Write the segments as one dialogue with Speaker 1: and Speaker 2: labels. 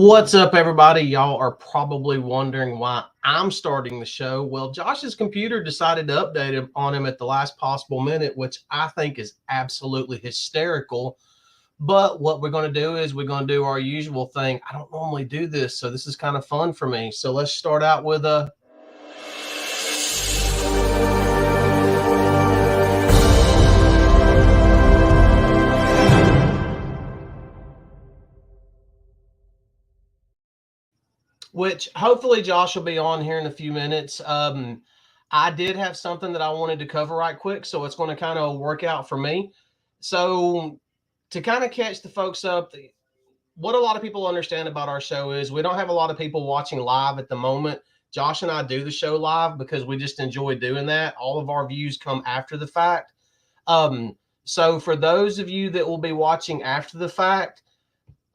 Speaker 1: What's up, everybody? Y'all are probably wondering why I'm starting the show. Well, Josh's computer decided to update on him at the last possible minute, which I think is absolutely hysterical. But what we're going to do is we're going to do our usual thing. I don't normally do this, so this is kind of fun for me. So let's start out with a which hopefully Josh will be on here in a few minutes. I did have something that I wanted to cover right quick, so it's going to kind of work out for me. So to kind of catch the folks up, what a lot of people understand about our show is we don't have a lot of people watching live at the moment. Josh and I do the show live because we just enjoy doing that. All of our views come after the fact. So for those of you that will be watching after the fact,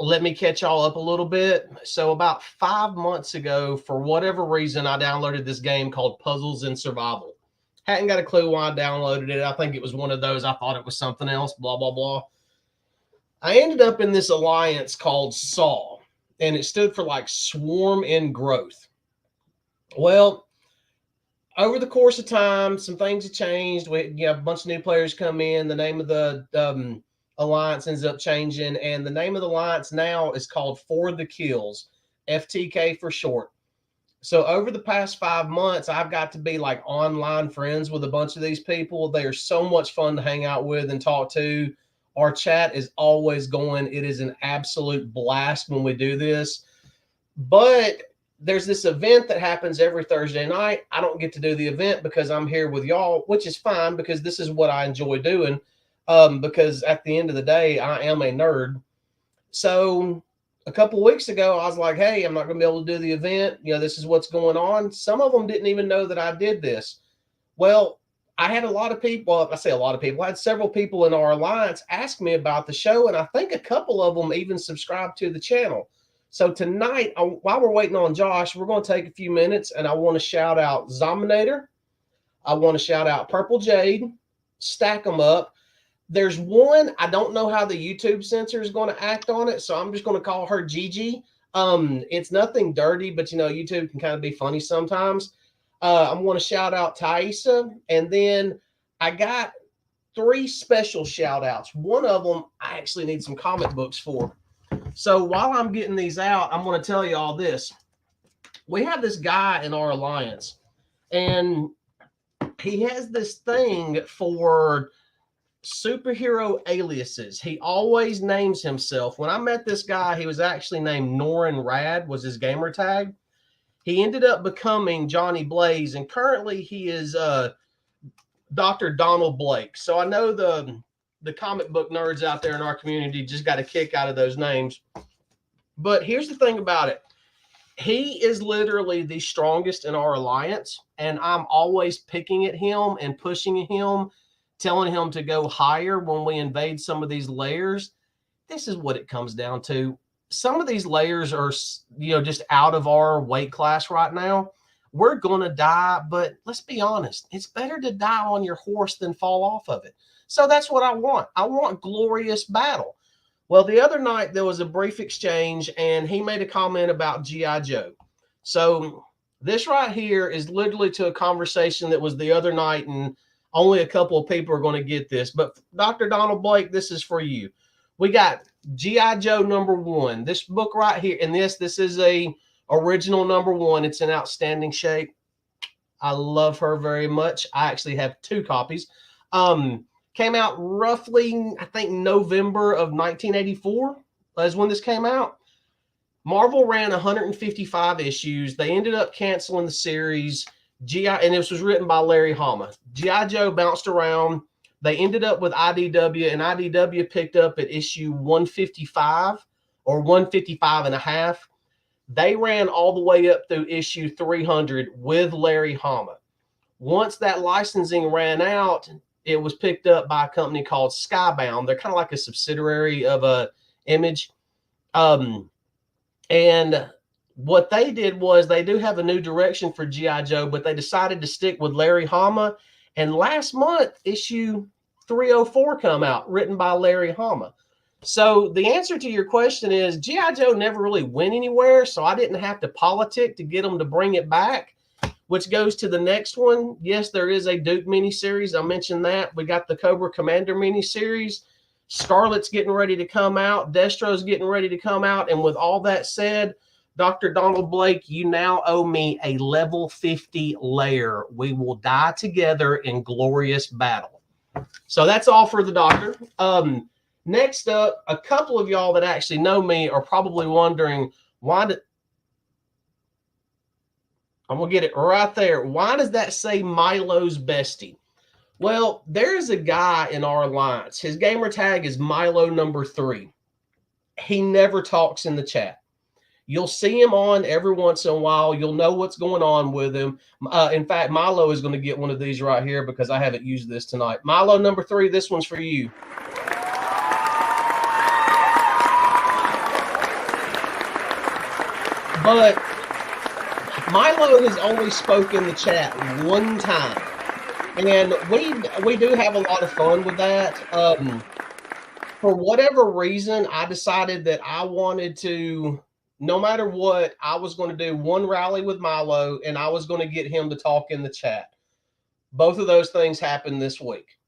Speaker 1: let me catch y'all up a little bit. So about 5 months ago, for whatever reason, I downloaded this game called Puzzles and Survival. Hadn't got a clue why I downloaded it. I think it was one of those. I thought it was something else, blah, blah, blah. I ended up in this alliance called SAW, and it stood for like Swarm in Growth. Well, over the course of time, some things have changed. We have a bunch of new players come in. The name of the alliance ends up changing, and the name of the alliance now is called For the Kills, FTK for short. So over the past 5 months, I've got to be like online friends with a bunch of these people. They are so much fun to hang out with and talk to. Our chat is always going. It is an absolute blast when we do this. But there's this event that happens every Thursday night. I don't get to do the event because I'm here with y'all, which is fine because this is what I enjoy doing. Because at the end of the day, I am a nerd. So a couple weeks ago, I was like, hey, I'm not going to be able to do the event. This is what's going on. Some of them didn't even know that I did this. Well, I had a lot of people, I say a lot of people, I had several people in our alliance ask me about the show, and I think a couple of them even subscribed to the channel. So tonight, while we're waiting on Josh, we're going to take a few minutes, and I want to shout out Zominator. I want to shout out Purple Jade, Stack 'em Up. There's one, I don't know how the YouTube censor is going to act on it, so I'm just going to call her Gigi. It's nothing dirty, but YouTube can kind of be funny sometimes. I want to shout out Thaisa, and then I got 3 special shout outs. One of them I actually need some comic books for. So while I'm getting these out, I'm going to tell you all this. We have this guy in our alliance, and he has this thing for superhero aliases. He always names himself. When I met this guy, he was actually named Norin Rad, was his gamer tag. He ended up becoming Johnny Blaze, and currently he is Dr. Donald Blake. So I know the comic book nerds out there in our community just got a kick out of those names. But here's the thing about it. He is literally the strongest in our alliance, and I'm always picking at him and pushing at him, telling him to go higher when we invade some of these layers. This is what it comes down to. Some of these layers are, just out of our weight class right now. We're going to die, but let's be honest. It's better to die on your horse than fall off of it. So that's what I want. I want glorious battle. Well, the other night there was a brief exchange, and he made a comment about G.I. Joe. So this right here is literally to a conversation that was the other night, and only a couple of people are going to get this. But Dr. Donald Blake, this is for you. We got G.I. Joe #1. This book right here, and this is a original #1. It's in outstanding shape. I love her very much. I actually have 2 copies. Came out roughly, I think, November of 1984 is when this came out. Marvel ran 155 issues. They ended up canceling the series. And this was written by Larry Hama. G.I. Joe bounced around. They ended up with IDW, and IDW picked up at issue 155 or 155 and a half. They ran all the way up through issue 300 with Larry Hama. Once that licensing ran out, it was picked up by a company called Skybound. They're kind of like a subsidiary of Image. And what they did was they do have a new direction for G.I. Joe, but they decided to stick with Larry Hama. And last month, issue 304 come out, written by Larry Hama. So the answer to your question is G.I. Joe never really went anywhere, so I didn't have to politic to get them to bring it back, which goes to the next one. Yes, there is a Duke miniseries. I mentioned that. We got the Cobra Commander miniseries. Scarlet's getting ready to come out. Destro's getting ready to come out. And with all that said, Dr. Donald Blake, you now owe me a level 50 layer. We will die together in glorious battle. So that's all for the doctor. Next up, a couple of y'all that actually know me are probably wondering why did I'm gonna get it right there. Why does that say Milo's bestie? Well, there's a guy in our alliance. His gamer tag is Milo number 3. He never talks in the chat. You'll see him on every once in a while. You'll know what's going on with him. In fact, Milo is going to get one of these right here because I haven't used this tonight. Milo number 3, this one's for you. But Milo has only spoken the chat one time. And we do have a lot of fun with that. For whatever reason, I decided that I wanted to, no matter what, I was going to do one rally with Milo and I was going to get him to talk in the chat. Both of those things happened this week.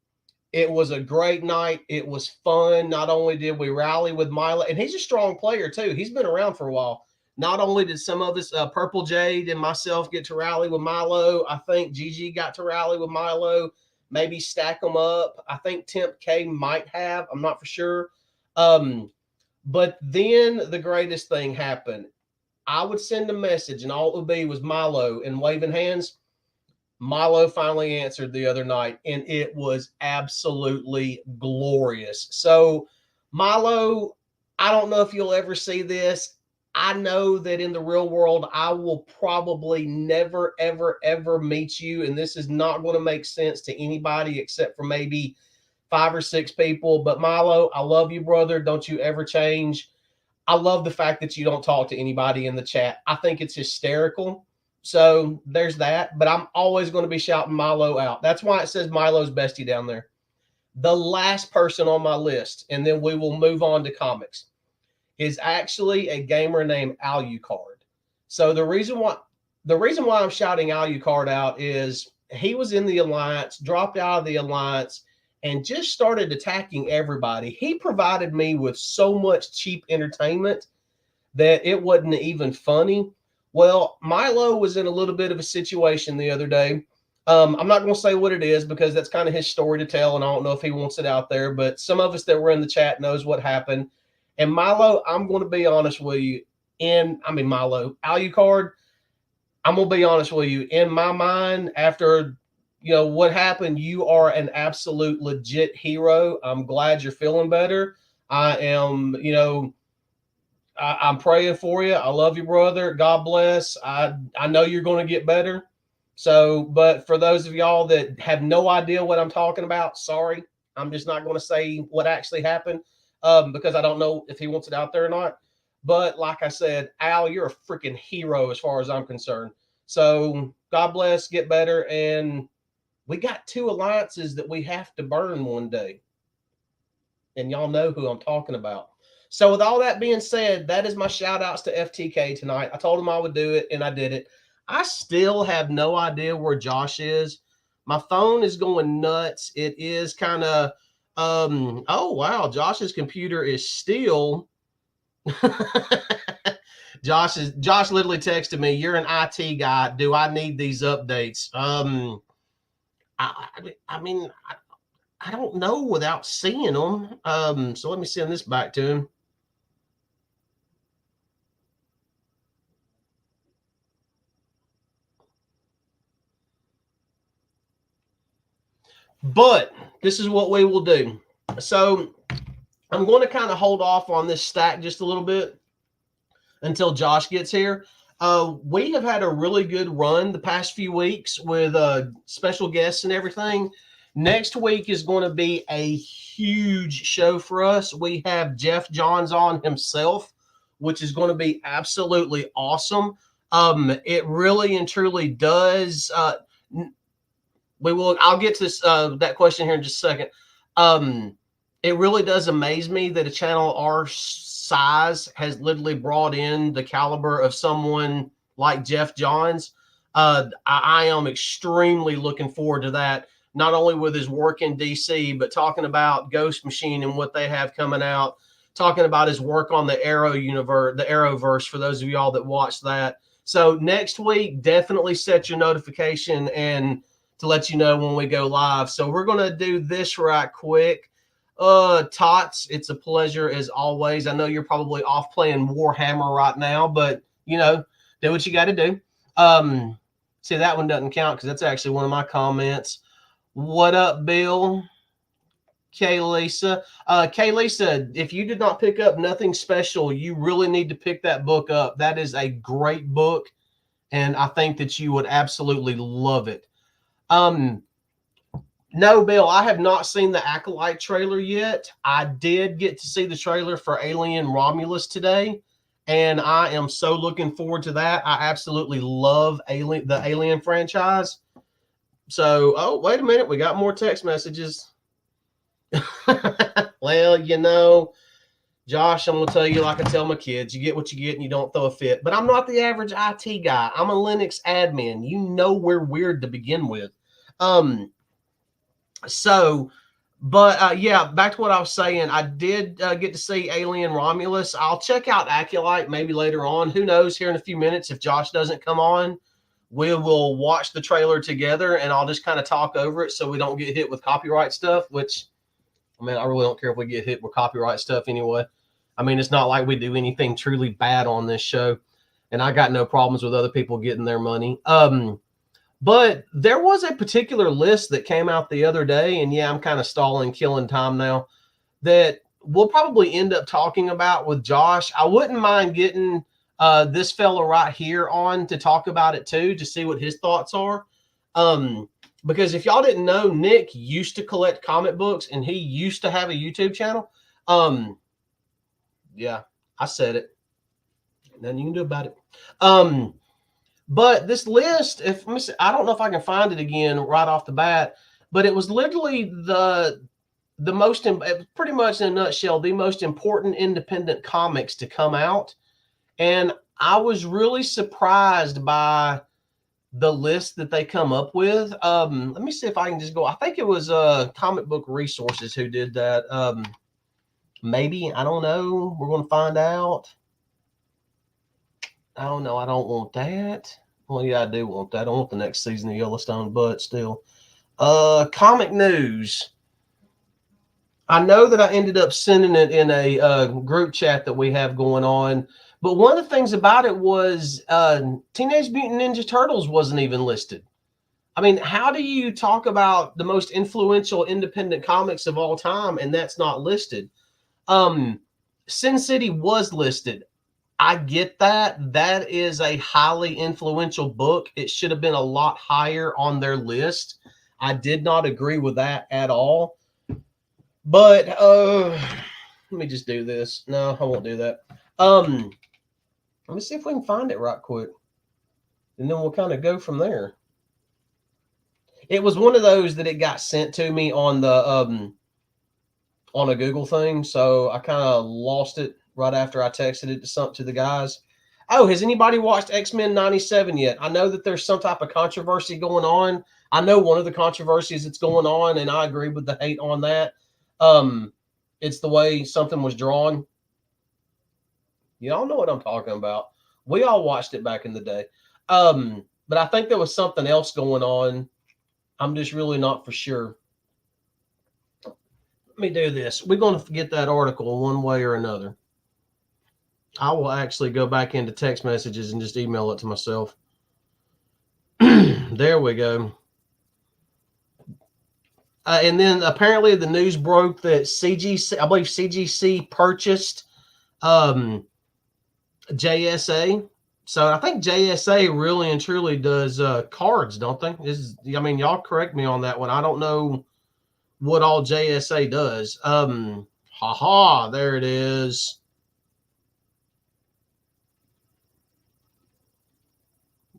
Speaker 1: It was a great night. It was fun. Not only did we rally with Milo, and he's a strong player too. He's been around for a while. Not only did some of us, Purple Jade and myself, get to rally with Milo, I think Gigi got to rally with Milo, maybe stack them up. I think Temp K might have. I'm not for sure. But then the greatest thing happened. I would send a message, and all it would be was Milo and waving hands. Milo finally answered the other night, and it was absolutely glorious. So, Milo, I don't know if you'll ever see this. I know that in the real world, I will probably never, ever, ever meet you. And this is not going to make sense to anybody except for maybe 5 or 6 people. But Milo, I love you, brother. Don't you ever change. I love the fact that you don't talk to anybody in the chat. I think it's hysterical. So there's that. But I'm always going to be shouting Milo out. That's why it says Milo's bestie down there. The last person on my list, and then we will move on to comics, is actually a gamer named Alucard. So the reason why I'm shouting Alucard out is he was in the Alliance, dropped out of the Alliance, and just started attacking everybody. He provided me with so much cheap entertainment that it wasn't even funny. Well, Milo was in a little bit of a situation the other day. I'm not going to say what it is because that's kind of his story to tell, and I don't know if he wants it out there, but some of us that were in the chat knows what happened. And Milo, I'm going to be honest with you. Milo, Alucard, I'm going to be honest with you. In my mind, after what happened, you are an absolute legit hero. I'm glad you're feeling better. I am, I'm praying for you. I love you, brother. God bless. I know you're going to get better. So, but for those of y'all that have no idea what I'm talking about, sorry. I'm just not going to say what actually happened because I don't know if he wants it out there or not. But like I said, Al, you're a freaking hero as far as I'm concerned. So God bless, get better. And we got 2 alliances that we have to burn one day. And y'all know who I'm talking about. So with all that being said, that is my shout outs to FTK tonight. I told him I would do it and I did it. I still have no idea where Josh is. My phone is going nuts. It is kind of, oh, wow. Josh's computer is still. Josh literally texted me, "You're an IT guy. Do I need these updates?" I don't know without seeing them. So let me send this back to him. But this is what we will do. So I'm going to kind of hold off on this stack just a little bit until Josh gets here. We have had a really good run the past few weeks with special guests and everything. Next week is going to be a huge show for us. We have Jeff Johns on himself, which is going to be absolutely awesome. It really and truly does. I'll get to this, that question here in just a second. it really does amaze me that a channel our size has literally brought in the caliber of someone like Jeff Johns. I am extremely looking forward to that, not only with his work in DC, but talking about Ghost Machine and what they have coming out, talking about his work on the Arrow universe, the Arrowverse, for those of y'all that watch that. So next week, definitely set your notification and to let you know when we go live. So we're going to do this right quick. Tots, it's a pleasure as always. I know you're probably off playing Warhammer right now, but you know, do what you got to do. See, that one doesn't count because that's actually one of my comments. What up, Bill? K Lisa. K Lisa, if you did not pick up Nothing Special, you really need to pick that book up. That is a great book, and I think that you would absolutely love it. No, Bill, I have not seen the Acolyte trailer yet. I did get to see the trailer for Alien Romulus today, and I am so looking forward to that. I absolutely love the Alien franchise. So, oh, wait a minute, we got more text messages. Well, you know, Josh, I'm going to tell you like I tell my kids, you get what you get and you don't throw a fit. But I'm not the average IT guy. I'm a Linux admin. You know we're weird to begin with. So, but yeah, back to what I was saying. I did get to see Alien Romulus. I'll check out Acolyte maybe later on. Who knows? Here in a few minutes, if Josh doesn't come on, we will watch the trailer together, and I'll just kind of talk over it so we don't get hit with copyright stuff. Which, I mean, I really don't care if we get hit with copyright stuff anyway. I mean, it's not like we do anything truly bad on this show, and I got no problems with other people getting their money. But there was a particular list that came out the other day, and yeah, I'm kind of stalling, killing time now, that we'll probably end up talking about with Josh. I wouldn't mind getting this fella right here on to talk about it too, to see what his thoughts are. Because if y'all didn't know, Nick used to collect comic books, and he used to have a YouTube channel. Yeah, I said it. Nothing you can do about it. But this list, if let me see, I don't know if I can find it again right off the bat, but it was literally the most, pretty much in a nutshell, the most important independent comics to come out. And I was really surprised by the list that they come up with. Let me see if I can just go. I think it was Comic Book Resources who did that. Maybe, I don't know. We're going to find out. I don't know. I don't want that. Well, yeah, I do want that. I want the next season of Yellowstone, but still. Comic news. I know that I ended up sending it in a group chat that we have going on. But one of the things about it was Teenage Mutant Ninja Turtles wasn't even listed. I mean, how do you talk about the most influential independent comics of all time and that's not listed? Sin City was listed. I get that. That is a highly influential book. It should have been a lot higher on their list. I did not agree with that at all. But let me just do this. No, I won't do that. Let me see if we can find it right quick. And then we'll kind of go from there. It was one of those that it got sent to me on the on a Google thing, so I kind of lost it right after I texted it to the guys. Oh, has anybody watched X-Men 97 yet? I know that there's some type of controversy going on. I know one of the controversies that's going on, and I agree with the hate on that. It's the way something was drawn. Y'all know what I'm talking about. We all watched it back in the day. But I think there was something else going on. I'm just really not for sure. Let me do this. We're going to get that article one way or another. I will actually go back into text messages and just email it to myself. There we go. And then apparently the news broke that CGC, I believe CGC purchased JSA. So I think JSA really and truly does cards, don't they? I mean, y'all correct me on that one. I don't know what all JSA does. There it is.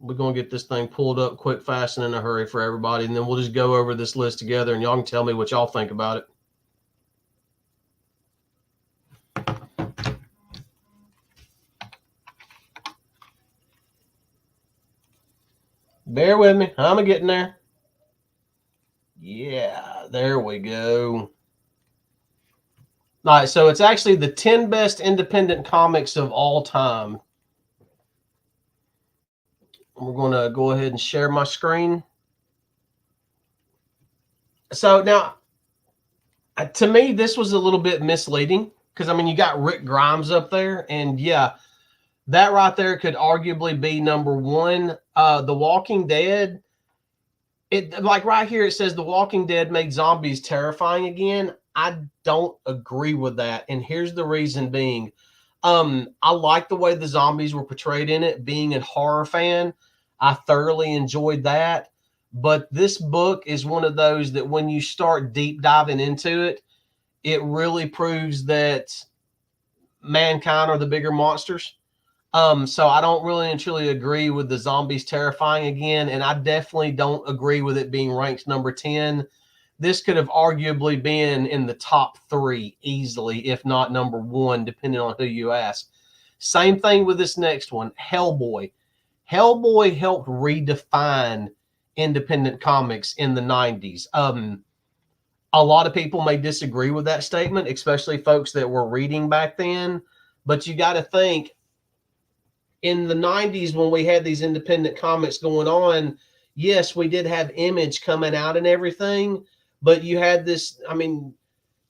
Speaker 1: We're going to get this thing pulled up quick, fast, and in a hurry for everybody. And then we'll just go over this list together and y'all can tell me what y'all think about it. Bear with me. I'm getting there. Yeah, there we go. All right, so it's actually the 10 best independent comics of all time. We're going to go ahead and share my screen. So now, to me, this was a little bit misleading because, I mean, you got Rick Grimes up there, and yeah, that right there could arguably be number one. The Walking Dead, it like right here it says The Walking Dead made zombies terrifying again. I don't agree with that, and here's the reason being. I like the way the zombies were portrayed in it. Being a horror fan, I thoroughly enjoyed that. But this book is one of those that when you start deep diving into it, it really proves that mankind are the bigger monsters. So I don't really and truly agree with the zombies terrifying again, and I definitely don't agree with it being ranked number 10. This could have arguably been in the top three easily, if not number one, depending on who you ask. Same thing with this next one, Hellboy. Hellboy helped redefine independent comics in the 90s. A lot of people may disagree with that statement, especially folks that were reading back then. But you got to think in the 90s when we had these independent comics going on, yes, we did have Image coming out and everything, but you had this, I mean,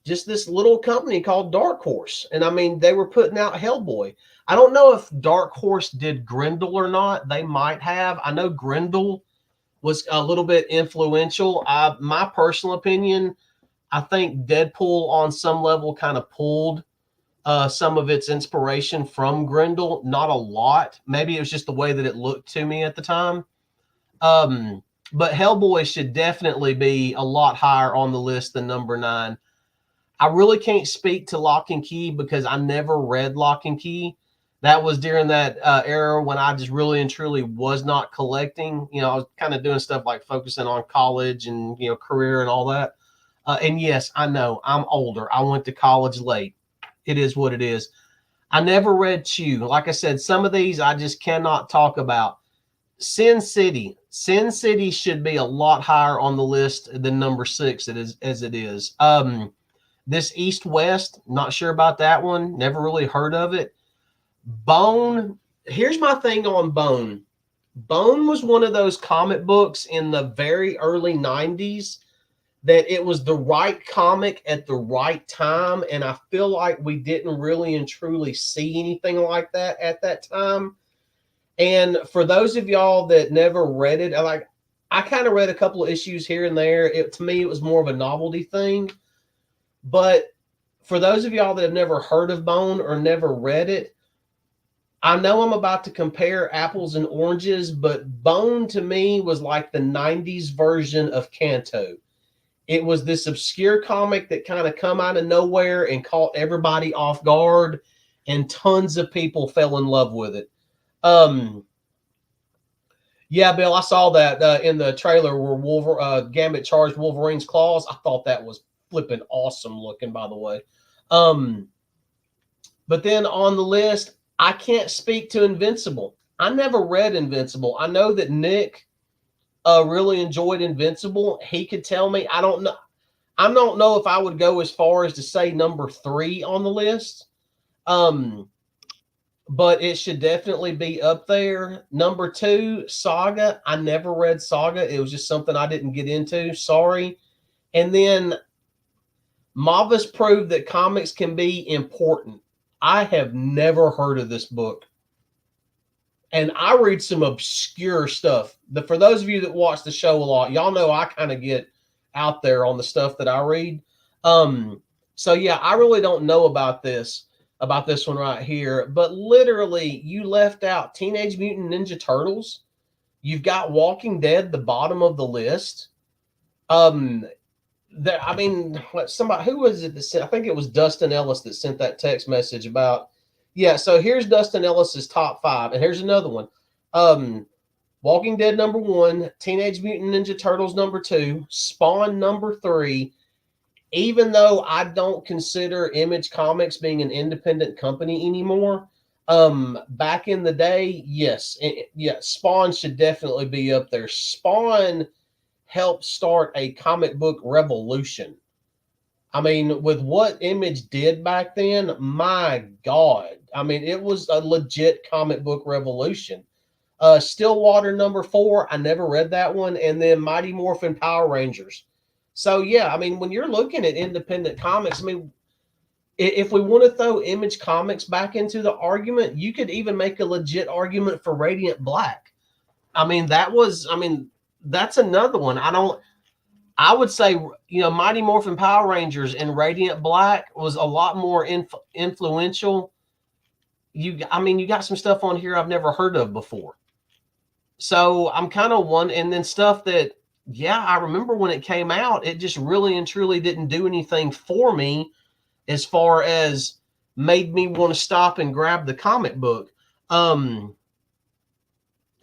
Speaker 1: just this little company called Dark Horse. And I mean, they were putting out Hellboy. I don't know if Dark Horse did Grendel or not. They might have. I know Grendel was a little bit influential. My personal opinion, I think Deadpool on some level kind of pulled some of its inspiration from Grendel. Not a lot. Maybe it was just the way that it looked to me at the time. Um, but Hellboy should definitely be a lot higher on the list than number 9. I really can't speak to Lock and Key because I never read Lock and Key. That was during that era when I just really and truly was not collecting. You know, I was kind of doing stuff like focusing on college and, you know, career and all that. And yes, I know I'm older. I went to college late. It is what it is. I never read Chew. Like I said, some of these I just cannot talk about. Sin City. Sin City should be a lot higher on the list than number 6 as it is. This East West, not sure about that one. Never really heard of it. Bone. Here's my thing on Bone. Bone was one of those comic books in the very early 90s that it was the right comic at the right time. And I feel like we didn't really and truly see anything like that at that time. And for those of y'all that never read it, I kind of read a couple of issues here and there. To me, it was more of a novelty thing. But for those of y'all that have never heard of Bone or never read it, I know I'm about to compare apples and oranges, but Bone to me was like the 90s version of Kanto. It was this obscure comic that kind of come out of nowhere and caught everybody off guard, and tons of people fell in love with it. Yeah, Bill, I saw that in the trailer where Gambit charged Wolverine's claws. I thought that was flipping awesome looking, by the way. But then on the list, I can't speak to Invincible. I never read Invincible. I know that Nick really enjoyed Invincible. He could tell me. I don't know. I don't know if I would go as far as to say number 3 on the list. But it should definitely be up there. Number 2, Saga. I never read Saga. It was just something I didn't get into. Sorry. And then Mavis proved that comics can be important. I have never heard of this book. And I read some obscure stuff. For those of you that watch the show a lot, y'all know I kind of get out there on the stuff that I read. So yeah, I really don't know about this one right here. But literally, you left out Teenage Mutant Ninja Turtles. You've got Walking Dead, the bottom of the list. Somebody, who was it that sent? I think it was Dustin Ellis that sent that text message about. Yeah, so here's Dustin Ellis's top 5, and here's another one. Walking Dead number 1, Teenage Mutant Ninja Turtles number 2, Spawn number 3. Even though I don't consider Image Comics being an independent company anymore, Back in the day, yes, yeah, Spawn should definitely be up there. Spawn helped start a comic book revolution. I mean, with what Image did back then, my God. I mean, it was a legit comic book revolution. Stillwater #4, I never read that one. And then Mighty Morphin Power Rangers. So, yeah, I mean, when you're looking at independent comics, I mean, if we want to throw Image Comics back into the argument, you could even make a legit argument for Radiant Black. I mean, that's another one. I would say, Mighty Morphin Power Rangers and Radiant Black was a lot more influential. You got some stuff on here I've never heard of before. So I'm kind of one, and then stuff that, yeah, I remember when it came out, it just really and truly didn't do anything for me as far as made me want to stop and grab the comic book. Um,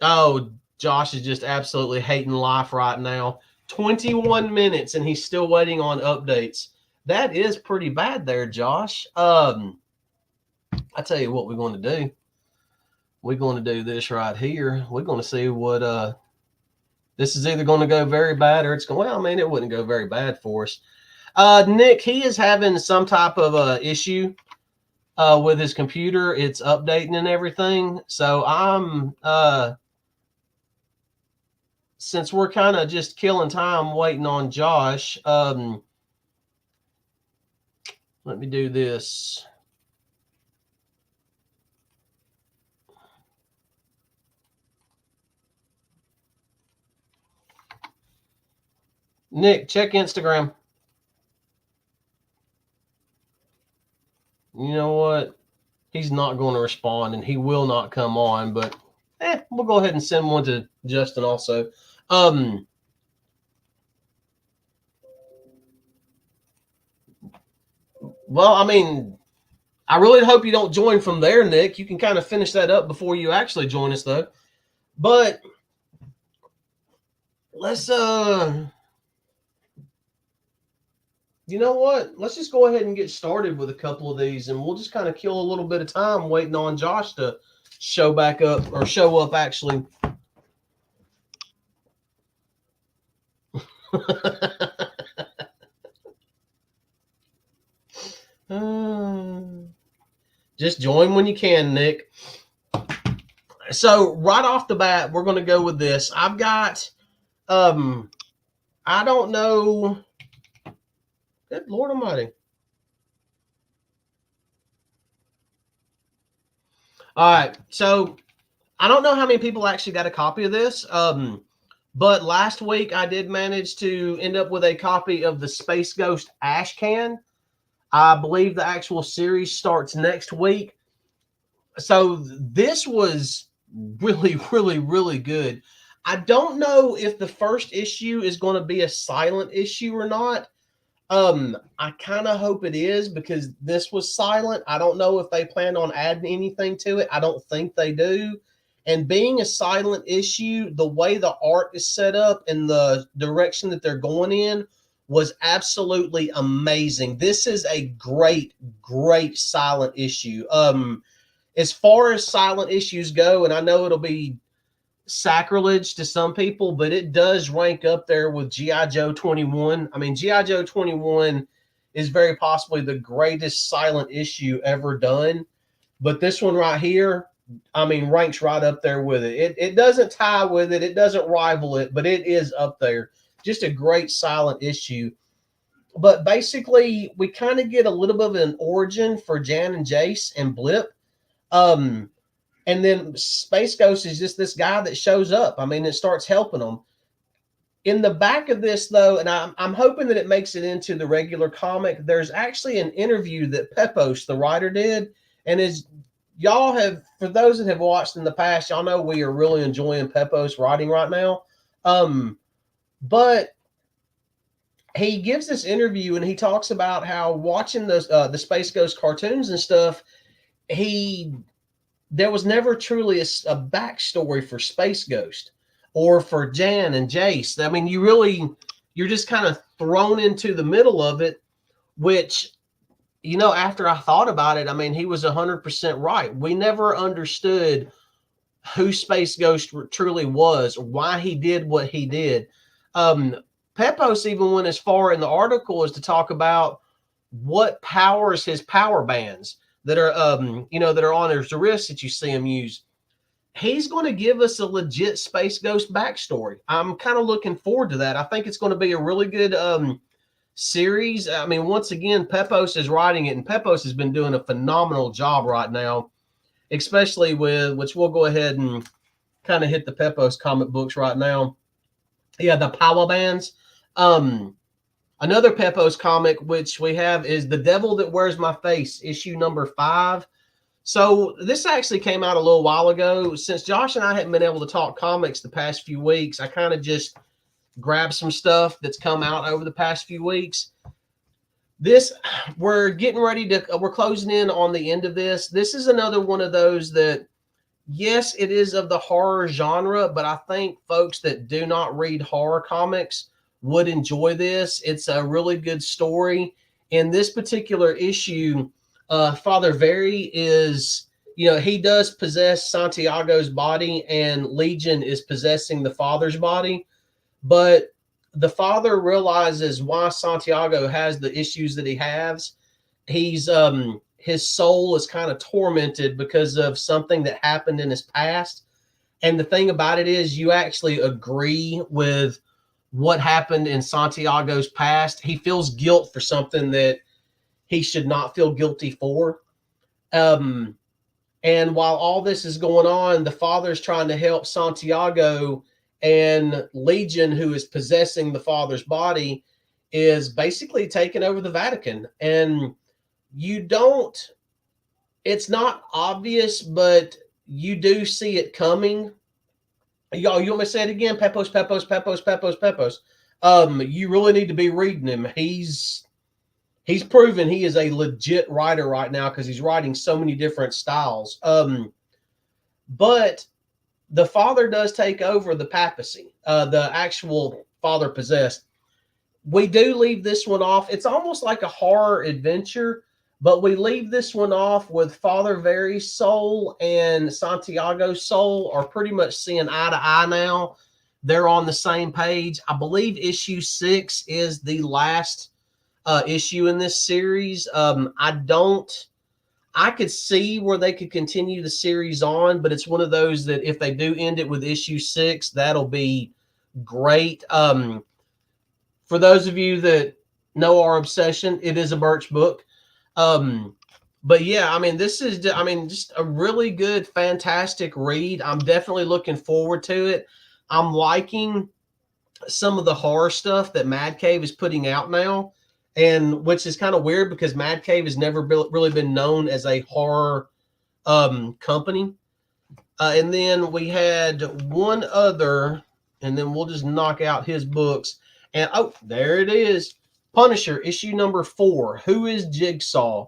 Speaker 1: oh, Josh is just absolutely hating life right now. 21 minutes and he's still waiting on updates. That is pretty bad there, Josh. I tell you what we're going to do. We're going to do this right here. We're going to see what this is either going to go very bad or it's going, well, I mean, it wouldn't go very bad for us. Nick, he is having some type of issue with his computer. It's updating and everything. So I'm since we're kind of just killing time waiting on Josh, let me do this. Nick, check Instagram. You know what? He's not going to respond and he will not come on, but we'll go ahead and send one to Justin also. Well, I mean, I really hope you don't join from there, Nick. You can kind of finish that up before you actually join us, though. But let's you know what? Let's just go ahead and get started with a couple of these, and we'll just kind of kill a little bit of time waiting on Josh to show back up or show up actually. Just join when you can, Nick. So right off the bat, we're going to go with this. I've got, I don't know. Good Lord Almighty. All right. So I don't know how many people actually got a copy of this. But last week I did manage to end up with a copy of the Space Ghost Ash Can. I believe the actual series starts next week. So this was really, really, really good. I don't know if the first issue is going to be a silent issue or not. I kind of hope it is because this was silent. I don't know if they plan on adding anything to it. I don't think they do. And being a silent issue, the way the art is set up and the direction that they're going in was absolutely amazing. This is a great, great silent issue. As far as silent issues go, and I know it'll be sacrilege to some people, but it does rank up there with G.I. Joe 21. I mean, G.I. Joe 21 is very possibly the greatest silent issue ever done. But this one right here, I mean, ranks right up there with it. It doesn't tie with it. It doesn't rival it, but it is up there. Just a great silent issue. But basically, we kind of get a little bit of an origin for Jan and Jace and Blip. And then Space Ghost is just this guy that shows up. I mean, it starts helping them. In the back of this, though, and I'm hoping that it makes it into the regular comic, there's actually an interview that Pepos, the writer, did. And as y'all have, for those that have watched in the past, y'all know we are really enjoying Pepos writing right now. But he gives this interview and he talks about how watching those the Space Ghost cartoons and stuff, there was never truly a backstory for Space Ghost or for Jan and Jace. I mean, you're just kind of thrown into the middle of it, which After I thought about it, I mean, he was 100% right. We never understood who Space Ghost truly was, why he did what he did. Um, Pepos even went as far in the article as to talk about what powers his power bands that are, that are on his wrist that you see him use. He's going to give us a legit Space Ghost backstory. I'm kind of looking forward to that. I think it's going to be a really good series. I mean, once again, Pepos is writing it, and Pepos has been doing a phenomenal job right now, especially with which we'll go ahead and kind of hit the Pepos comic books right now. Yeah, the power bands. Um, Another Pepos comic which we have is The Devil That Wears My Face, issue number 5. So this actually came out a little while ago. Since Josh and I hadn't been able to talk comics the past few weeks, I kind of just grabbed some stuff that's come out over the past few weeks. This, we're getting ready to, we're closing in on the end of this. This is another one of those that, yes, it is of the horror genre, but I think folks that do not read horror comics would enjoy this. It's a really good story. In this particular issue, Father Very is, he does possess Santiago's body, and Legion is possessing the father's body. But the father realizes why Santiago has the issues that he has. He's his soul is kind of tormented because of something that happened in his past. And the thing about it is, you actually agree with what happened in Santiago's past. He feels guilt for something that he should not feel guilty for. Um, and while all this is going on, the father's trying to help Santiago, and Legion, who is possessing the father's body, is basically taking over the Vatican. And you don't, it's not obvious, but you do see it coming. Y'all, you want me to say it again? Pepos, Pepos, Pepos, Pepos, Pepos. You really need to be reading him. He's proven he is a legit writer right now because he's writing so many different styles. But the father does take over the papacy, the actual father possessed. We do leave this one off. It's almost like a horror adventure, but we leave this one off with Father Very's soul and Santiago's soul are pretty much seeing eye to eye now. They're on the same page. I believe issue 6 is the last issue in this series. I could see where they could continue the series on, but it's one of those that if they do end it with issue 6, that'll be great. For those of you that know our obsession, it is a Birch book. But yeah, I mean, this is, I mean, just a really good, fantastic read. I'm definitely looking forward to it. I'm liking some of the horror stuff that Mad Cave is putting out now, and which is kind of weird because Mad Cave has never really been known as a horror company. And then we had one other, and then we'll just knock out his books. And oh, there it is. Punisher, issue number 4. Who is Jigsaw?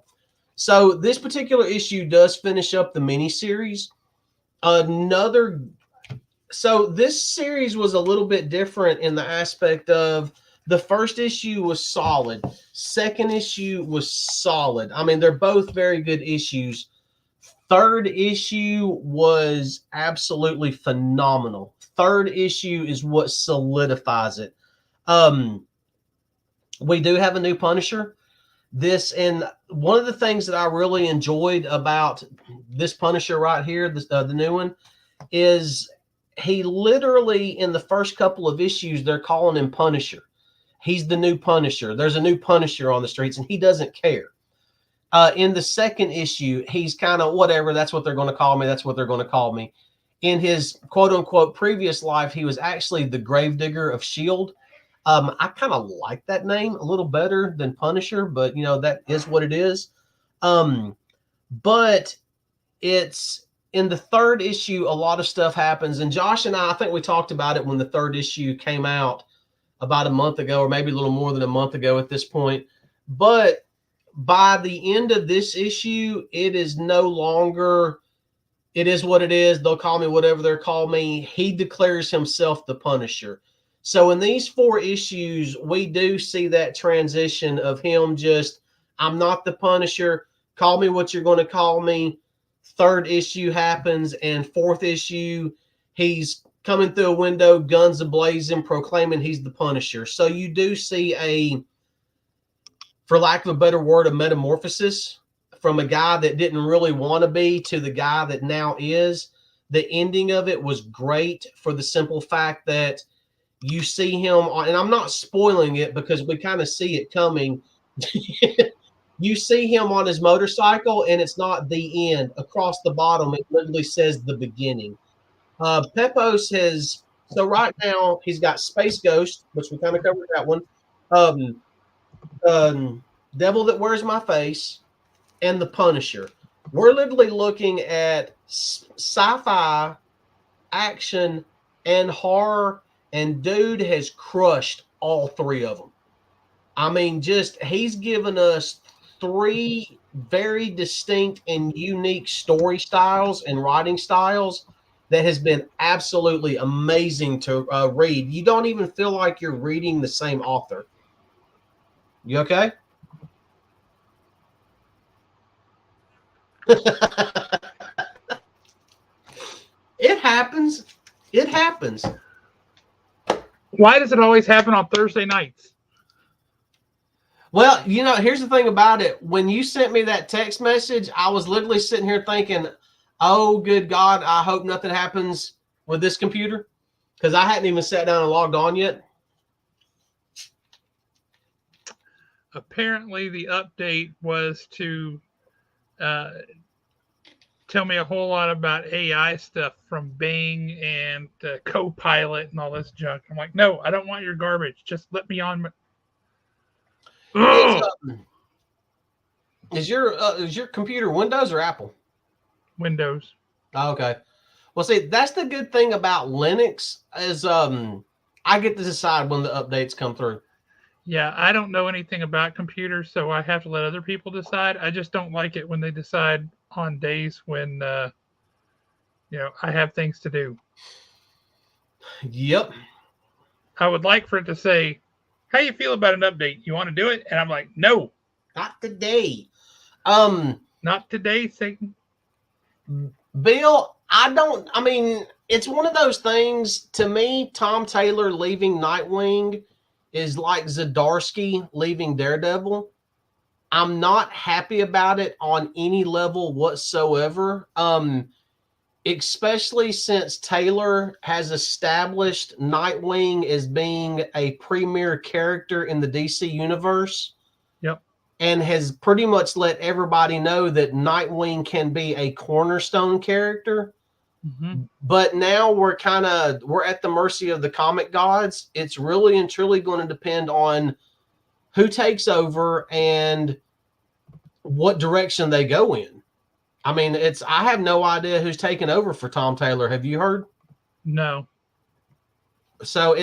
Speaker 1: So this particular issue does finish up the miniseries. So this series was a little bit different in the aspect of the first issue was solid. Second issue was solid. I mean, they're both very good issues. Third issue was absolutely phenomenal. Third issue is what solidifies it. We do have a new Punisher. And one of the things that I really enjoyed about this Punisher right here, the new one, is he literally in the first couple of issues they're calling him Punisher. He's the new Punisher. There's a new Punisher on the streets, and he doesn't care. In the second issue, he's kind of whatever. That's what they're going to call me. That's what they're going to call me. In his quote unquote previous life, he was actually the Gravedigger of S.H.I.E.L.D. I kind of like that name a little better than Punisher, but that is what it is. But it's in the third issue, a lot of stuff happens. And Josh and I think we talked about it when the third issue came out about a month ago, or maybe a little more than a month ago at this point. But by the end of this issue, it is no longer, it is what it is. They'll call me whatever they're calling me. He declares himself the Punisher. So in these 4 issues, we do see that transition of him just, I'm not the Punisher. Call me what you're going to call me. Third issue happens, and fourth issue, he's coming through a window, guns ablazing, proclaiming he's the Punisher. So you do see a, for lack of a better word, a metamorphosis from a guy that didn't really want to be to the guy that now is. The ending of it was great for the simple fact that you see him on, and I'm not spoiling it because we kind of see it coming. You see him on his motorcycle, and it's not the end. Across the bottom, it literally says the beginning. Pepos has, so right now he's got Space Ghost, which we kind of covered that one. Um, Devil That Wears My Face, and the Punisher. We're literally looking at sci-fi, action, and horror, and dude has crushed all three of them. I mean, just he's given us three very distinct and unique story styles and writing styles that has been absolutely amazing to read. You don't even feel like you're reading the same author. You okay? It happens. It happens.
Speaker 2: Why does it always happen on Thursday nights?
Speaker 1: Well, you know, here's the thing about it. When you sent me that text message, I was literally sitting here thinking, oh, good God, I hope nothing happens with this computer, because I hadn't even sat down and logged on yet.
Speaker 2: Apparently, the update was to tell me a whole lot about AI stuff from Bing and Copilot and all this junk. I'm like, no, I don't want your garbage. Just let me on.
Speaker 1: Is your computer Windows or Apple?
Speaker 2: Windows.
Speaker 1: Oh, okay. Well, see, that's the good thing about Linux is I get to decide when the updates come through.
Speaker 2: Yeah, I don't know anything about computers, so I have to let other people decide. I just don't like it when they decide on days when I have things to do.
Speaker 1: Yep.
Speaker 2: I would like for it to say, how you feel about an update? You want to do it? And I'm like, no.
Speaker 1: Not today.
Speaker 2: Not today, Satan.
Speaker 1: Bill, I mean, it's one of those things, to me, Tom Taylor leaving Nightwing is like Zdarsky leaving Daredevil. I'm not happy about it on any level whatsoever. Especially since Taylor has established Nightwing as being a premier character in the DC universe.
Speaker 2: Yep.
Speaker 1: And has pretty much let everybody know that Nightwing can be a cornerstone character. Mm-hmm. But now we're at the mercy of the comic gods. It's really and truly going to depend on who takes over and what direction they go in. I mean, I have no idea who's taking over for Tom Taylor. Have you heard?
Speaker 2: No.
Speaker 1: So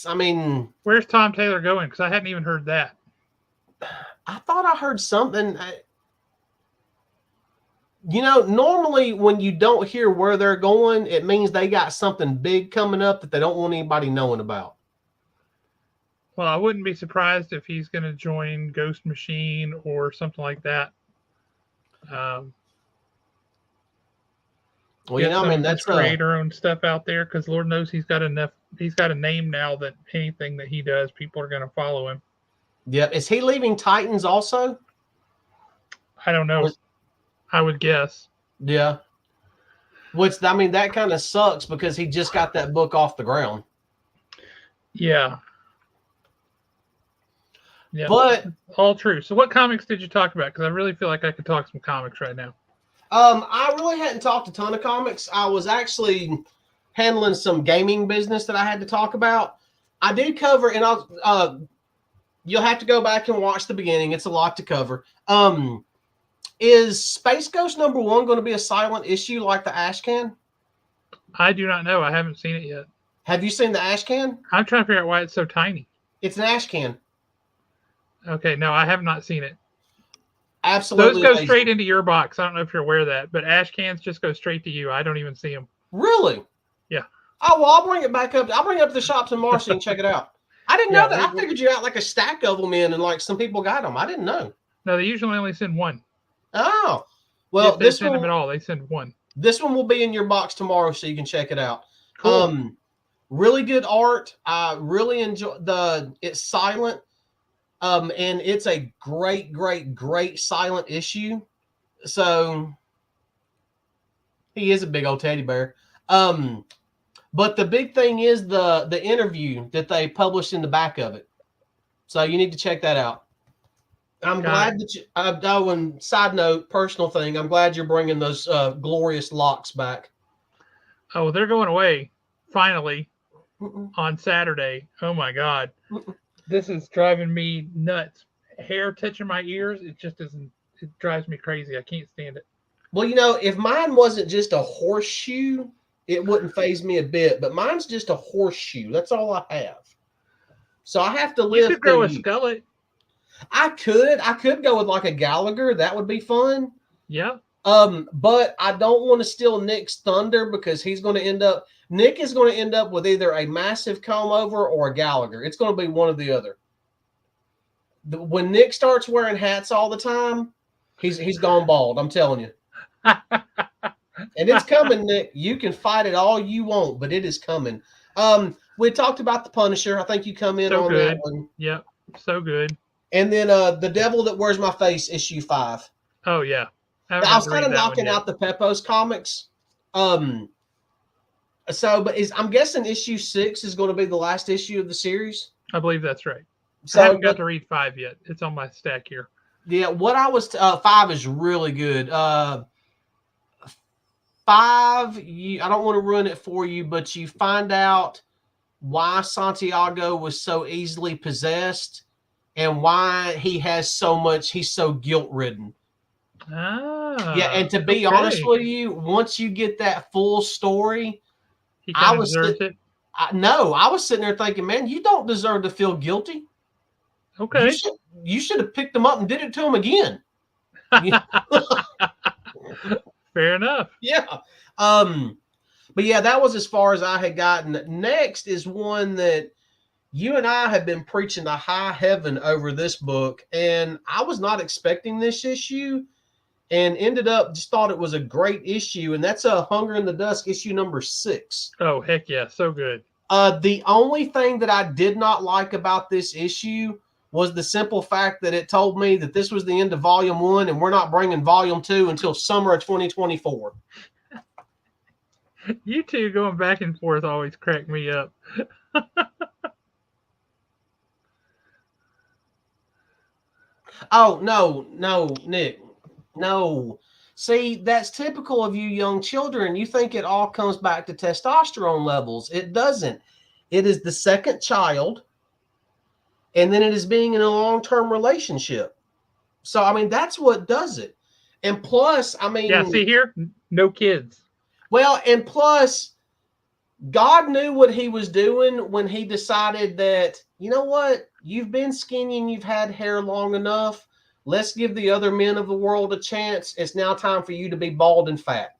Speaker 1: I mean,
Speaker 2: where's Tom Taylor going? Because I hadn't even heard that.
Speaker 1: I thought I heard something. Normally when you don't hear where they're going, it means they got something big coming up that they don't want anybody knowing about.
Speaker 2: Well, I wouldn't be surprised if he's going to join Ghost Machine or something like that. Well, I mean, that's creator-owned stuff out there, because Lord knows he's got enough. He's got a name now that anything that he does, people are going to follow him.
Speaker 1: Yeah, is he leaving Titans also?
Speaker 2: I don't know. I would guess.
Speaker 1: Yeah. Which, I mean, that kind of sucks because he just got that book off the ground.
Speaker 2: Yeah. Yeah.
Speaker 1: But
Speaker 2: all true. So, what comics did you talk about? Because I really feel like I could talk some comics right now.
Speaker 1: I really hadn't talked a ton of comics. I was actually handling some gaming business that I had to talk about. I did cover, and you'll have to go back and watch the beginning. It's a lot to cover. Is Space Ghost #1 going to be a silent issue like the Ashcan?
Speaker 2: I do not know. I haven't seen it yet.
Speaker 1: Have you seen the Ashcan?
Speaker 2: I'm trying to figure out why it's so tiny.
Speaker 1: It's an Ashcan.
Speaker 2: Okay, no, I have not seen it.
Speaker 1: Absolutely.
Speaker 2: Those go straight into your box. I don't know if you're aware of that, but Ashcans just go straight to you. I don't even see them.
Speaker 1: Really?
Speaker 2: Yeah.
Speaker 1: Oh, well, I'll bring it back up. I'll bring it up to the shops in Marcy and check it out. I didn't know that. I figured you out like a stack of them in, and like some people got them. I didn't know.
Speaker 2: No, they usually only send one.
Speaker 1: Oh, well,
Speaker 2: If they send them at all, they send one.
Speaker 1: This one will be in your box tomorrow, so you can check it out.
Speaker 2: Cool.
Speaker 1: Really good art. I really enjoy it's silent. And it's a great, great, great silent issue. So he is a big old teddy bear. But the big thing is the interview that they published in the back of it. So you need to check that out. I'm glad that you. Oh, and side note, personal thing. I'm glad you're bringing those glorious locks back.
Speaker 2: Oh, they're going away finally
Speaker 1: Mm-mm.
Speaker 2: on Saturday. Oh my God,
Speaker 1: Mm-mm.
Speaker 2: this is driving me nuts. Hair touching my ears, it just doesn't. It drives me crazy. I can't stand it.
Speaker 1: Well, if mine wasn't just a horseshoe, it wouldn't phase me a bit. But mine's just a horseshoe. That's all I have. So I have to
Speaker 2: You
Speaker 1: live
Speaker 2: could
Speaker 1: through
Speaker 2: grow a
Speaker 1: you.
Speaker 2: skullet.
Speaker 1: I could go with like a Gallagher. That would be fun.
Speaker 2: Yeah.
Speaker 1: But I don't want to steal Nick's thunder because Nick is going to end up with either a massive comb over or a Gallagher. It's going to be one or the other. When Nick starts wearing hats all the time, he's gone bald. I'm telling you. And it's coming, Nick. You can fight it all you want, but it is coming. We talked about the Punisher. I think you come in
Speaker 2: so
Speaker 1: on
Speaker 2: good.
Speaker 1: that one.
Speaker 2: Yep. So good.
Speaker 1: And then The Devil That Wears My Face, issue 5.
Speaker 2: Oh yeah.
Speaker 1: I was kind of knocking out the Pepos comics. But I'm guessing issue 6 is going to be the last issue of the series.
Speaker 2: I believe that's right.
Speaker 1: So,
Speaker 2: I haven't got to read 5 yet. It's on my stack here.
Speaker 1: Yeah, what I was 5 is really good. 5, I don't want to ruin it for you, but you find out why Santiago was so easily possessed and why he's so guilt-ridden. Yeah, and to be honest with you, once you get that full story,
Speaker 2: he kind of deserves it.
Speaker 1: I was sitting there thinking, man, you don't deserve to feel guilty.
Speaker 2: Okay.
Speaker 1: You should have picked him up and did it to him again.
Speaker 2: Fair enough.
Speaker 1: Yeah. But yeah, that was as far as I had gotten. Next is one that you and I have been preaching to high heaven over this book, and I was not expecting this issue, and ended up just thought it was a great issue, and that's Hunger in the Dusk issue number 6.
Speaker 2: Oh heck yeah, so good.
Speaker 1: The only thing that I did not like about this issue was the simple fact that it told me that this was the end of volume 1 and we're not bringing volume 2 until summer of 2024.
Speaker 2: You two going back and forth always crack me up.
Speaker 1: Oh, no, Nick. No. See, that's typical of you young children. You think it all comes back to testosterone levels. It doesn't. It is the second child, and then it is being in a long-term relationship. So, I mean, that's what does it. And plus, I mean...
Speaker 2: Yeah, see here? No kids.
Speaker 1: Well, and plus, God knew what he was doing when he decided that, you know what? You've been skinny and you've had hair long enough. Let's give the other men of the world a chance. It's now time for you to be bald and fat.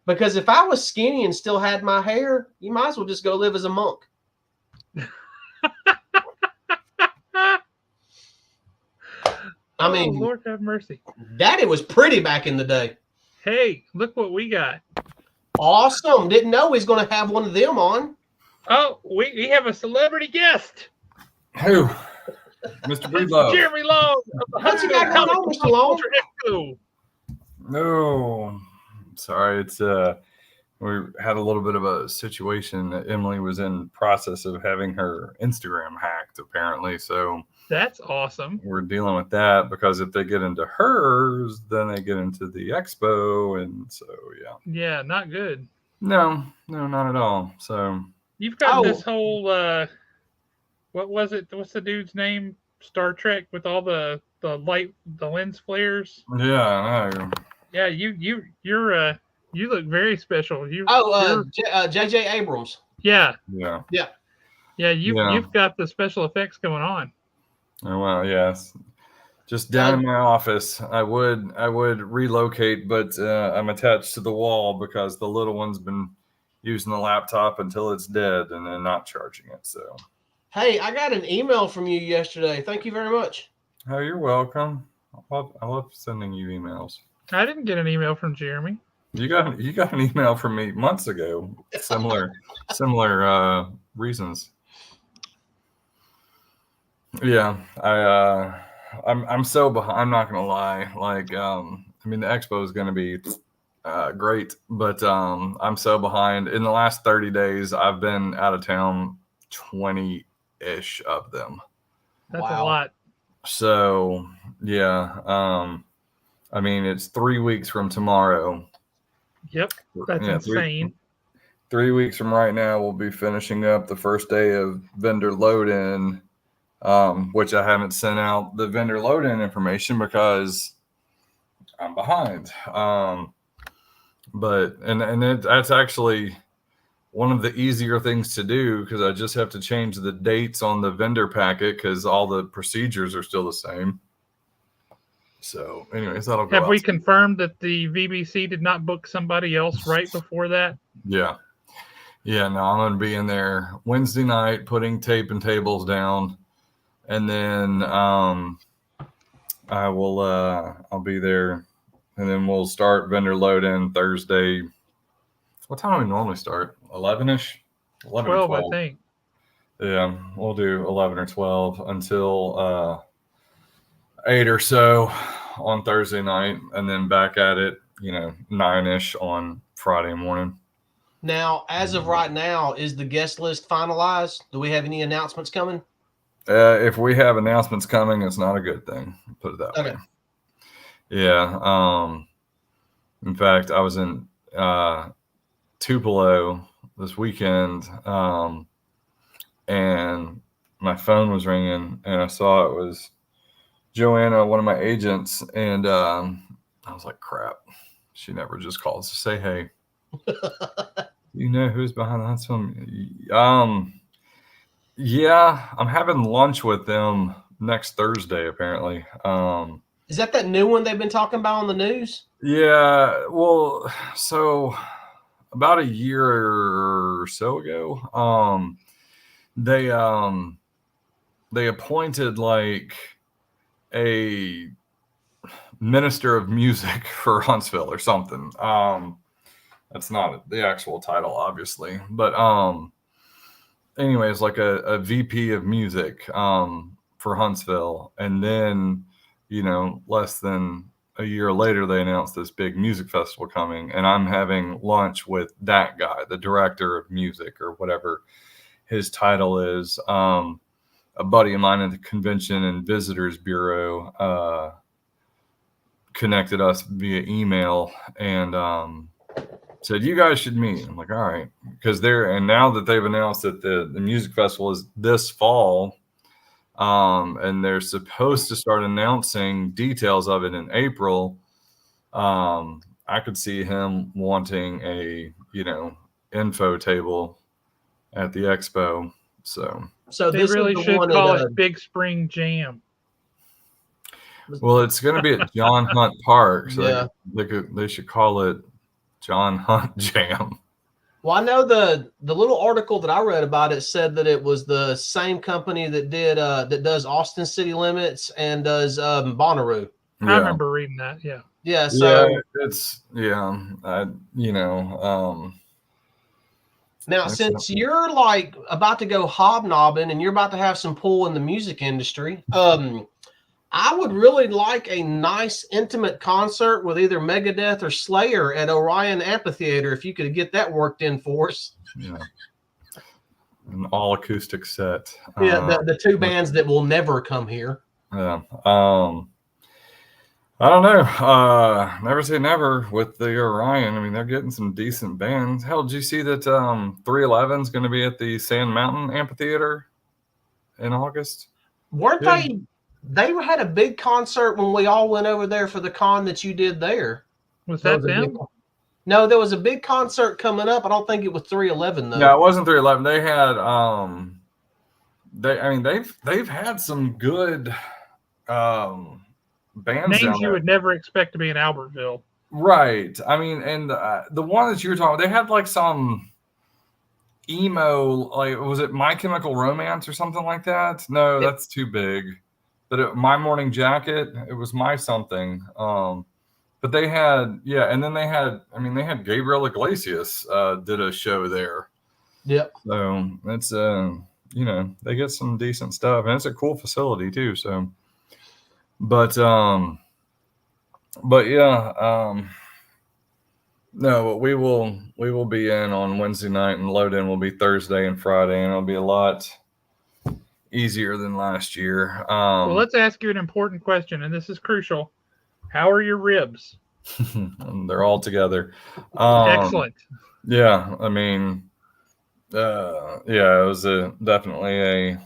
Speaker 1: Because if I was skinny and still had my hair, you might as well just go live as a monk. I mean,
Speaker 2: Lord have mercy.
Speaker 1: Daddy was pretty back in the day.
Speaker 2: Hey, look what we got.
Speaker 1: Awesome. Didn't know he was going to have one of them on.
Speaker 2: Oh, we have a celebrity guest.
Speaker 3: Who? Mr. Breedlove.
Speaker 2: Jeremy Long.
Speaker 1: What's you got going on, Mr. Long?
Speaker 2: Expo.
Speaker 3: No. Sorry, it's we had a little bit of a situation that Emily was in process of having her Instagram hacked, apparently. So
Speaker 2: that's awesome.
Speaker 3: We're dealing with that because if they get into hers, then they get into the Expo, and so yeah.
Speaker 2: Yeah, not good.
Speaker 3: No, not at all. So
Speaker 2: you've got this whole what was it? What's the dude's name? Star Trek with all the light, the lens flares.
Speaker 3: Yeah, I know.
Speaker 2: Yeah, you're you look very special.
Speaker 1: J.J. Abrams.
Speaker 2: Yeah.
Speaker 3: Yeah.
Speaker 2: You've got the special effects going on.
Speaker 3: Oh well, yes. Just down in my office. I would relocate, but I'm attached to the wall because the little one's been using the laptop until it's dead and then not charging it. So.
Speaker 1: Hey, I got an email from you yesterday. Thank you very much.
Speaker 3: Oh, you're welcome. I love sending you emails.
Speaker 2: I didn't get an email from Jeremy.
Speaker 3: You got an email from me months ago. Similar reasons. Yeah, I'm so behind. I'm not gonna lie. Like, I mean, the expo is gonna be great, but I'm so behind. In the last 30 days, I've been out of town 20-ish of them.
Speaker 2: That's a lot.
Speaker 3: So yeah, I mean, it's 3 weeks from tomorrow.
Speaker 2: Yep, that's insane.
Speaker 3: 3 weeks from right now, we'll be finishing up the first day of vendor load-in, which I haven't sent out the vendor load-in information because I'm behind. But that's actually one of the easier things to do because I just have to change the dates on the vendor packet because all the procedures are still the same. So, anyways, that'll go.
Speaker 2: Have we confirmed that the VBC did not book somebody else right before that?
Speaker 3: Yeah. No, I'm going to be in there Wednesday night putting tape and tables down. And then I'll be there. And then we'll start vendor load in Thursday. What time do we normally start? 11-ish?
Speaker 2: 12, I think.
Speaker 3: Yeah, we'll do 11 or 12 until 8 or so on Thursday night, and then back at it, 9-ish on Friday morning.
Speaker 1: Now, as of right now, is the guest list finalized? Do we have any announcements coming?
Speaker 3: If we have announcements coming, it's not a good thing. Put it that way. Yeah. In fact, I was in Tupelo this weekend, and my phone was ringing, and I saw it was Joanna, one of my agents, and I was like, crap. She never just calls to say, hey. You know who's behind that film? Yeah, I'm having lunch with them next Thursday, apparently.
Speaker 1: Is that new one they've been talking about on the news?
Speaker 3: Yeah, well, so about a year or so ago, they appointed like a minister of music for Huntsville or something. That's not the actual title, obviously, but anyways, like a VP of music for Huntsville, and then less than a year later, they announced this big music festival coming, and I'm having lunch with that guy, the director of music or whatever his title is. A buddy of mine at the Convention and Visitors Bureau connected us via email and said, you guys should meet. I'm like, all right, because now that they've announced that the music festival is this fall, and they're supposed to start announcing details of it in April, I could see him wanting a info table at the expo. So
Speaker 2: they really should call it Big Spring Jam.
Speaker 3: Well, it's going to be at John Hunt Park, so
Speaker 1: yeah.
Speaker 3: they should call it John Hunt Jam.
Speaker 1: Well, I know the little article that I read about it said that it was the same company that does Austin City Limits and does Bonnaroo.
Speaker 3: Yeah.
Speaker 2: I remember reading that. Yeah.
Speaker 1: Yeah. So now, since you're like about to go hobnobbing and you're about to have some pull in the music industry, I would really like a nice intimate concert with either Megadeth or Slayer at Orion Amphitheater if you could get that worked in for us.
Speaker 3: Yeah. An all acoustic set.
Speaker 1: Yeah, the two bands that will never come here.
Speaker 3: Yeah. I don't know. Never say never with the Orion. I mean, they're getting some decent bands. Hell, did you see that 311 is going to be at the Sand Mountain Amphitheater in August?
Speaker 1: Weren't they? They had a big concert when we all went over there for the con that you did there.
Speaker 2: Was that them?
Speaker 1: No, there was a big concert coming up. I don't think it was 311 though.
Speaker 3: No, it wasn't 311. They had they've had some good bands.
Speaker 2: Names you would never expect to be in Albertville.
Speaker 3: Right. I mean, and the one that you were talking about, they had like some emo, like was it My Chemical Romance or something like that? No, that's too big. but my morning jacket, it was my something. But they had, and then they had Gabriel Iglesias did a show there.
Speaker 1: Yep.
Speaker 3: So it's they get some decent stuff, and it's a cool facility too. So, but yeah, no, we will be in on Wednesday night, and load in will be Thursday and Friday, and it'll be a lot easier than last year.
Speaker 2: Well, let's ask you an important question, and this is crucial. How are your ribs?
Speaker 3: They're all together.
Speaker 2: Excellent.
Speaker 3: Yeah, I mean, it was definitely a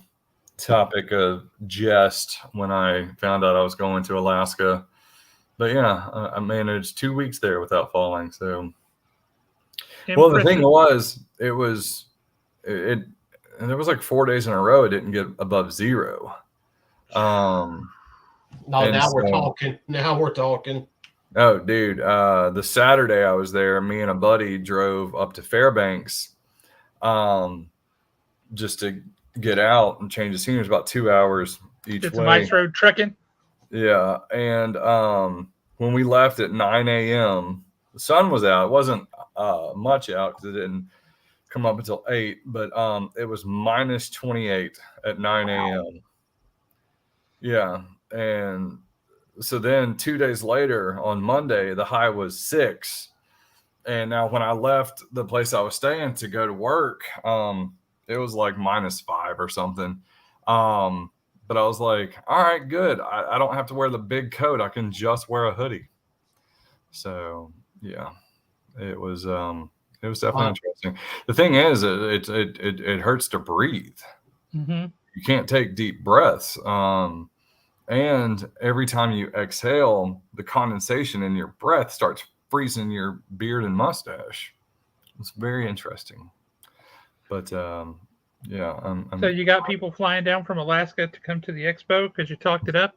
Speaker 3: topic of jest when I found out I was going to Alaska. But yeah, I managed 2 weeks there without falling. So, well, the thing was, there was like 4 days in a row it didn't get above 0.
Speaker 1: No, now we're talking. Now we're talking.
Speaker 3: Oh, dude. The Saturday I was there, me and a buddy drove up to Fairbanks just to get out and change the scenery. It was about 2 hours each way.
Speaker 2: It's some ice road trekking.
Speaker 3: Yeah. And when we left at 9 a.m., the sun was out. It wasn't much out because it didn't come up until 8, but it was minus 28 at 9 a.m. Yeah. And so then 2 days later on Monday, the high was 6. And now when I left the place I was staying to go to work, it was like minus 5 or something. But I was like, all right, good. I don't have to wear the big coat. I can just wear a hoodie. So yeah, it was definitely interesting. The thing is, it hurts to breathe.
Speaker 2: Mm-hmm.
Speaker 3: You can't take deep breaths. And every time you exhale, the condensation in your breath starts freezing your beard and mustache. It's very interesting. But yeah.
Speaker 2: So you got people flying down from Alaska to come to the expo because you talked it up?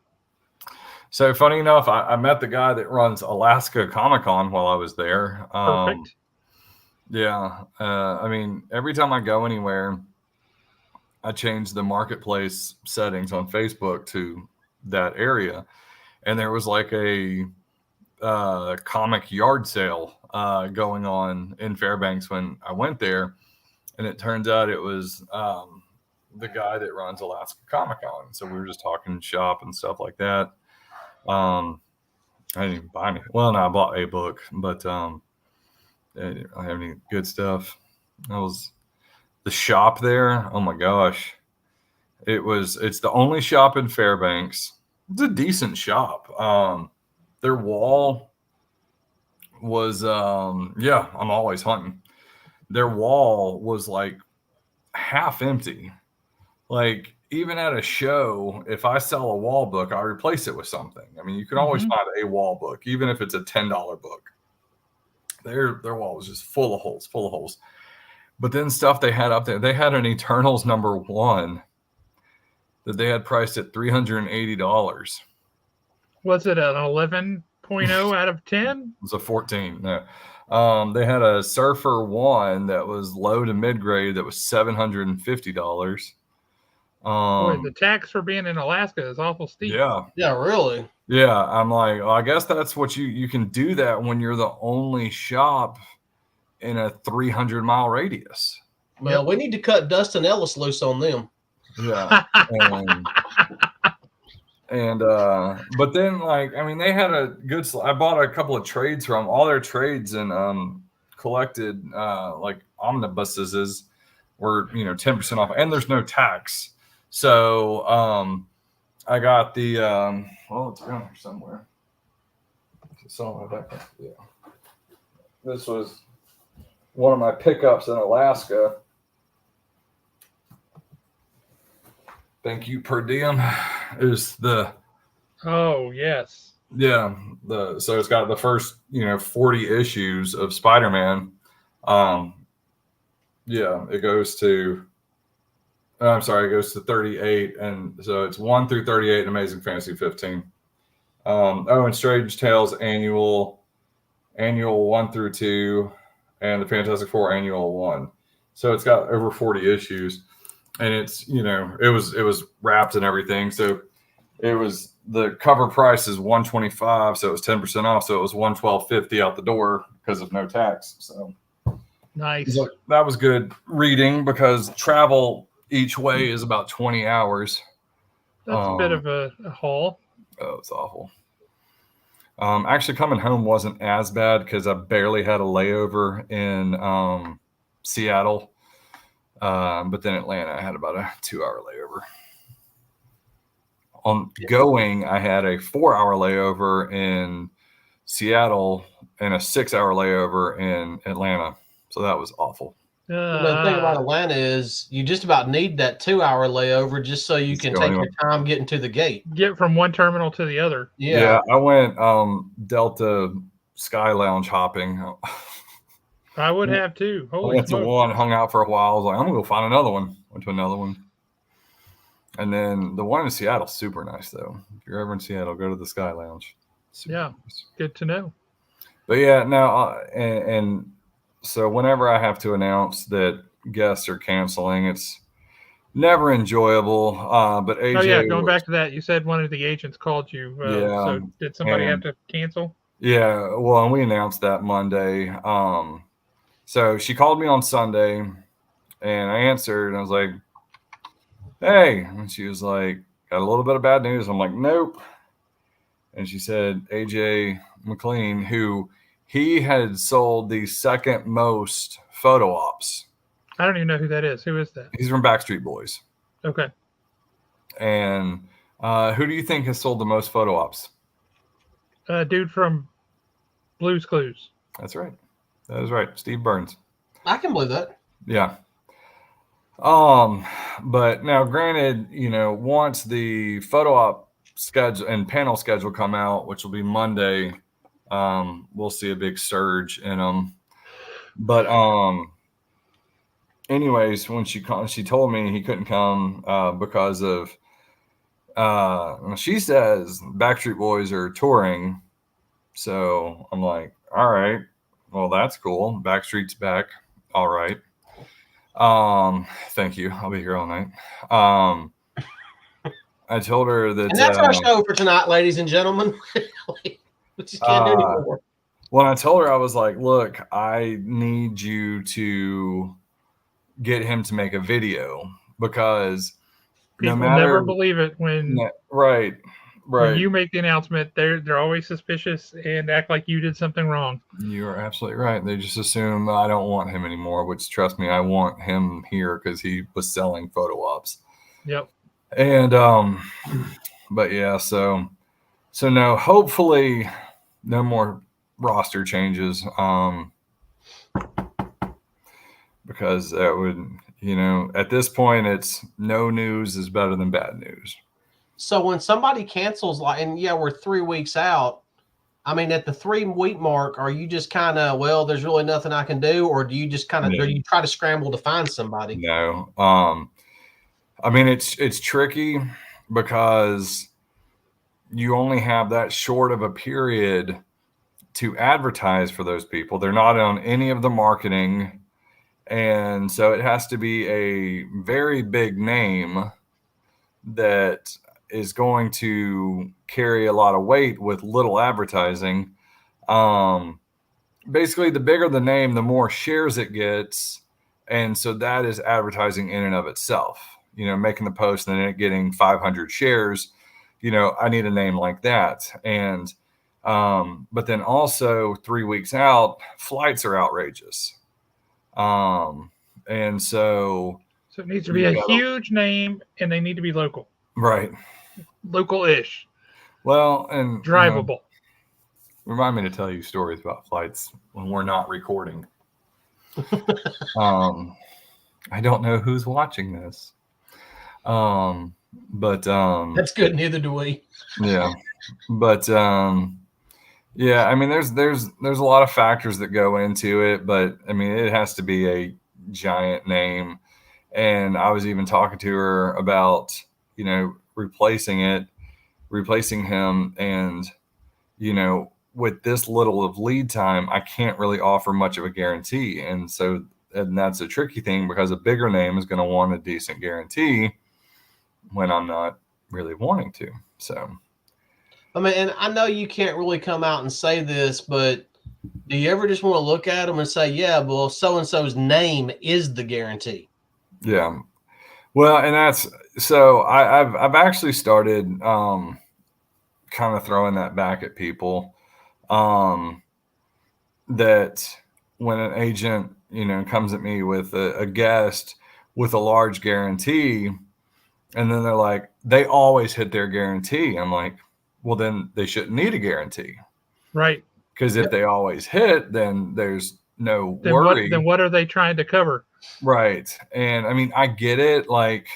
Speaker 3: So funny enough, I met the guy that runs Alaska Comic-Con while I was there.
Speaker 2: Perfect.
Speaker 3: Yeah. I mean, every time I go anywhere, I change the marketplace settings on Facebook to that area. And there was like a comic yard sale going on in Fairbanks when I went there. And it turns out it was the guy that runs Alaska Comic-Con. So we were just talking shop and stuff like that. I didn't even buy any. Well, no, I bought a book, but I didn't have any good stuff. That was the shop there. Oh my gosh. It's the only shop in Fairbanks. It's a decent shop. Their wall was I'm always hunting. Their wall was like half empty. Like even at a show, if I sell a wall book, I replace it with something. I mean, you can always find a wall book, even if it's a $10 book. Their wall was just full of holes. But then stuff they had up there, they had an Eternals #1 that they had priced at $380.
Speaker 2: Was it an 11.0 out of 10?
Speaker 3: It was a 14. No. They had a Surfer 1 that was low to mid grade that was $750.
Speaker 2: Boy, the tax for being in Alaska is awful steep.
Speaker 1: Yeah, really.
Speaker 3: Yeah, I'm like, well, I guess that's what you can do that when you're the only shop in a 300-mile radius.
Speaker 1: Well, we need to cut Dustin Ellis loose on them.
Speaker 3: Yeah. And but then, like, I mean, they had a good. I bought a couple of trades from all their trades and collected like omnibuses were 10% off, and there's no tax. So I got the it's around here somewhere. It's on my backpack. Yeah, this was one of my pickups in Alaska. Thank you, per diem. Is the
Speaker 2: oh yes,
Speaker 3: yeah, so it's got the first 40 issues of Spider-Man. It goes to it goes to 38, and so it's 1 through 38 in Amazing Fantasy 15. And Strange Tales annual 1 through 2, and the Fantastic Four annual 1. So it's got over 40 issues. And it's, it was wrapped and everything. So it was the cover price is $125, so it was 10% off, so it was $112.50 out the door because of no tax. So
Speaker 2: Nice.
Speaker 3: so that was good reading because travel each way is about 20 hours.
Speaker 2: That's a bit of a haul.
Speaker 3: Oh, it's awful. Actually, coming home wasn't as bad because I barely had a layover in Seattle. But then Atlanta, I had about a 2-hour layover. On going, I had a 4-hour layover in Seattle and a 6-hour layover in Atlanta. So that was awful.
Speaker 1: The thing about Atlanta is you just about need that 2-hour layover just so you can take your time getting to the gate.
Speaker 2: Get from one terminal to the other.
Speaker 3: Yeah, I went Delta Sky Lounge hopping.
Speaker 2: I would have too. Holy
Speaker 3: I went
Speaker 2: smokes.
Speaker 3: to one, hung out for a while. I was like, I'm gonna go find another one. Went to another one. And then the one in Seattle, super nice though. If you're ever in Seattle, go to the Sky Lounge. Super nice.
Speaker 2: Good to know.
Speaker 3: But yeah, now and so whenever I have to announce that guests are canceling, it's never enjoyable. But AJ,
Speaker 2: going back to that, you said one of the agents called you. So did somebody have to cancel?
Speaker 3: Yeah, well, and we announced that Monday. So she called me on Sunday, and I answered, and I was like, "Hey," and she was like, "Got a little bit of bad news." I'm like, "Nope." And she said, AJ McLean, who he had sold the second most photo ops.
Speaker 2: I don't even know who that is. Who is that?
Speaker 3: He's from Backstreet Boys.
Speaker 2: Okay.
Speaker 3: And who do you think has sold the most photo ops?
Speaker 2: Dude from Blue's Clues.
Speaker 3: That's right. That is right. Steve Burns.
Speaker 1: I can believe that.
Speaker 3: Yeah. But now granted, once the photo op schedule and panel schedule come out, which will be Monday, we'll see a big surge in them. But anyways, when she told me he couldn't come because of she says Backstreet Boys are touring. So I'm like, all right, well, that's cool. Backstreet's back. All right. Thank you. I'll be here all night. I told her that,
Speaker 1: and that's our show for tonight, ladies and gentlemen. We just can't do anymore.
Speaker 3: When I told her, I was like, look, I need you to get him to make a video because
Speaker 2: people never believe it when
Speaker 3: right.
Speaker 2: When you make the announcement, they're always suspicious and act like you did something wrong.
Speaker 3: You are absolutely right. They just assume I don't want him anymore, which, trust me, I want him here because he was selling photo ops.
Speaker 2: Yep.
Speaker 3: And but yeah, so no, hopefully no more roster changes. Because that would, at this point, it's no news is better than bad news.
Speaker 1: So when somebody cancels, we're 3 weeks out. I mean, at the 3-week mark, are you just kind of, well, there's really nothing I can do, or do you just kind of, do you try to scramble to find somebody?
Speaker 3: No. I mean, it's tricky because you only have that short of a period to advertise for those people. They're not on any of the marketing. And so it has to be a very big name that is going to carry a lot of weight with little advertising. Basically, the bigger the name, the more shares it gets. And so that is advertising in and of itself. Making the post and then it getting 500 shares, I need a name like that. And but then also 3 weeks out, flights are outrageous. And so
Speaker 2: it needs to be a huge name and they need to be local.
Speaker 3: Right.
Speaker 2: Local-ish.
Speaker 3: Well, and
Speaker 2: drivable.
Speaker 3: Remind me to tell you stories about flights when we're not recording. I don't know who's watching this. But
Speaker 1: that's good. Neither do we.
Speaker 3: Yeah. But yeah, I mean, there's a lot of factors that go into it, but I mean, it has to be a giant name. And I was even talking to her about, replacing him. And, with this little of lead time, I can't really offer much of a guarantee. And that's a tricky thing because a bigger name is going to want a decent guarantee when I'm not really wanting to. So,
Speaker 1: I mean, and I know you can't really come out and say this, but do you ever just want to look at them and say, yeah, well, so and so's name is the guarantee?
Speaker 3: yeah. Well, and that's so I've actually started kind of throwing that back at people. That when an agent, comes at me with a guest with a large guarantee, and then they're like, they always hit their guarantee. I'm like, well, then they shouldn't need a guarantee.
Speaker 2: Right.
Speaker 3: Because if they always hit, then there's no
Speaker 2: Then what?
Speaker 3: worry.
Speaker 2: Then what are they trying to cover?
Speaker 3: Right. And I mean, I get it. Like,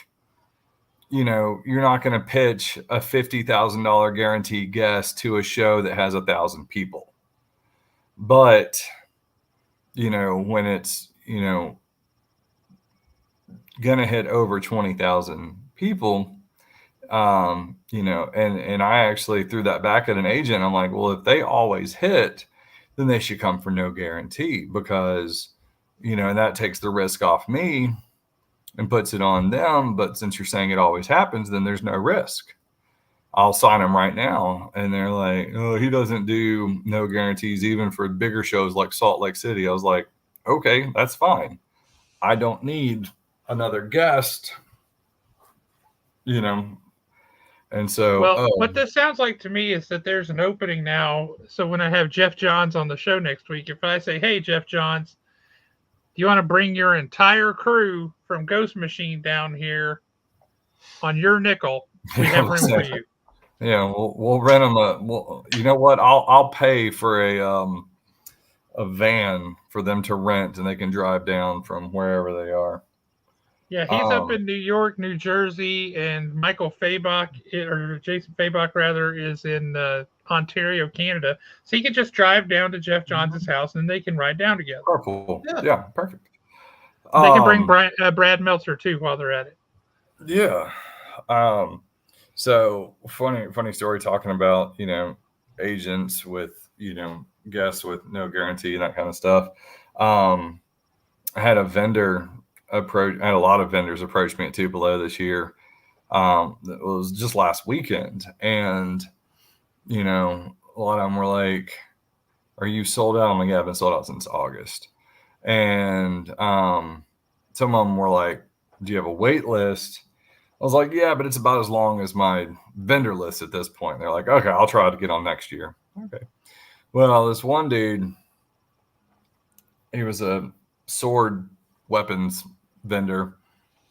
Speaker 3: you're not going to pitch a $50,000 guarantee guest to a show that has 1,000 people. But, when it's, going to hit over 20,000 people, and I actually threw that back at an agent. I'm like, well, if they always hit, then they should come for no guarantee because, and that takes the risk off me and puts it on them. But since you're saying it always happens, then there's no risk. I'll sign them right now. And they're like, oh, he doesn't do no guarantees even for bigger shows like Salt Lake City. I was like, okay, that's fine. I don't need another guest, And so,
Speaker 2: Well, what this sounds like to me is that there's an opening now. So when I have Jeff Johns on the show next week, if I say, hey, Jeff Johns, do you want to bring your entire crew from Ghost Machine down here on your nickel? We have room for you.
Speaker 3: Yeah, we'll rent them you know what? I'll pay for a van for them to rent, and they can drive down from wherever they are.
Speaker 2: Yeah, he's up in New York, New Jersey, and Michael Fabach, or Jason Fabach rather, is in Ontario, Canada. So he can just drive down to Jeff Johns' house, and they can ride down together.
Speaker 3: Cool. Yeah, perfect.
Speaker 2: They can bring Brad Meltzer too while they're at it.
Speaker 3: Yeah. So funny story talking about agents with guests with no guarantee and that kind of stuff. I had a vendor I had a lot of vendors approach me at Tupelo this year. It was just last weekend, and a lot of them were like, "Are you sold out?" I'm like, "Yeah, I've been sold out since August." And some of them were like, "Do you have a wait list?" I was like, "Yeah, but it's about as long as my vendor list at this point." They're like, "Okay, I'll try to get on next year." Okay. Well, this one dude, he was a sword weapons vendor.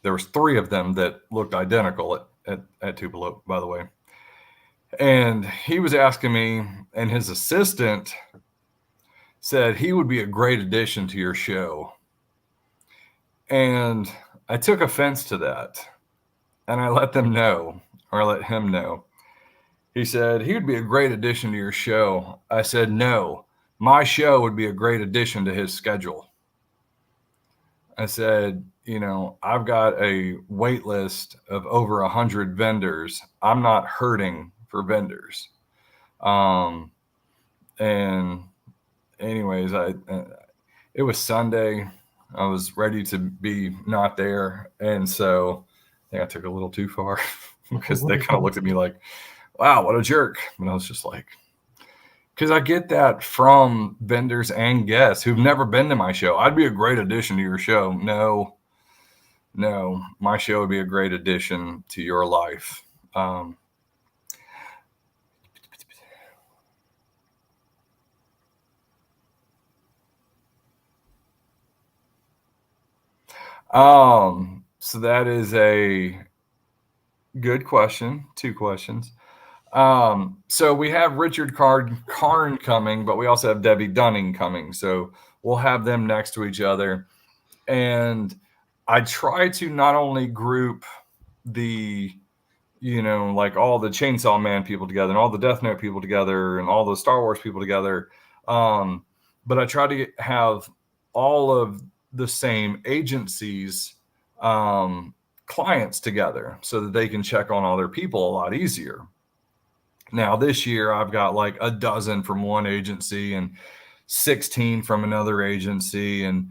Speaker 3: There was 3 of them that looked identical at Tupelo, by the way. And he was asking me, and his assistant said he would be a great addition to your show. And I took offense to that. And I let them know, or I let him know. He said, he would be a great addition to your show. I said, no, my show would be a great addition to his schedule. I said, I've got a wait list of over 100 vendors. I'm not hurting for vendors. And anyways, it was Sunday. I was ready to be not there. And so I think I took it a little too far because they kind of looked at me like, wow, what a jerk. And I was just like, because I get that from vendors and guests who've never been to my show. I'd be a great addition to your show. No, my show would be a great addition to your life. So that is a good question. 2 questions. So we have Richard Karn coming, but we also have Debbie Dunning coming. So we'll have them next to each other. And I try to not only group the, like all the Chainsaw Man people together and all the Death Note people together and all the Star Wars people together. But I try to have all of the same agencies, clients together so that they can check on all their people a lot easier. Now this year I've got like a dozen from one agency and 16 from another agency and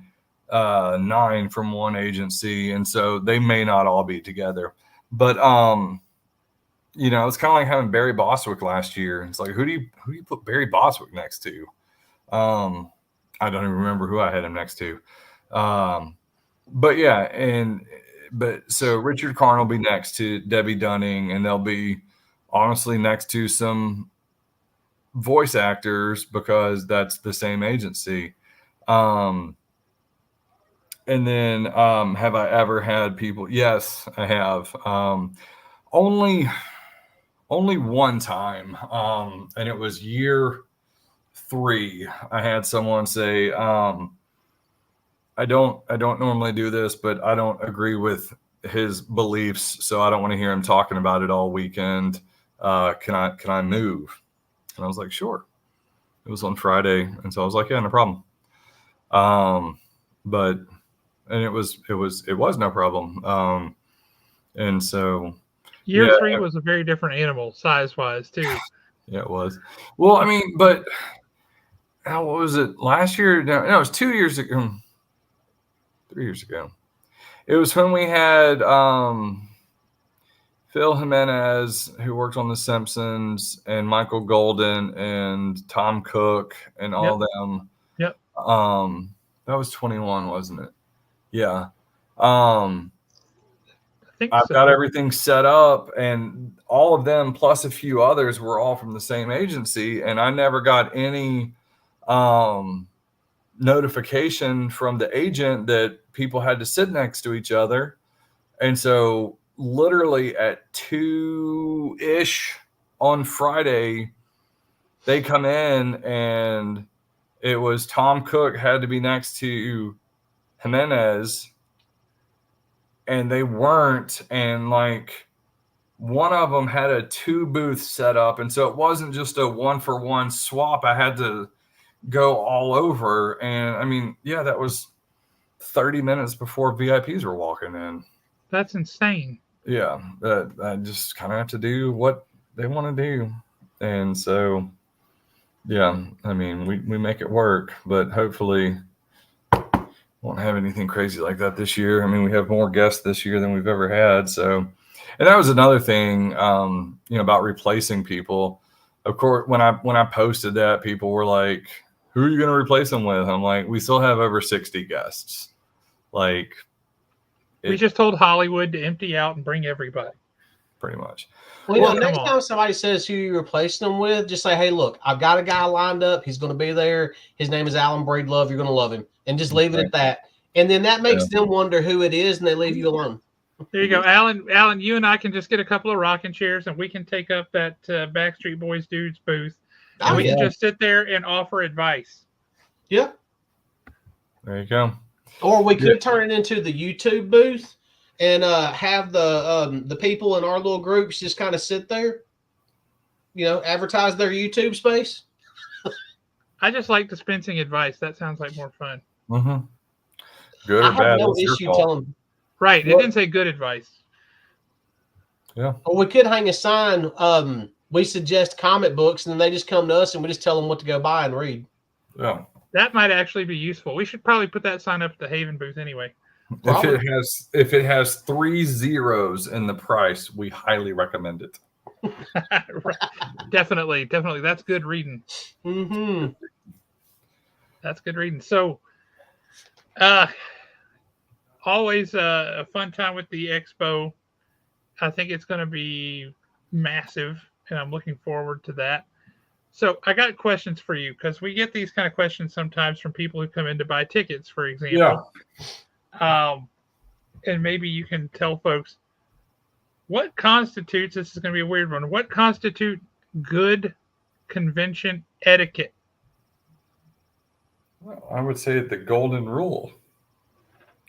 Speaker 3: 9 from one agency. And so they may not all be together, but you know, it's kind of like having Barry Bostwick last year. It's like, who do you put Barry Bostwick next to? I don't even remember who I had him next to. But yeah, but so Richard Karn will be next to Debbie Dunning, and they'll be honestly next to some voice actors because that's the same agency. And then have I ever had people? Yes, I have. Only one time, and it was year 3. I had someone say, I don't normally do this, but I don't agree with his beliefs, so I don't want to hear him talking about it all weekend. Can I move? And I was like, sure. It was on Friday, and so I was like, yeah, no problem. But and it was no problem. And so
Speaker 2: Year 3 was a very different animal size wise too.
Speaker 3: Yeah, it was. Well, I mean, but what was it last year? No, it was 2 years ago. 3 years ago. It was when we had Phil Jimenez, who worked on The Simpsons, and Michael Golden and Tom Cook and all them.
Speaker 2: Yep.
Speaker 3: That was 21, wasn't it? Yeah.
Speaker 2: I've
Speaker 3: got everything set up, and all of them plus a few others were all from the same agency, and I never got any notification from the agent that people had to sit next to each other. And so literally at 2-ish on Friday, they come in, and it was Tom Cook had to be next to Jimenez, and they weren't. And like one of them had a 2 booth set up, and so it wasn't just a 1-for-1 swap. I had to go all over, and I mean, yeah, that was 30 minutes before VIPs were walking in.
Speaker 2: That's insane.
Speaker 3: Yeah, I just kind of have to do what they want to do, and so yeah, I mean, we make it work, but hopefully won't have anything crazy like that this year. I mean, we have more guests this year than we've ever had. So, and that was another thing, you know, about replacing people. Of course, when I posted that, people were like, who are you going to replace them with? I'm like, we still have over 60 guests. Like,
Speaker 2: we just told Hollywood to empty out and bring everybody.
Speaker 3: Pretty much.
Speaker 1: Well, you know, next time somebody says who you replace them with, just say, hey, look, I've got a guy lined up. He's going to be there. His name is Alan Braidlove. You're going to love him. And just leave it at that. And then that makes them wonder who it is, and they leave you alone.
Speaker 2: There you go. Alan, you and I can just get a couple of rocking chairs, and we can take up that Backstreet Boys dude's booth. And we can just sit there and offer advice.
Speaker 1: Yeah.
Speaker 3: There you go.
Speaker 1: Or we could turn it into the YouTube booth and have the people in our little groups just kind of sit there, you know, advertise their YouTube space.
Speaker 2: I just like dispensing advice. That sounds like more fun.
Speaker 3: Mm-hmm. Good or
Speaker 1: I
Speaker 3: bad?
Speaker 1: have no issue telling.
Speaker 2: Right. It didn't say good advice.
Speaker 3: Yeah.
Speaker 1: Or we could hang a sign. We suggest comic books, and then they just come to us, and we just tell them what to go buy and read.
Speaker 3: Yeah.
Speaker 2: That might actually be useful. We should probably put that sign up at the Haven booth anyway.
Speaker 3: If it has 3 zeros in the price, we highly recommend it.
Speaker 2: Right. Definitely. That's good reading.
Speaker 1: Mm-hmm.
Speaker 2: That's good reading. So, always a fun time with the Expo. I think it's going to be massive, and I'm looking forward to that. So I got questions for you, because we get these kind of questions sometimes from people who come in to buy tickets, for example. Yeah. And maybe you can tell folks what constitutes, this is going to be a weird one, what constitutes good convention etiquette?
Speaker 3: Well, I would say the golden rule.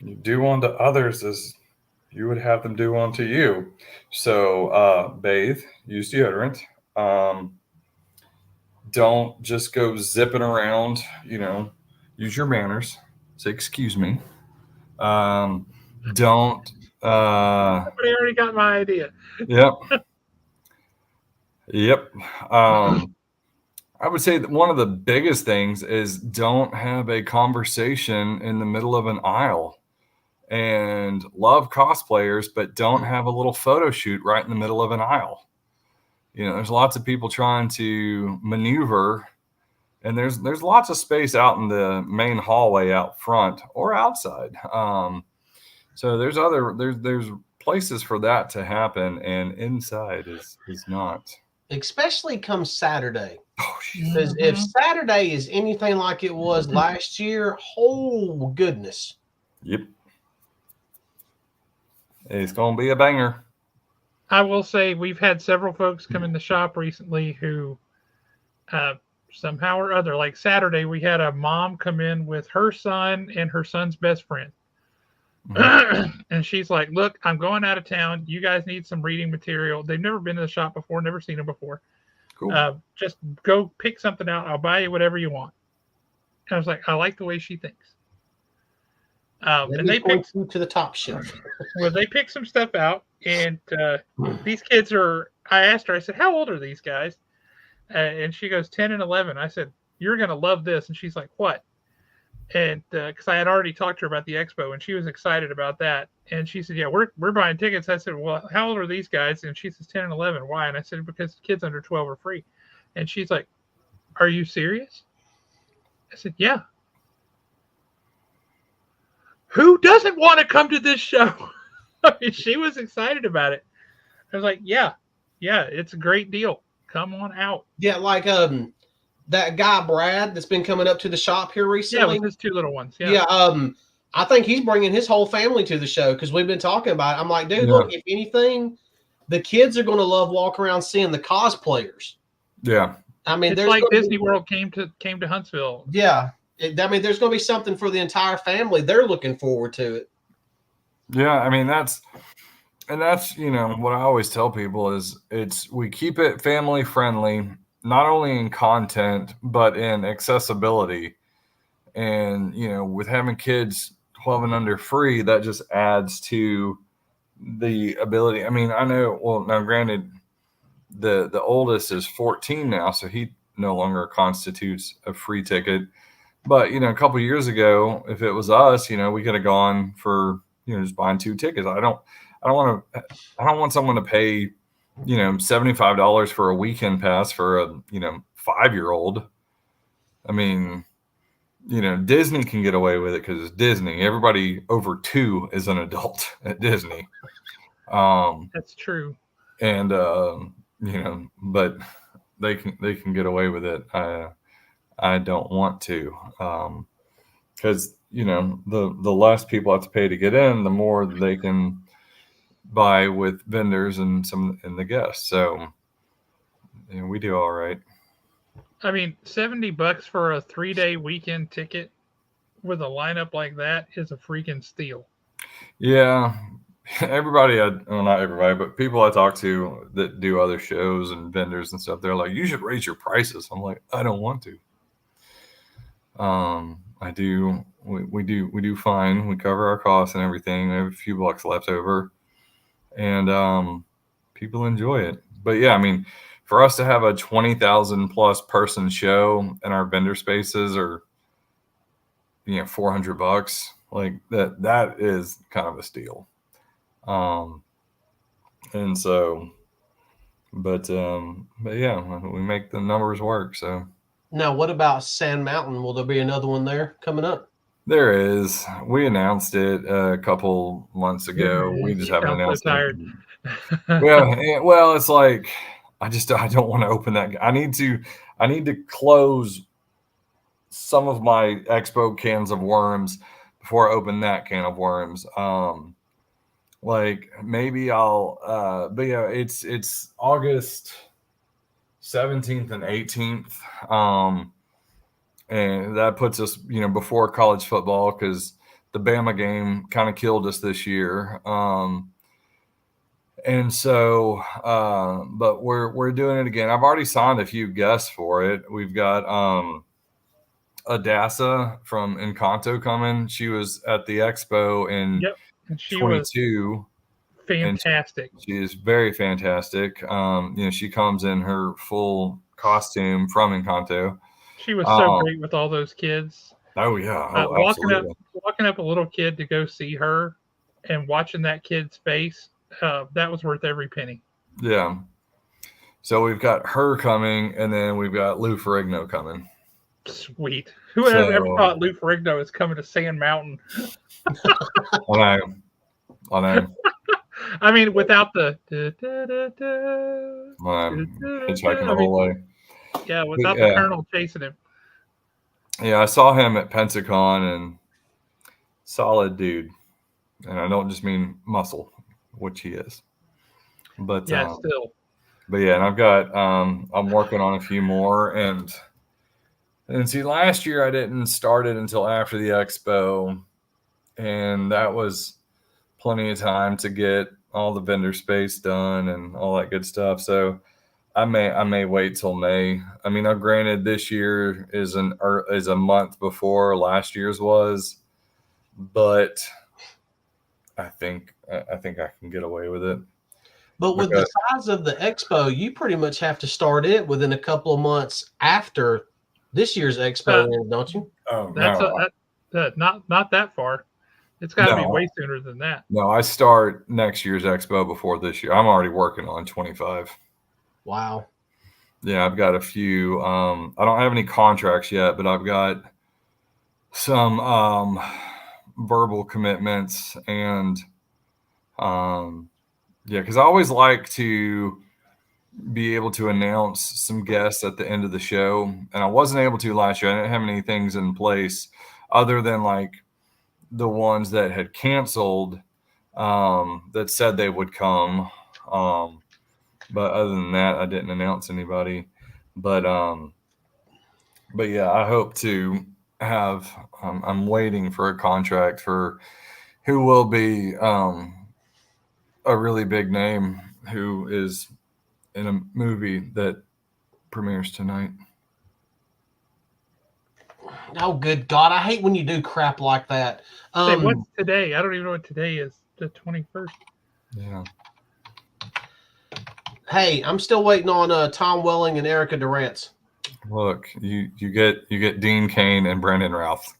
Speaker 3: You do unto others as you would have them do unto you. So bathe, use deodorant. Don't just go zipping around, you know, use your manners. Say, excuse me. Don't.
Speaker 2: Somebody already got my idea.
Speaker 3: Yep. Yep. I would say that one of the biggest things is don't have a conversation in the middle of an aisle. And love cosplayers, but don't have a little photo shoot right in the middle of an aisle. there's lots of people trying to maneuver, and there's lots of space out in the main hallway out front or outside. So there's places for that to happen, and inside is not.
Speaker 1: Especially come Saturday.
Speaker 3: Oh,
Speaker 1: Because if Saturday is anything like it was last year, oh goodness.
Speaker 3: yep. It's gonna be a banger.
Speaker 2: I will say we've had several folks come in the shop recently who somehow or other, like Saturday, we had a mom come in with her son and her son's best friend. And she's like, look, I'm going out of town. You guys need some reading material. They've never been to the shop before, never seen them before.
Speaker 3: Cool.
Speaker 2: Just go pick something out. I'll buy you whatever you want. And I was like, I like the way she thinks. And they picked
Speaker 1: you to the top shelf.
Speaker 2: Well, they picked some stuff out, and these kids are. I asked her. I said, "How old are these guys?" And she goes, 10 and 11. I said, "You're gonna love this." And she's like, "What?" And because I had already talked to her about the expo, and she was excited about that. And she said, "Yeah, we're buying tickets." I said, "Well, how old are these guys?" And she says, 10 and 11. Why? And I said, "Because kids under 12 are free." And she's like, "Are you serious?" I said, "Yeah." Who doesn't want to come to this show? I mean, she was excited about it. I was like, yeah, it's a great deal. Come on out.
Speaker 1: Yeah, like that guy Brad that's been coming up to the shop here recently.
Speaker 2: Yeah, with his two little ones.
Speaker 1: Yeah. I think he's bringing his whole family to the show because we've been talking about it. I'm like, dude, look, if anything, the kids are going to love walking around seeing the cosplayers.
Speaker 3: Yeah.
Speaker 1: I mean,
Speaker 2: it's
Speaker 1: there's
Speaker 2: like Disney World came to Huntsville.
Speaker 1: Yeah. I mean, there's going to be something for the entire family. They're looking forward to it.
Speaker 3: Yeah, I mean that's what I always tell people is we keep it family friendly, not only in content but in accessibility. And with having kids 12 and under free, that just adds to the ability. I mean, I know. Well, now granted, the oldest is 14 now, so he no longer constitutes a free ticket. But a couple of years ago, if it was us, we could have gone for just buying 2 tickets. I don't want someone to pay $75 for a weekend pass for a 5-year-old. I mean, Disney can get away with it because it's Disney. Everybody over 2 is an adult at Disney.
Speaker 2: That's true.
Speaker 3: And but they can get away with it. I don't want to, because the less people have to pay to get in, the more they can buy with vendors and the guests. So we do all right.
Speaker 2: I mean, $70 for a 3-day weekend ticket with a lineup like that is a freaking steal.
Speaker 3: Yeah, everybody, not everybody, but people I talk to that do other shows and vendors and stuff, they're like, you should raise your prices. I'm like, I don't want to. I do. We do fine. We cover our costs and everything. We have a few bucks left over, and people enjoy it. But yeah, I mean, for us to have a 20,000 plus person show and our vendor spaces are, $400, like that is kind of a steal. And so, but yeah, we make the numbers work. So.
Speaker 1: Now, what about Sand Mountain? Will there be another one there coming up?
Speaker 3: There is. We announced it a couple months ago. We just haven't announced it. Well, it's like I don't want to open that. I need to close some of my Expo cans of worms before I open that can of worms. Like maybe I'll but yeah, it's August 17th and 18th. And that puts us, before college football, because the Bama game kind of killed us this year. And so, but we're doing it again. I've already signed a few guests for it. We've got Adassa from Encanto coming. She was at the Expo in
Speaker 2: and she
Speaker 3: 22.
Speaker 2: Was fantastic.
Speaker 3: She is very fantastic. She comes in her full costume from Encanto.
Speaker 2: She was so great with all those kids.
Speaker 3: Oh yeah,
Speaker 2: walking up a little kid to go see her, and watching that kid's face, that was worth every penny.
Speaker 3: Yeah. So we've got her coming, and then we've got Lou Ferrigno coming.
Speaker 2: Sweet. Who ever thought Lou Ferrigno is coming to Sand Mountain?
Speaker 3: I know.
Speaker 2: I mean, without the
Speaker 3: Hitchhiking the whole way.
Speaker 2: Yeah, without the Colonel chasing him.
Speaker 3: Yeah, I saw him at Pensacon, and solid dude. And I don't just mean muscle, which he is. But
Speaker 2: yeah, still.
Speaker 3: But yeah, and I've got I'm working on a few more, and see, last year I didn't start it until after the expo, and that was plenty of time to get all the vendor space done and all that good stuff. So I may wait till May. I mean, now granted, this year is a month before last year's was, but I think I can get away with it.
Speaker 1: But with the size of the expo, you pretty much have to start it within a couple of months after this year's expo, don't you?
Speaker 3: Oh,
Speaker 2: that's
Speaker 3: no.
Speaker 2: Not that far. It's got to be way sooner than that.
Speaker 3: No, I start next year's expo before this year. I'm already working on 25.
Speaker 1: Wow.
Speaker 3: Yeah, I've got a few. I don't have any contracts yet, but I've got some verbal commitments, and yeah, because I always like to be able to announce some guests at the end of the show, and I wasn't able to last year. I didn't have any things in place other than like the ones that had canceled, that said they would come. But other than that, I didn't announce anybody. But yeah, I hope to have. I'm waiting for a contract for who will be a really big name who is in a movie that premieres tonight.
Speaker 1: Oh, good God. I hate when you do crap like that.
Speaker 2: Say, what's today? I don't even know what today is. The 21st.
Speaker 3: Yeah.
Speaker 1: Hey, I'm still waiting on Tom Welling and Erica Durant.
Speaker 3: Look, you get Dean Cain and Brandon Routh.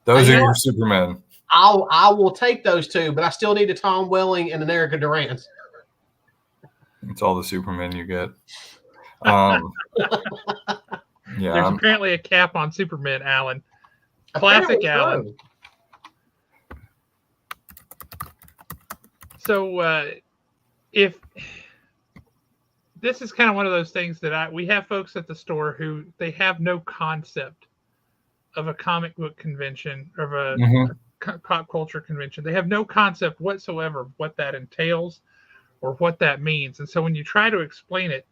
Speaker 3: Those are your Supermen.
Speaker 1: I will take those two, but I still need a Tom Welling and an Erica Durant.
Speaker 3: It's all the Supermen you get. Yeah.
Speaker 2: There's apparently a cap on Superman, Alan. Classic Alan. So if this is kind of one of those things that we have folks at the store who they have no concept of a comic book convention or of a pop culture convention. They have no concept whatsoever of what that entails or what that means. And so when you try to explain it,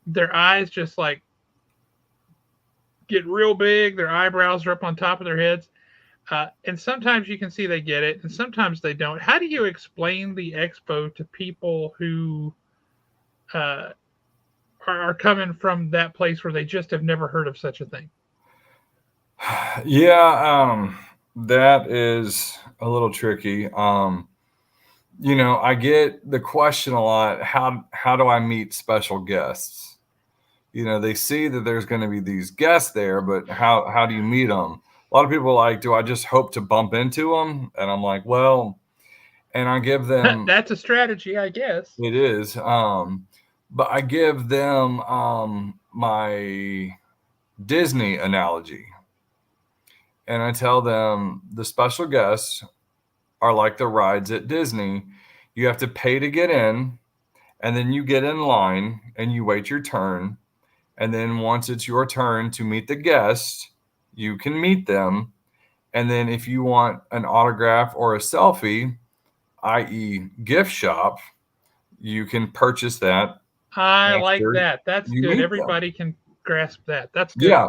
Speaker 2: their eyes just like get real big. Their eyebrows are up on top of their heads. And sometimes you can see they get it, and sometimes they don't. How do you explain the expo to people who are coming from that place where they just have never heard of such a thing?
Speaker 3: Yeah, that is a little tricky. I get the question a lot. How do I meet special guests? They see that there's going to be these guests there, but how do you meet them? A lot of people are like, do I just hope to bump into them? And I'm like, well, and I give them.
Speaker 2: That's a strategy, I guess.
Speaker 3: It is. But I give them my Disney analogy. And I tell them the special guests are like the rides at Disney. You have to pay to get in, and then you get in line and you wait your turn. And then once it's your turn to meet the guest, you can meet them. And then if you want an autograph or a selfie, i.e. gift shop, you can purchase that.
Speaker 2: I like that. That's good. Everybody can grasp that. That's good.
Speaker 3: Yeah.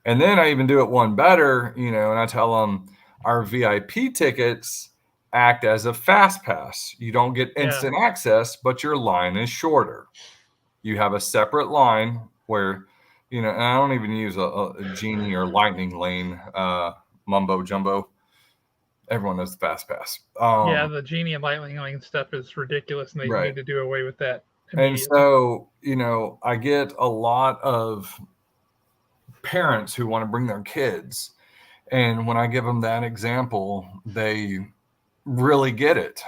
Speaker 3: And then I even do it one better, and I tell them our VIP tickets act as a fast pass. You don't get instant access, but your line is shorter. You have a separate line where, and I don't even use a genie or lightning lane mumbo jumbo. Everyone knows the fast pass.
Speaker 2: The genie and lightning lane stuff is ridiculous, and they need to do away with that.
Speaker 3: And so, I get a lot of parents who want to bring their kids. And when I give them that example, they really get it.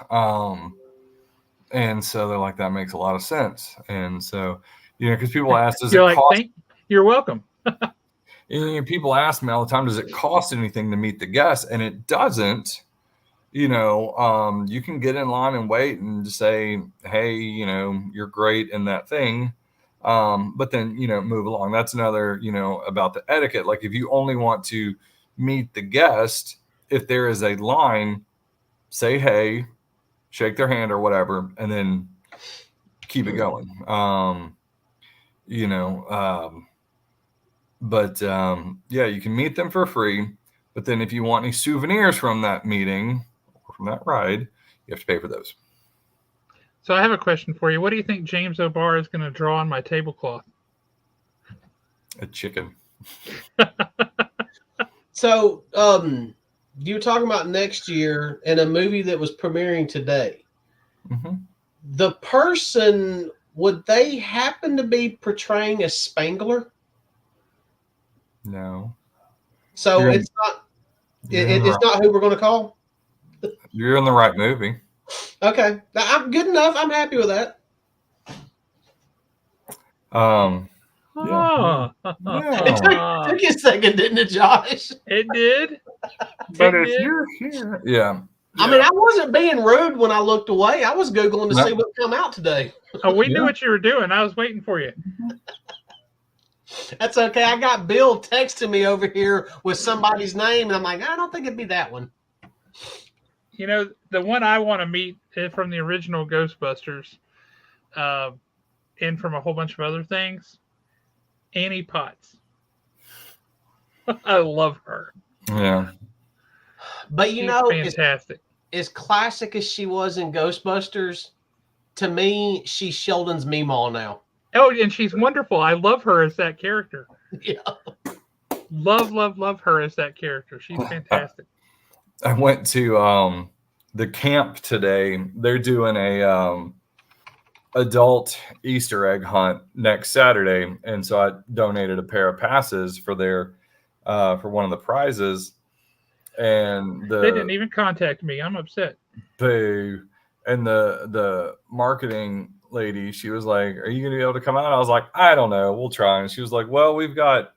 Speaker 3: And so they're like, that makes a lot of sense. And so, because people ask, does
Speaker 2: You're
Speaker 3: it
Speaker 2: like,
Speaker 3: cost?
Speaker 2: you're welcome.
Speaker 3: People ask me all the time, does it cost anything to meet the guests? And it doesn't. You can get in line and wait and just say, hey, you're great in that thing. But then, move along. That's another, about the etiquette. Like if you only want to meet the guest, if there is a line, say, hey, shake their hand or whatever, and then keep it going. Yeah, you can meet them for free. But then if you want any souvenirs from that meeting or from that ride, you have to pay for those.
Speaker 2: So I have a question for you. What do you think James O'Barr is going to draw on my tablecloth?
Speaker 3: A chicken.
Speaker 1: So, you were talking about next year in a movie that was premiering today.
Speaker 3: Mm-hmm.
Speaker 1: The person, would they happen to be portraying a Spangler?
Speaker 3: No.
Speaker 1: So it's not. It's not who we're going to call.
Speaker 3: You're in the right movie.
Speaker 1: Okay, I'm good enough. I'm happy with that.
Speaker 3: Yeah.
Speaker 1: It took you a second, didn't it, Josh?
Speaker 2: It did.
Speaker 3: But if you're here, yeah.
Speaker 1: I mean, I wasn't being rude when I looked away. I was Googling to see what come out today.
Speaker 2: Oh, we knew what you were doing. I was waiting for you.
Speaker 1: That's okay. I got Bill texting me over here with somebody's name, and I'm like, I don't think it'd be that one.
Speaker 2: The one I want to meet from the original Ghostbusters, and from a whole bunch of other things, Annie Potts. I love her.
Speaker 3: Yeah.
Speaker 1: But
Speaker 2: She's fantastic.
Speaker 1: As classic as she was in Ghostbusters, to me, she's Sheldon's Meemaw now.
Speaker 2: Oh, and she's wonderful. I love her as that character.
Speaker 1: Yeah.
Speaker 2: Love her as that character. She's fantastic.
Speaker 3: I went to the camp today. They're doing a adult Easter egg hunt next Saturday, and so I donated a pair of passes for for one of the prizes. And
Speaker 2: they didn't even contact me. I'm upset.
Speaker 3: Boo. And the marketing lady, she was like, are you going to be able to come out? I was like, I don't know. We'll try. And she was like, well, we've got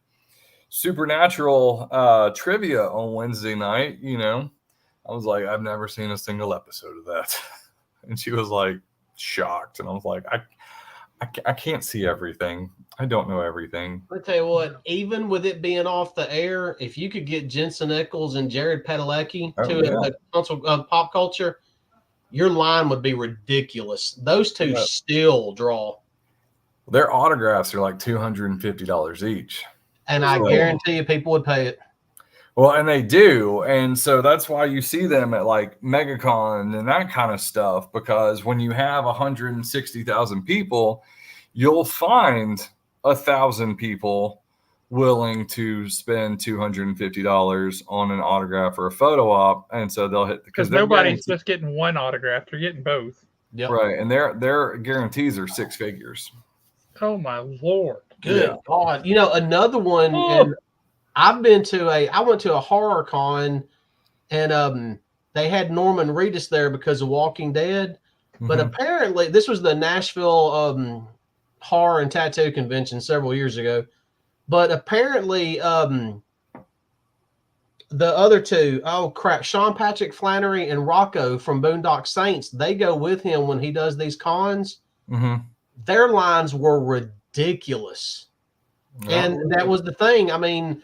Speaker 3: Supernatural trivia on Wednesday night. I was like, I've never seen a single episode of that. And she was like shocked. And I was like, I can't see everything. I don't know everything.
Speaker 1: I'll tell you what, even with it being off the air, if you could get Jensen Ackles and Jared Padalecki to a console of pop culture, your line would be ridiculous. Those two still draw.
Speaker 3: Their autographs are like $250 each.
Speaker 1: And I guarantee you people would pay it.
Speaker 3: Well, and they do. And so that's why you see them at like MegaCon and that kind of stuff, because when you have 160,000 people, you'll find 1,000 people willing to spend $250 on an autograph or a photo op. And so they'll hit,
Speaker 2: because nobody's just getting one autograph, they're getting both.
Speaker 1: Yep.
Speaker 3: Right. And their guarantees are six figures.
Speaker 2: Oh my Lord.
Speaker 1: Good God. Another one, and I went to a horror con, and they had Norman Reedus there because of Walking Dead. But apparently this was the Nashville horror and tattoo convention several years ago. But apparently the other two, Sean Patrick Flannery and Rocco from Boondock Saints, they go with him when he does these cons. Their lines were ridiculous. And that was the thing. I mean,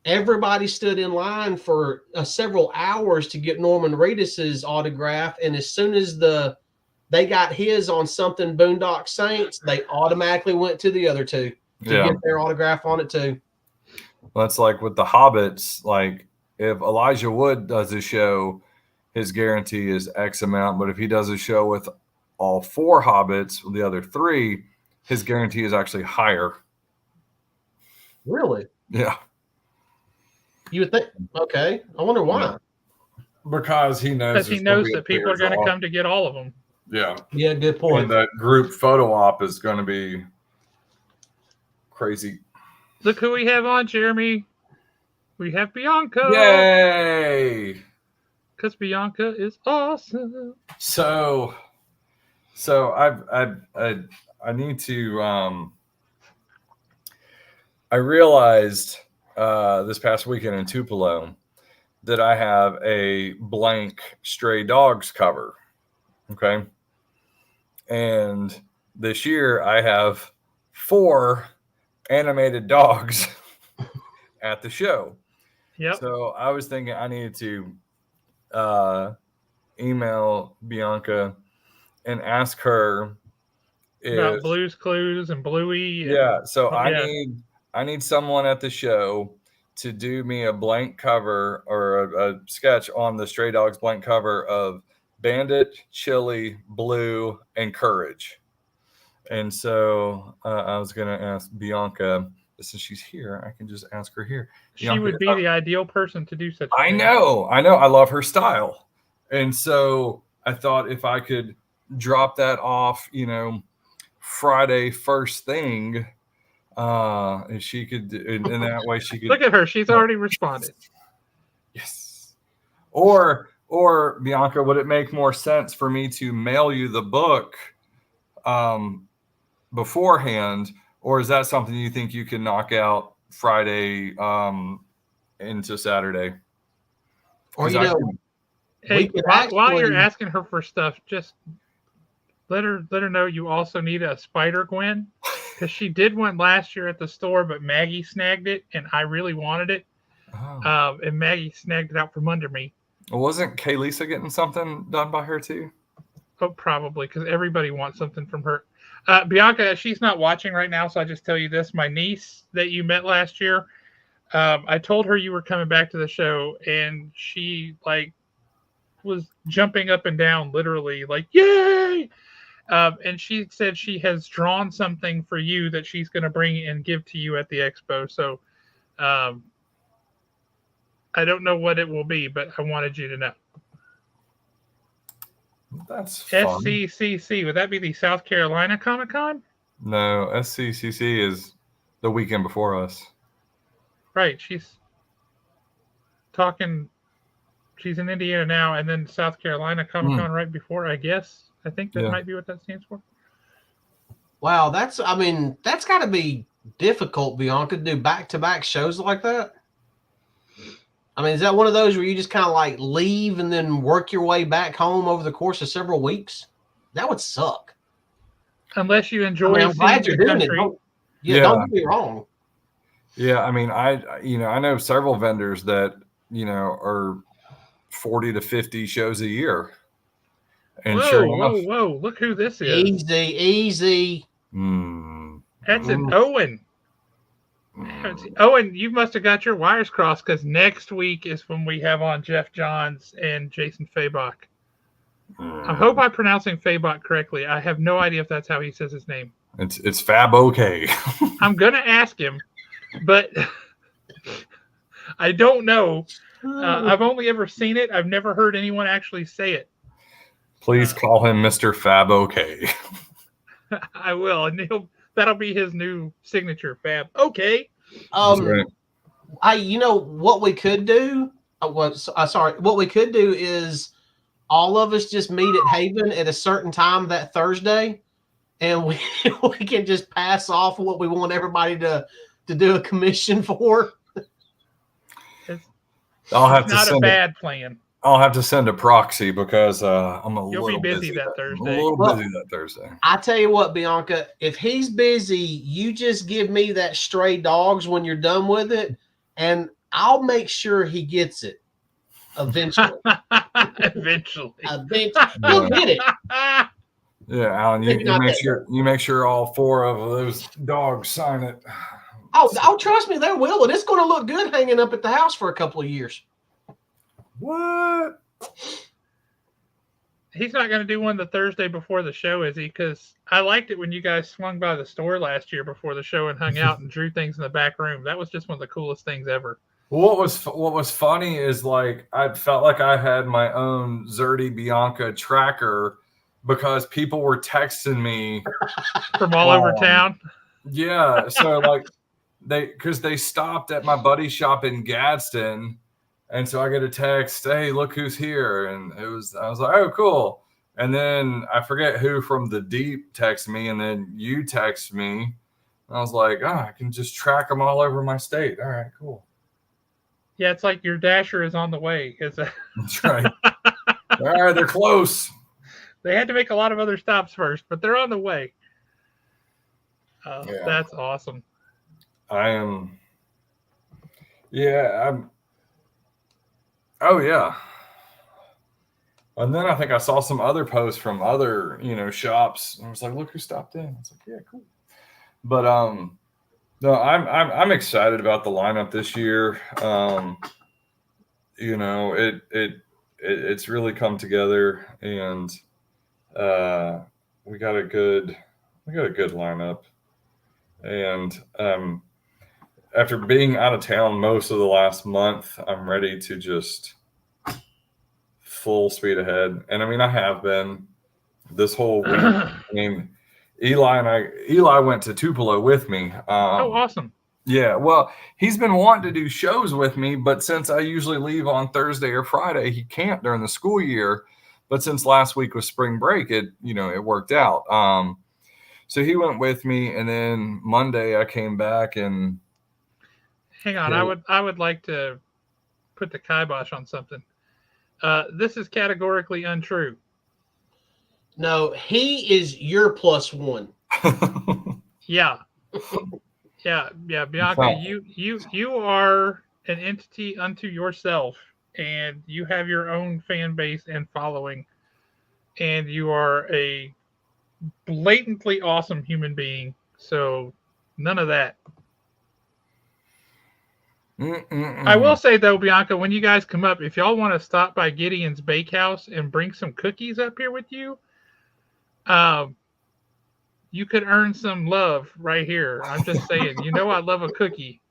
Speaker 1: everybody stood in line for several hours to get Norman Reedus's autograph. And as soon as they got his on something Boondock Saints, they automatically went to the other two to get their autograph on it too.
Speaker 3: Well, that's like with the Hobbits. Like if Elijah Wood does a show, his guarantee is X amount. But if he does a show with all four Hobbits, the other three, his guarantee is actually higher.
Speaker 1: Really?
Speaker 3: Yeah.
Speaker 1: You would think, okay. I wonder why.
Speaker 3: Because he knows
Speaker 2: that people are going to come to get all of them.
Speaker 3: Yeah.
Speaker 1: Yeah, good point.
Speaker 3: And that group photo op is going to be crazy.
Speaker 2: Look who we have on, Jeremy. We have Bianca.
Speaker 3: Yay!
Speaker 2: Because Bianca is awesome.
Speaker 3: So So I need to. I realized this past weekend in Tupelo that I have a blank stray dogs cover. Okay. And this year I have 4 animated dogs at the show.
Speaker 2: Yep.
Speaker 3: So I was thinking I needed to email Bianca and ask her
Speaker 2: About
Speaker 3: if
Speaker 2: Blue's Clues and Bluey. And,
Speaker 3: yeah. So
Speaker 2: yeah.
Speaker 3: I need someone at the show to do me a blank cover or a sketch on the Stray Dogs blank cover of Bandit, Chili, Blue, and Courage. And so I was going to ask Bianca, since she's here, I can just ask her here.
Speaker 2: She
Speaker 3: Bianca,
Speaker 2: would be the ideal person to do such a
Speaker 3: I
Speaker 2: thing.
Speaker 3: know. I love her style. And so I thought if I could drop that off, Friday first thing, and she could, and that way she could
Speaker 2: Look at her. She's already responded.
Speaker 3: Yes. Or Bianca, would it make more sense for me to mail you the book beforehand, or is that something you think you can knock out Friday into Saturday?
Speaker 1: Or
Speaker 2: Hey,
Speaker 1: could
Speaker 2: while you're
Speaker 1: actually-
Speaker 2: asking her for stuff, just let her know you also need a Spider Gwen, because she did one last year at the store, but Maggie snagged it, and I really wanted it.
Speaker 3: Oh.
Speaker 2: And Maggie snagged it out from under me.
Speaker 3: Well, wasn't Kay Lisa getting something done by her too?
Speaker 2: Oh, probably, because everybody wants something from her. Bianca, she's not watching right now, so I just tell you this: my niece that you met last year, I told her you were coming back to the show, and she was jumping up and down, literally like yay! And she said she has drawn something for you that she's going to bring and give to you at the expo. So I don't know what it will be, but I wanted you to know.
Speaker 3: That's fun.
Speaker 2: SCCC, would that be the South Carolina Comic Con?
Speaker 3: No, SCCC is the weekend before us.
Speaker 2: Right. She's in Indiana now, and then South Carolina Comic Con right before, I guess. I think that might be what that stands for.
Speaker 1: Wow, that's got to be difficult, Bianca, to do back-to-back shows like that. I mean, is that one of those where you just kind of leave and then work your way back home over the course of several weeks? That would suck.
Speaker 2: Unless you enjoy
Speaker 1: I'm glad you're doing it. Don't get me wrong.
Speaker 3: Yeah, I mean, I know several vendors that, are 40 to 50 shows a year. And
Speaker 2: whoa, look who this is.
Speaker 1: Easy.
Speaker 2: That's an Owen. Owen, you must have got your wires crossed, because next week is when we have on Jeff Johns and Jason Fabach. I hope I'm pronouncing Fabach correctly. I have no idea if that's how he says his name.
Speaker 3: It's Fab okay.
Speaker 2: I'm going to ask him, but I don't know. I've only ever seen it. I've never heard anyone actually say it.
Speaker 3: Please call him Mr. Fab okay.
Speaker 2: I will, and that'll be his new signature, Fab. Okay.
Speaker 3: Right.
Speaker 1: What we could do? What we could do is all of us just meet at Haven at a certain time that Thursday, and we can just pass off what we want everybody to do a commission for.
Speaker 2: It's not a bad plan.
Speaker 3: I'll have to send a proxy because
Speaker 2: You'll be busy that Thursday.
Speaker 3: I'm a little busy that Thursday.
Speaker 1: I tell you what, Bianca, if he's busy, you just give me that stray dogs when you're done with it, and I'll make sure he gets it eventually.
Speaker 2: Eventually.
Speaker 1: He'll get it.
Speaker 3: Yeah, Alan, you make sure all 4 of those dogs sign it.
Speaker 1: Oh, trust me, they will, and it's going to look good hanging up at the house for a couple of years.
Speaker 3: What?
Speaker 2: He's not going to do one the Thursday before the show, is he? Because I liked it when you guys swung by the store last year before the show and hung out and drew things in the back room. That was just one of the coolest things ever.
Speaker 3: What was funny is I felt like I had my own Zerdy Bianca tracker because people were texting me
Speaker 2: from all over town.
Speaker 3: Yeah, so because they stopped at my buddy's shop in Gadsden, and so I get a text, "Hey, look who's here!" And I was like, "Oh, cool." And then I forget who from the deep texted me, and then you text me. I was like, I can just track them all over my state. All right, cool.
Speaker 2: Yeah, it's like your dasher is on the way.
Speaker 3: That's right. All right, they're close.
Speaker 2: They had to make a lot of other stops first, but they're on the way.
Speaker 3: Yeah.
Speaker 2: That's awesome.
Speaker 3: I am. Yeah, I'm. Oh yeah. And then I think I saw some other posts from other, shops. And I was like, look who stopped in. I was like, yeah, cool. But no, I'm excited about the lineup this year. It's really come together, and we got a good lineup. And after being out of town most of the last month, I'm ready to just full speed ahead. And I mean, I have been this whole week. I mean, Eli went to Tupelo with me.
Speaker 2: Oh, awesome.
Speaker 3: Yeah, well, he's been wanting to do shows with me, but since I usually leave on Thursday or Friday, he can't during the school year. But since last week was spring break, it worked out. So he went with me, and then Monday I came back and.
Speaker 2: Hang on, I would like to put the kibosh on something. This is categorically untrue.
Speaker 1: No, he is your +1.
Speaker 2: Yeah. Yeah, Bianca, you are an entity unto yourself, and you have your own fan base and following, and you are a blatantly awesome human being. So none of that. I will say though, Bianca, when you guys come up, if y'all want to stop by Gideon's Bakehouse and bring some cookies up here with you, you could earn some love right here. I'm just saying, I love a cookie.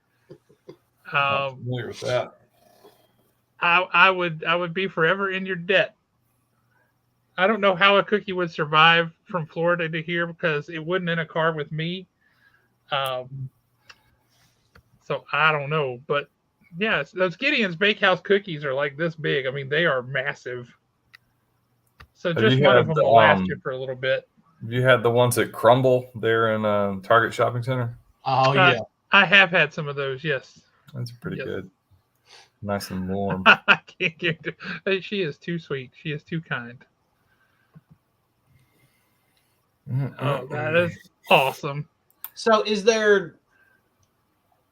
Speaker 3: I'm familiar with that.
Speaker 2: I would be forever in your debt. I don't know how a cookie would survive from Florida to here because it wouldn't in a car with me. So I don't know, but yes, those Gideon's Bakehouse cookies are like this big. I mean, they are massive. So just one of them will last you for a little bit.
Speaker 3: You had the ones that crumble there in Target Shopping Center?
Speaker 1: Oh, yeah.
Speaker 2: I have had some of those, yes.
Speaker 3: That's pretty good. Nice and warm.
Speaker 2: I can't get it. She is too sweet. She is too kind. Oh, that is awesome.
Speaker 1: So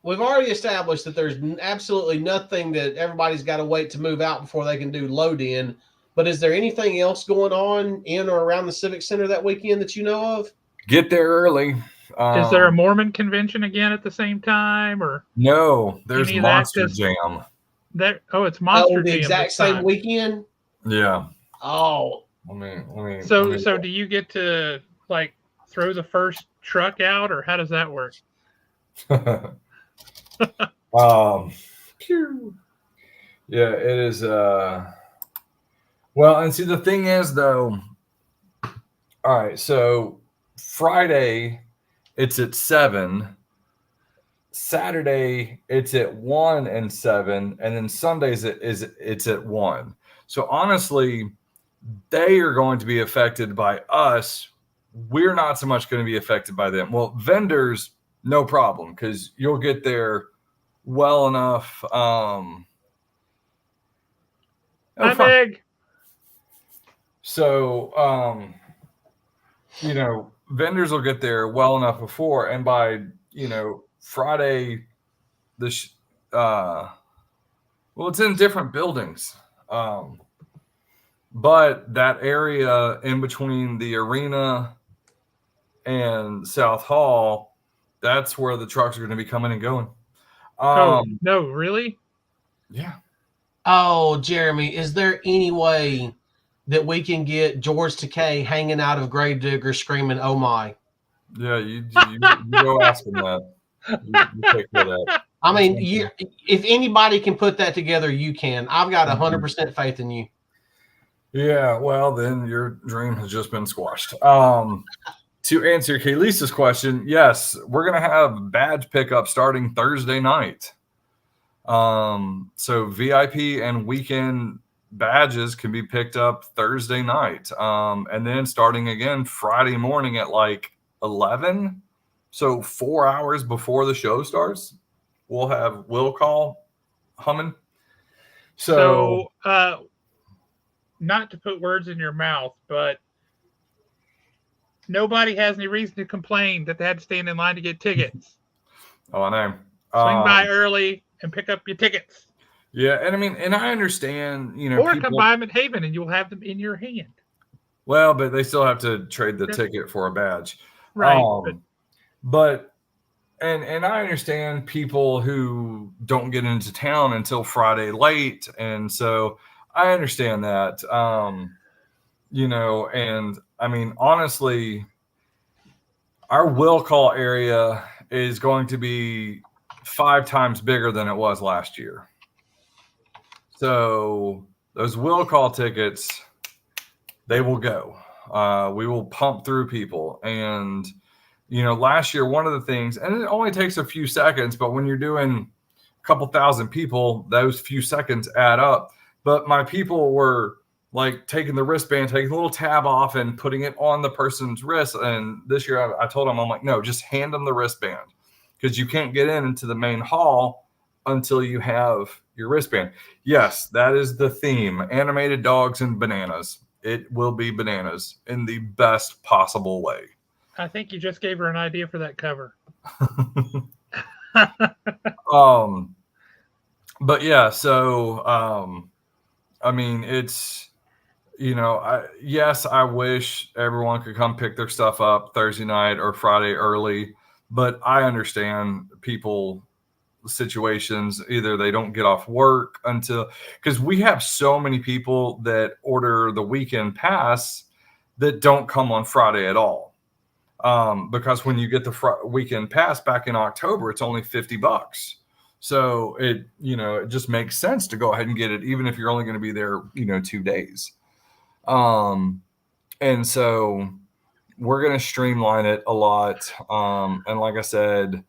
Speaker 1: we've already established that there's absolutely nothing that everybody's got to wait to move out before they can do load in. But is there anything else going on in or around the Civic Center that weekend that you know of?
Speaker 3: Get there early.
Speaker 2: Is there a Mormon convention again at the same time, or
Speaker 3: no? There's Monster Jam.
Speaker 2: It's Monster Jam.
Speaker 1: The exact same weekend.
Speaker 3: Yeah.
Speaker 1: Oh.
Speaker 2: So do you get to like throw the first truck out, or how does that work?
Speaker 3: Yeah, it is. Well, and see, the thing is, though. All right, so Friday, it's at 7. Saturday, it's at 1 and 7, and then Sundays it's at 1. So honestly, they are going to be affected by us. We're not so much going to be affected by them. Well, vendors, no problem, because you'll get there well enough.
Speaker 2: Hi, Meg.
Speaker 3: So, vendors will get there well enough before, and by, Friday, it's in different buildings. But that area in between the arena and South Hall, that's where the trucks are going to be coming and going.
Speaker 2: No, really?
Speaker 3: Yeah.
Speaker 1: Oh, Jeremy, is there any way that we can get George Takei hanging out of Gravedigger screaming, "Oh my"?
Speaker 3: Yeah, you go ask him that. You take care of that.
Speaker 1: I mean, if anybody can put that together, you can. I've got 100% faith in you.
Speaker 3: Yeah, well, then your dream has just been squashed. To answer Kaylisa's question, yes, we're going to have badge pickup starting Thursday night. So VIP and weekend badges can be picked up Thursday night, and then starting again Friday morning at like 11. So 4 hours before the show starts, we'll have will call humming. So
Speaker 2: not to put words in your mouth, but nobody has any reason to complain that they had to stand in line to get tickets.
Speaker 3: Oh, I know.
Speaker 2: Swing by early and pick up your tickets.
Speaker 3: Yeah, and I mean, and I understand,
Speaker 2: or come buy them at Haven and you'll have them in your hand.
Speaker 3: Well, but they still have to trade the ticket for a badge,
Speaker 2: right?
Speaker 3: But and I understand people who don't get into town until Friday late, and so I understand that. And I mean, honestly, our will call area is going to be 5 times bigger than it was last year. So those will call tickets, they will go. We will pump through people. And, last year, one of the things, and it only takes a few seconds, but when you're doing a couple thousand people, those few seconds add up. But my people were like taking the wristband, taking the little tab off and putting it on the person's wrist. And this year I told them, I'm like, no, just hand them the wristband, because you can't get into the main hall until you have your wristband. Yes, that is the theme. Animated dogs and bananas. It will be bananas in the best possible way.
Speaker 2: I think you just gave her an idea for that cover.
Speaker 3: But yeah, so I mean, it's, yes, I wish everyone could come pick their stuff up Thursday night or Friday early, but I understand people situations. Either they don't get off work until, because we have so many people that order the weekend pass that don't come on Friday at all. Because when you get the weekend pass back in October, it's only $50. So it just makes sense to go ahead and get it, even if you're only going to be there, 2 days. And so we're going to streamline it a lot. And like I said,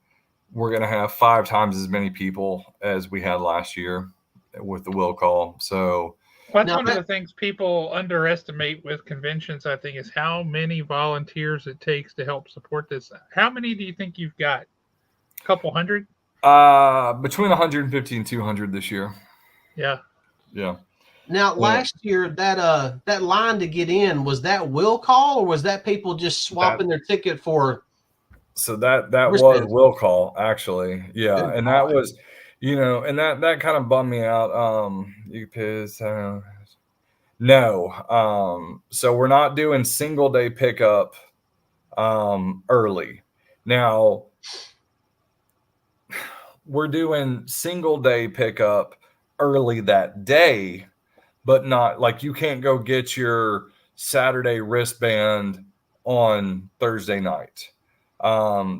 Speaker 3: we're going to have 5 times as many people as we had last year with the will call. So
Speaker 2: that's one of the things people underestimate with conventions, I think, is how many volunteers it takes to help support this. How many do you think you've got? A couple hundred?
Speaker 3: Between 150 and 200 this year.
Speaker 2: Yeah.
Speaker 3: Yeah.
Speaker 1: Now, last year, that line to get in, was that will call, or was that people just swapping their ticket for?
Speaker 3: So that was will call, actually. Yeah.
Speaker 1: Good
Speaker 3: and
Speaker 1: God.
Speaker 3: That was, and that kind of bummed me out. You piss. No. So we're not doing single day pickup early. Now we're doing single day pickup early that day, but not like you can't go get your Saturday wristband on Thursday night.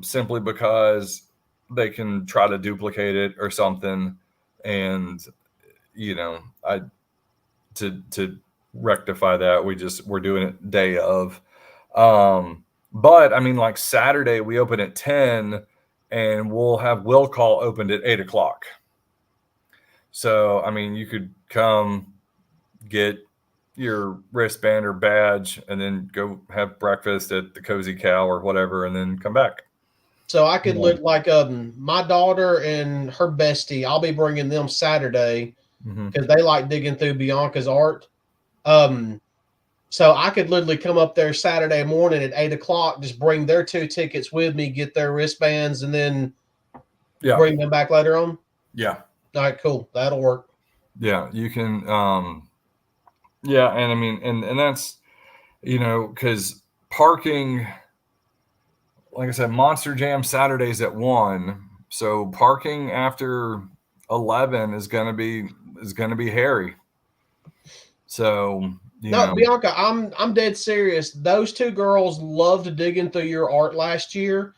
Speaker 3: Simply because they can try to duplicate it or something. And, to rectify that, we're doing it day of. But I mean, like Saturday, we open at 10 and we'll have will call opened at 8:00. So, I mean, you could come get your wristband or badge and then go have breakfast at the Cozy Cow or whatever, and then come back.
Speaker 1: So I could look like my daughter and her bestie. I'll be bringing them Saturday because they like digging through Bianca's art. So I could literally come up there Saturday morning at 8:00, just bring their 2 tickets with me, get their wristbands, and then bring them back later on.
Speaker 3: Yeah.
Speaker 1: All right, cool. That'll work.
Speaker 3: Yeah, you can. Yeah, and I mean, and that's, because parking, like I said, Monster Jam Saturdays at 1. So parking after 11 is gonna be hairy. So
Speaker 1: no, Bianca, I'm dead serious. Those 2 girls loved digging through your art last year.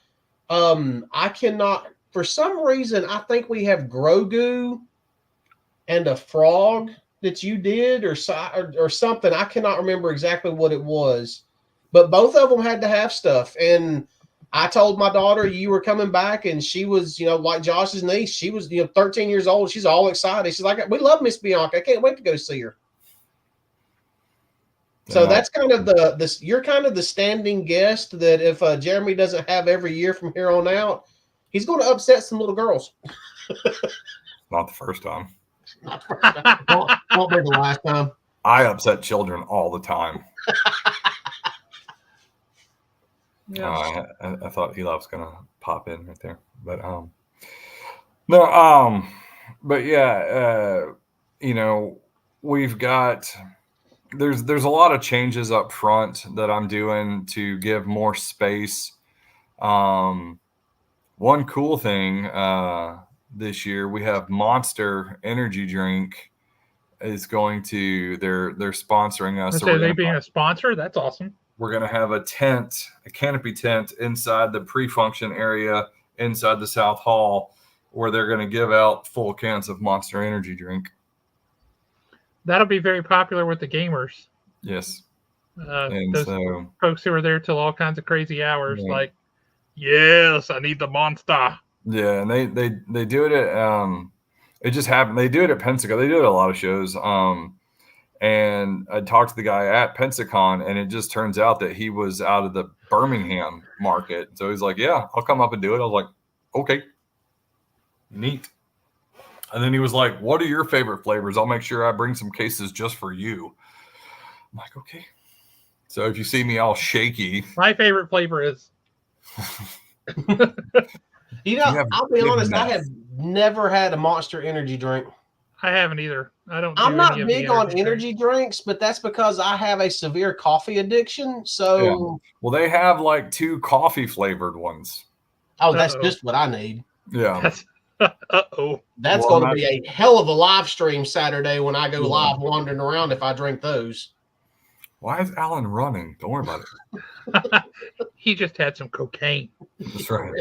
Speaker 1: I cannot, for some reason, I think we have Grogu and a frog that you did or something. I cannot remember exactly what it was, but both of them had to have stuff. And I told my daughter you were coming back, and she was, like Josh's niece. She was, 13 years old. She's all excited. She's like, we love Miss Bianca. I can't wait to go see her. So that's kind of the you're kind of the standing guest that if Jeremy doesn't have every year from here on out, he's going to upset some little girls.
Speaker 3: Not the first time.
Speaker 1: Not the first time. Won't be the last time.
Speaker 3: I upset children all the time.
Speaker 2: Yeah.
Speaker 3: I thought Eli was gonna pop in right there, but no, but yeah, we've got there's a lot of changes up front that I'm doing to give more space. One cool thing this year, we have Monster Energy Drink is going to they're sponsoring us.
Speaker 2: So they being a sponsor, that's awesome.
Speaker 3: We're going to have a canopy tent inside the pre-function area inside the South Hall where they're going to give out full cans of Monster Energy Drink.
Speaker 2: That'll be very popular with the gamers.
Speaker 3: Yes.
Speaker 2: Those folks who are there till all kinds of crazy hours, like, yes, I need the Monster.
Speaker 3: Yeah, and they do it at it just happened. They do it at Pensacola. They do it at a lot of shows. And I talked to the guy at Pensacon, and it just turns out that he was out of the Birmingham market. So he's like, yeah, I'll come up and do it. I was like, okay, neat. And then he was like, what are your favorite flavors? I'll make sure I bring some cases just for you. I'm like, okay. So if you see me all shaky.
Speaker 2: My favorite flavor is.
Speaker 1: I'll be honest, I have never had a Monster Energy drink.
Speaker 2: I haven't either.
Speaker 1: I'm not big on energy drinks, but that's because I have a severe coffee addiction. So,
Speaker 3: well, they have like 2 coffee flavored ones.
Speaker 1: Oh, that's just what I need.
Speaker 3: Yeah.
Speaker 1: That's going to be a hell of a live stream Saturday when I go live wandering around if I drink those.
Speaker 3: Why is Alan running? Don't worry about
Speaker 2: it. He just had some cocaine.
Speaker 3: That's right.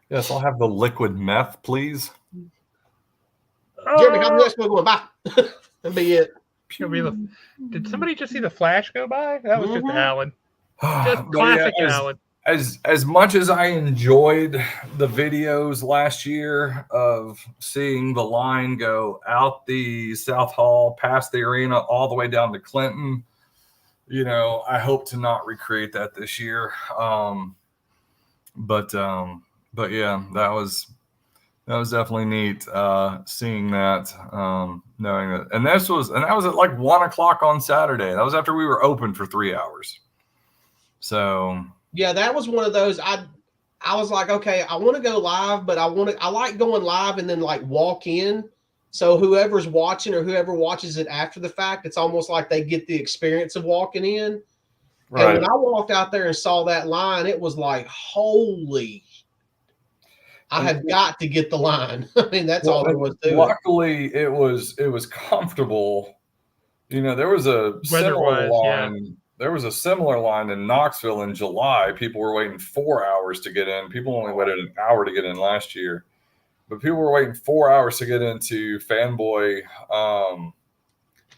Speaker 3: Yes, I'll have the liquid meth, please.
Speaker 1: Jeremy, how the Expo going? Bye. That'll be it.
Speaker 2: Did somebody just see the flash go by? That was just Alan. Just classic Alan.
Speaker 3: As much as I enjoyed the videos last year of seeing the line go out the South Hall, past the arena, all the way down to Clinton, I hope to not recreate that this year. But yeah, that was definitely neat seeing that, knowing that, and that was at like 1:00 on Saturday. That was after we were open for 3 hours. So
Speaker 1: yeah, that was one of those. I was like, okay, I want to go live, but I like going live and then like walk in. So whoever's watching or whoever watches it after the fact, it's almost like they get the experience of walking in. Right. And when I walked out there and saw that line, it was like, holy. I have got to get the line. I mean, that's all there was to it.
Speaker 3: Luckily, it was comfortable. There was a similar line. Yeah. There was a similar line in Knoxville in July. People were waiting 4 hours to get in. People only waited an hour to get in last year, but people were waiting 4 hours to get into Fanboy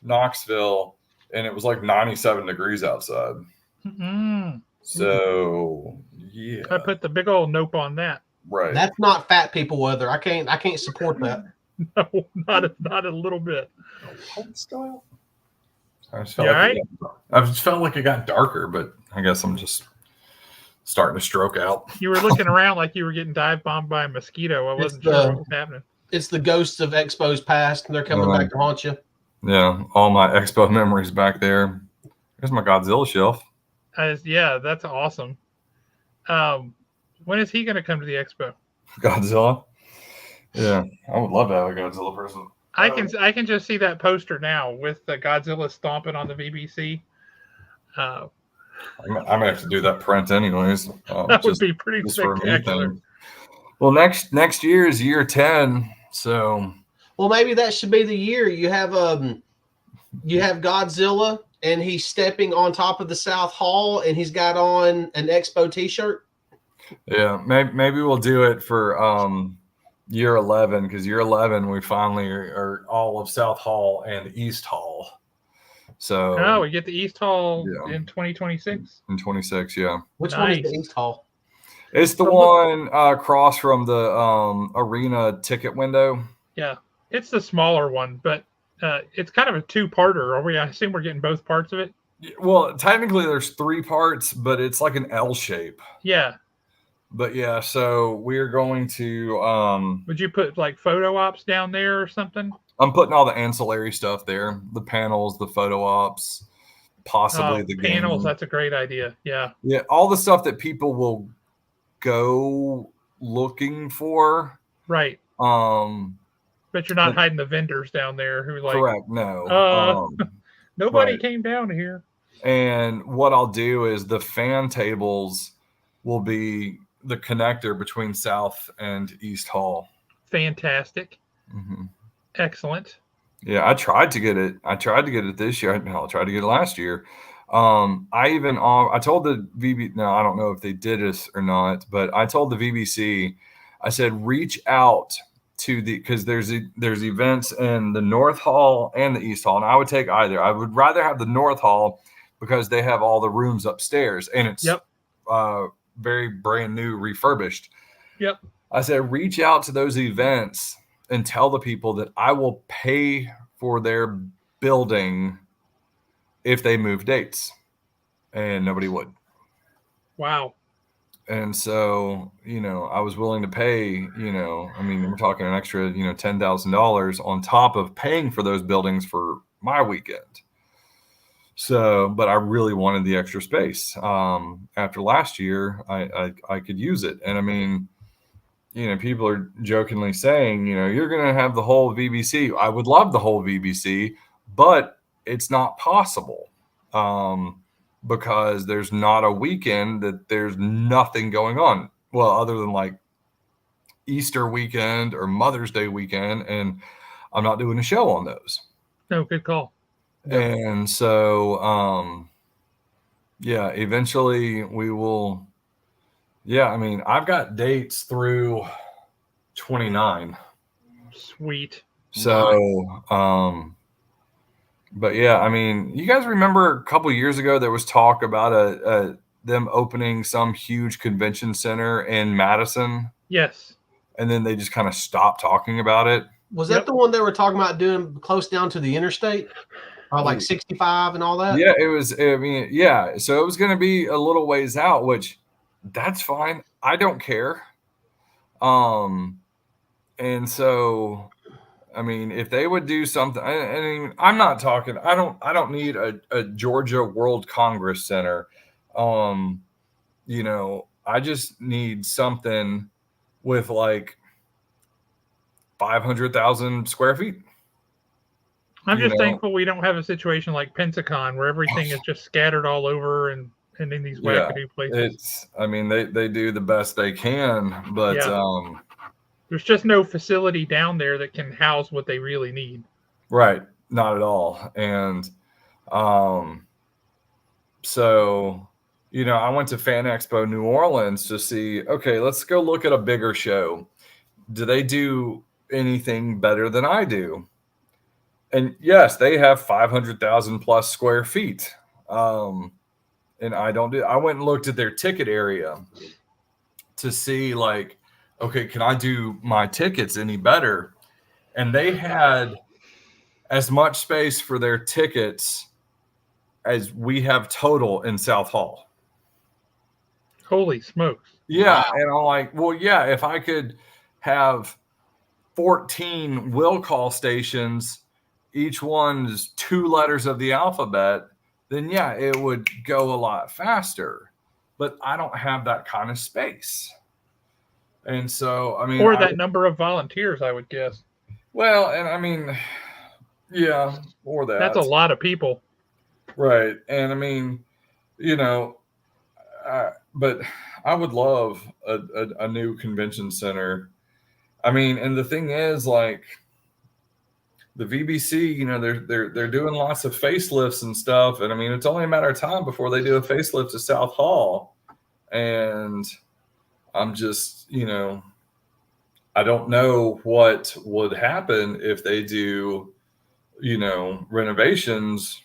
Speaker 3: Knoxville, and it was like 97 degrees outside.
Speaker 2: Mm-hmm.
Speaker 3: So yeah,
Speaker 2: I put the big old nope on that.
Speaker 3: Right.
Speaker 1: That's not fat people weather. I can't support that.
Speaker 2: No, not a little bit.
Speaker 3: Style. I just felt like it got darker, but I guess I'm just starting to stroke out.
Speaker 2: You were looking around like you were getting dive bombed by a mosquito. I wasn't sure what was happening.
Speaker 1: It's the ghosts of Expo's past, and they're coming back to haunt you.
Speaker 3: Yeah, all my Expo memories back there. There's my Godzilla shelf.
Speaker 2: Yeah, that's awesome. When is he going to come to the Expo?
Speaker 3: Godzilla? Yeah, I would love to have a Godzilla person.
Speaker 2: I can just see that poster now with the Godzilla stomping on the VBC.
Speaker 3: I'm gonna have to do that print anyways.
Speaker 2: That would be pretty spectacular.
Speaker 3: Well, next year is year 10, so.
Speaker 1: Well, maybe that should be the year. You have Godzilla, and he's stepping on top of the South Hall, and he's got on an Expo T-shirt.
Speaker 3: Yeah, maybe we'll do it for year 11, because year 11 we finally are all of South Hall and East Hall. So
Speaker 2: we get the East Hall in 2026.
Speaker 3: In 26, yeah.
Speaker 1: Which one is the East Hall?
Speaker 3: It's the one across from the arena ticket window.
Speaker 2: Yeah, it's the smaller one, but it's kind of a two-parter. I assume we're getting both parts of it.
Speaker 3: Well, technically there's 3 parts, but it's like an L shape.
Speaker 2: Yeah.
Speaker 3: But yeah, so we're going to
Speaker 2: Would you put like photo ops down there or something?
Speaker 3: I'm putting all the ancillary stuff there, the panels, the photo ops, possibly
Speaker 2: Oh,
Speaker 3: the
Speaker 2: panels.
Speaker 3: game.
Speaker 2: That's a great idea. Yeah.
Speaker 3: Yeah, all the stuff that people will go looking for.
Speaker 2: Right.
Speaker 3: Um
Speaker 2: But you're not hiding the vendors down there who like,
Speaker 3: Correct, no.
Speaker 2: uh, nobody
Speaker 3: Right.
Speaker 2: came down here.
Speaker 3: And what I'll do is the fan tables will be the connector between South and East Hall.
Speaker 2: Fantastic.
Speaker 3: Mm-hmm.
Speaker 2: Excellent.
Speaker 3: Yeah, I tried to get it. I tried to get it this year. I tried to get it last year. I told the VB. No, I don't know if they did this or not, but I told the VBC. I said reach out to the because there's events in the North Hall and the East Hall, and I would take either. I would rather have the North Hall because they have all the rooms upstairs, and it's very brand new, refurbished.
Speaker 2: Yep.
Speaker 3: I said reach out to those events and tell the people that I will pay for their building if they move dates. And nobody would.
Speaker 2: Wow.
Speaker 3: And so, I was willing to pay, we're talking an extra, $10,000 on top of paying for those buildings for my weekend. So, but I really wanted the extra space. After last year, I could use it. And people are jokingly saying, you're going to have the whole VBC. I would love the whole VBC, but it's not possible because there's not a weekend that there's nothing going on. Well, other than like Easter weekend or Mother's Day weekend, and I'm not doing a show on those.
Speaker 2: No, good call.
Speaker 3: Yeah. And so, eventually we will. Yeah, I've got dates through 29.
Speaker 2: Sweet.
Speaker 3: So, but yeah, you guys remember a couple years ago there was talk about them opening some huge convention center in Madison?
Speaker 2: Yes.
Speaker 3: And then they just kind of stopped talking about it.
Speaker 1: Was that the one they were talking about doing close down to the interstate? Or like 65 and all that?
Speaker 3: Yeah, it was. Yeah. So it was going to be a little ways out, which that's fine. I don't care. And so, if they would do something, I'm not talking. I don't need a Georgia World Congress Center. I just need something with like 500,000 square feet.
Speaker 2: I'm just thankful we don't have a situation like Pensacon where everything is just scattered all over and in these wackadoo places.
Speaker 3: They do the best they can, but
Speaker 2: there's just no facility down there that can house what they really need.
Speaker 3: Right. Not at all. And so, I went to Fan Expo New Orleans to see, okay, let's go look at a bigger show. Do they do anything better than I do? And yes, they have 500,000 plus square feet. And I don't do. I went and looked at their ticket area to see, like, okay, can I do my tickets any better? And they had as much space for their tickets as we have total in South Hall.
Speaker 2: Holy smokes.
Speaker 3: Yeah. Wow. And I'm like, well, yeah, if I could have 14 will call stations, each one's 2 letters of the alphabet, then yeah, it would go a lot faster. But I don't have that kind of space. And so,
Speaker 2: or that number of volunteers, I would guess.
Speaker 3: Well, and yeah, or that.
Speaker 2: That's a lot of people.
Speaker 3: Right. And but I would love a new convention center. And the thing is, like, the VBC, they're doing lots of facelifts and stuff. And it's only a matter of time before they do a facelift to South Hall. And I'm just, I don't know what would happen if they do, renovations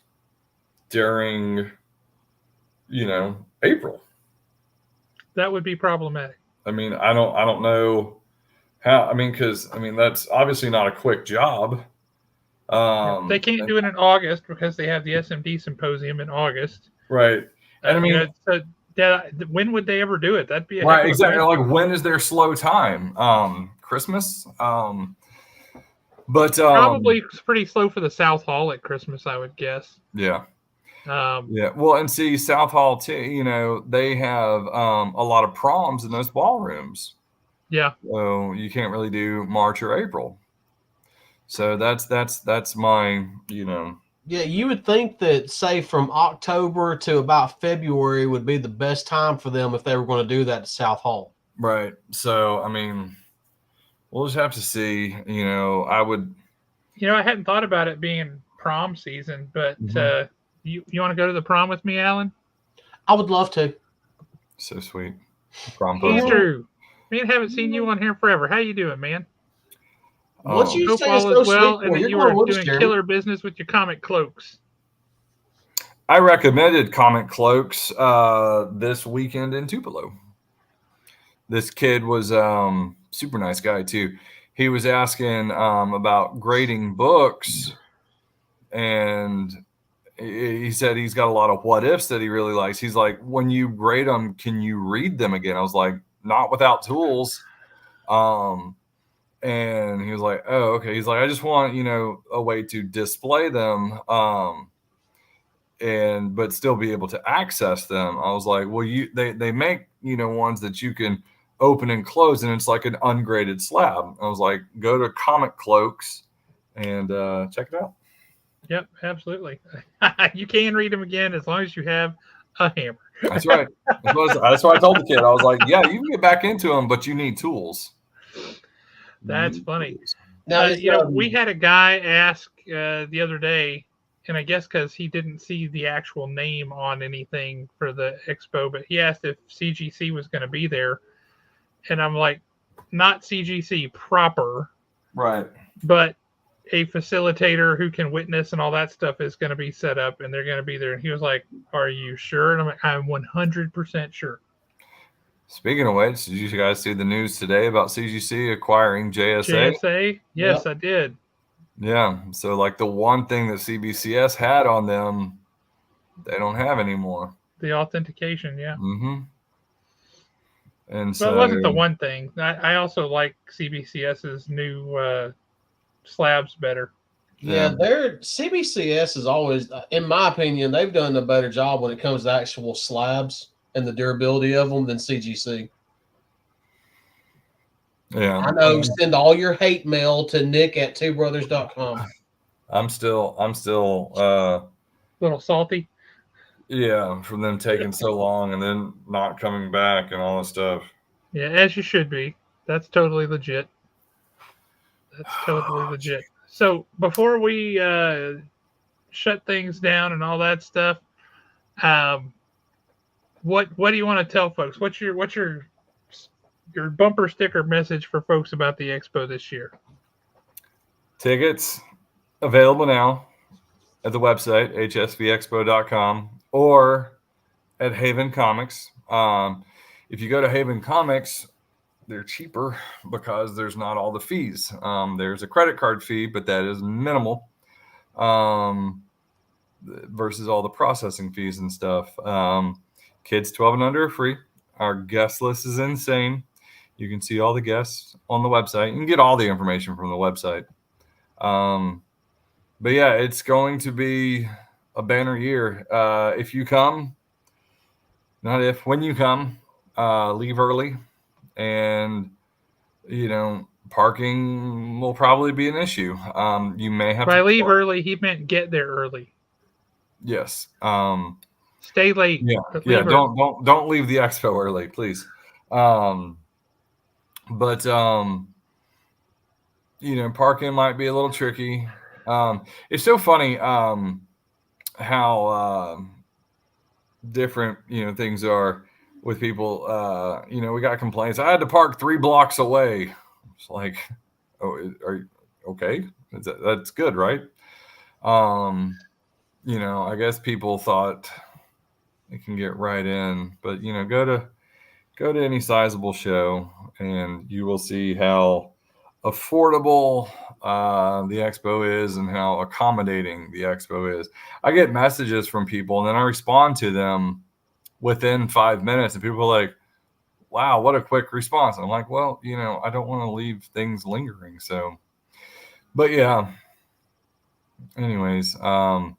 Speaker 3: during, April.
Speaker 2: That would be problematic.
Speaker 3: I don't know how, because that's obviously not a quick job.
Speaker 2: They can't do it in August because they have the SMD symposium in August.
Speaker 3: Right. And I mean,
Speaker 2: so when would they ever do it? That'd be a
Speaker 3: right,
Speaker 2: heck of a
Speaker 3: exactly.
Speaker 2: time.
Speaker 3: Like, when is their slow time? Christmas. But
Speaker 2: Probably pretty slow for the South Hall at Christmas, I would guess.
Speaker 3: yeah.
Speaker 2: Um,
Speaker 3: Yeah. Well, and see, South Hall too, you know, they have a lot of proms in those ballrooms.
Speaker 2: Yeah.
Speaker 3: So you can't really do March or April. So that's my, you know.
Speaker 1: Yeah, you would think that, say, from October to about February would be the best time for them if they were going to do that at South Hall.
Speaker 3: Right. So, I mean, we'll just have to see. You know, I would.
Speaker 2: You know, I hadn't thought about it being prom season, but you want to go to the prom with me, Alan?
Speaker 1: I would love to.
Speaker 3: So sweet. Prom
Speaker 2: Andrew, man, haven't seen you on here forever. How you doing, man?
Speaker 1: What you
Speaker 2: Hope
Speaker 1: say is
Speaker 2: all
Speaker 1: so
Speaker 2: is well,
Speaker 1: sweet.
Speaker 2: and that you are doing killer business with your comic cloaks.
Speaker 3: I recommended comic cloaks this weekend in Tupelo. This kid was super nice guy too. He was asking about grading books, and he said he's got a lot of what ifs that he really likes. He's like, when you grade them, can you read them again? I was like, not without tools. And he was like, oh, okay. He's like, I just want, you know, a way to display them, and but still be able to access them. I was like, well, they make, you know, ones that you can open and close, and it's like an ungraded slab. I was like, go to Comic Cloaks and check it out.
Speaker 2: Yep, absolutely. You can read them again as long as you have a hammer.
Speaker 3: That's right. That's what I told the kid. I was like, yeah, you can get back into them, but you need tools.
Speaker 2: That's funny.
Speaker 1: Now,
Speaker 2: you know, we had a guy ask the other day, and I guess because he didn't see the actual name on anything for the expo, but he asked if CGC was going to be there. And I'm like, not CGC proper.
Speaker 3: Right.
Speaker 2: But a facilitator who can witness and all that stuff is going to be set up, and they're going to be there. And he was like, are you sure? And I'm like, I'm 100% sure.
Speaker 3: Speaking of which, did you guys see the news today about CGC acquiring JSA?
Speaker 2: JSA? Yes, I did.
Speaker 3: Yeah. So, like, the one thing that CBCS had on them, they don't have anymore.
Speaker 2: The authentication, yeah.
Speaker 3: Mm-hmm. And
Speaker 2: so, it wasn't the one thing. I also like CBCS's new slabs better.
Speaker 1: Yeah, their CBCS is always, in my opinion, they've done a better job when it comes to actual slabs and the durability of them than CGC.
Speaker 3: Yeah.
Speaker 1: I know, send all your hate mail to nick@twobrothers.com.
Speaker 3: I'm still
Speaker 2: a little salty.
Speaker 3: Yeah, from them taking so long and then not coming back and all this stuff.
Speaker 2: Yeah, as you should be. That's totally legit. That's totally legit. So before we shut things down and all that stuff, what do you want to tell folks? What's your bumper sticker message for folks about the expo this year?
Speaker 3: Tickets available now at the website hsvexpo.com or at Haven Comics. If you go to Haven Comics, they're cheaper because there's not all the fees. There's a credit card fee, but that is minimal versus all the processing fees and stuff. Kids 12 and under are free. Our guest list is insane. You can see all the guests on the website. You can get all the information from the website. But yeah, it's going to be a banner year. If you come, not if, when you come, leave early. And, you know, parking will probably be an issue. You may have
Speaker 2: to leave early, he meant get there early.
Speaker 3: Yes.
Speaker 2: Stay late.
Speaker 3: Yeah. Don't leave the expo early, please. But you know, parking might be a little tricky. It's so funny how different, you know, things are with people. You know, we got complaints. I had to park 3 blocks away. It's like, oh, are you okay? That's good, right? You know, I guess people thought they can get right in, but you know, go to any sizable show and you will see how affordable the expo is and how accommodating the expo is. I get messages from people and then I respond to them within 5 minutes, and people are like, wow, what a quick response. I'm like, well, I don't want to leave things lingering. So, but yeah, anyways, the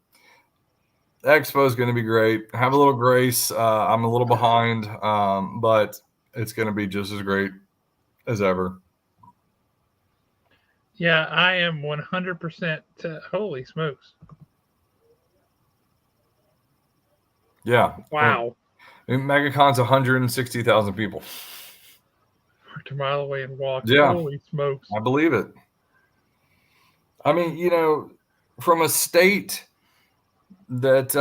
Speaker 3: expo is going to be great. Have a little grace. I'm a little behind, but it's going to be just as great as ever.
Speaker 2: Yeah, I am 100%. Holy smokes.
Speaker 3: Yeah.
Speaker 2: Wow.
Speaker 3: MegaCon's 160,000 people.
Speaker 2: Parked a mile away and walked.
Speaker 3: Yeah.
Speaker 2: Holy smokes.
Speaker 3: I believe it. I mean, from a state that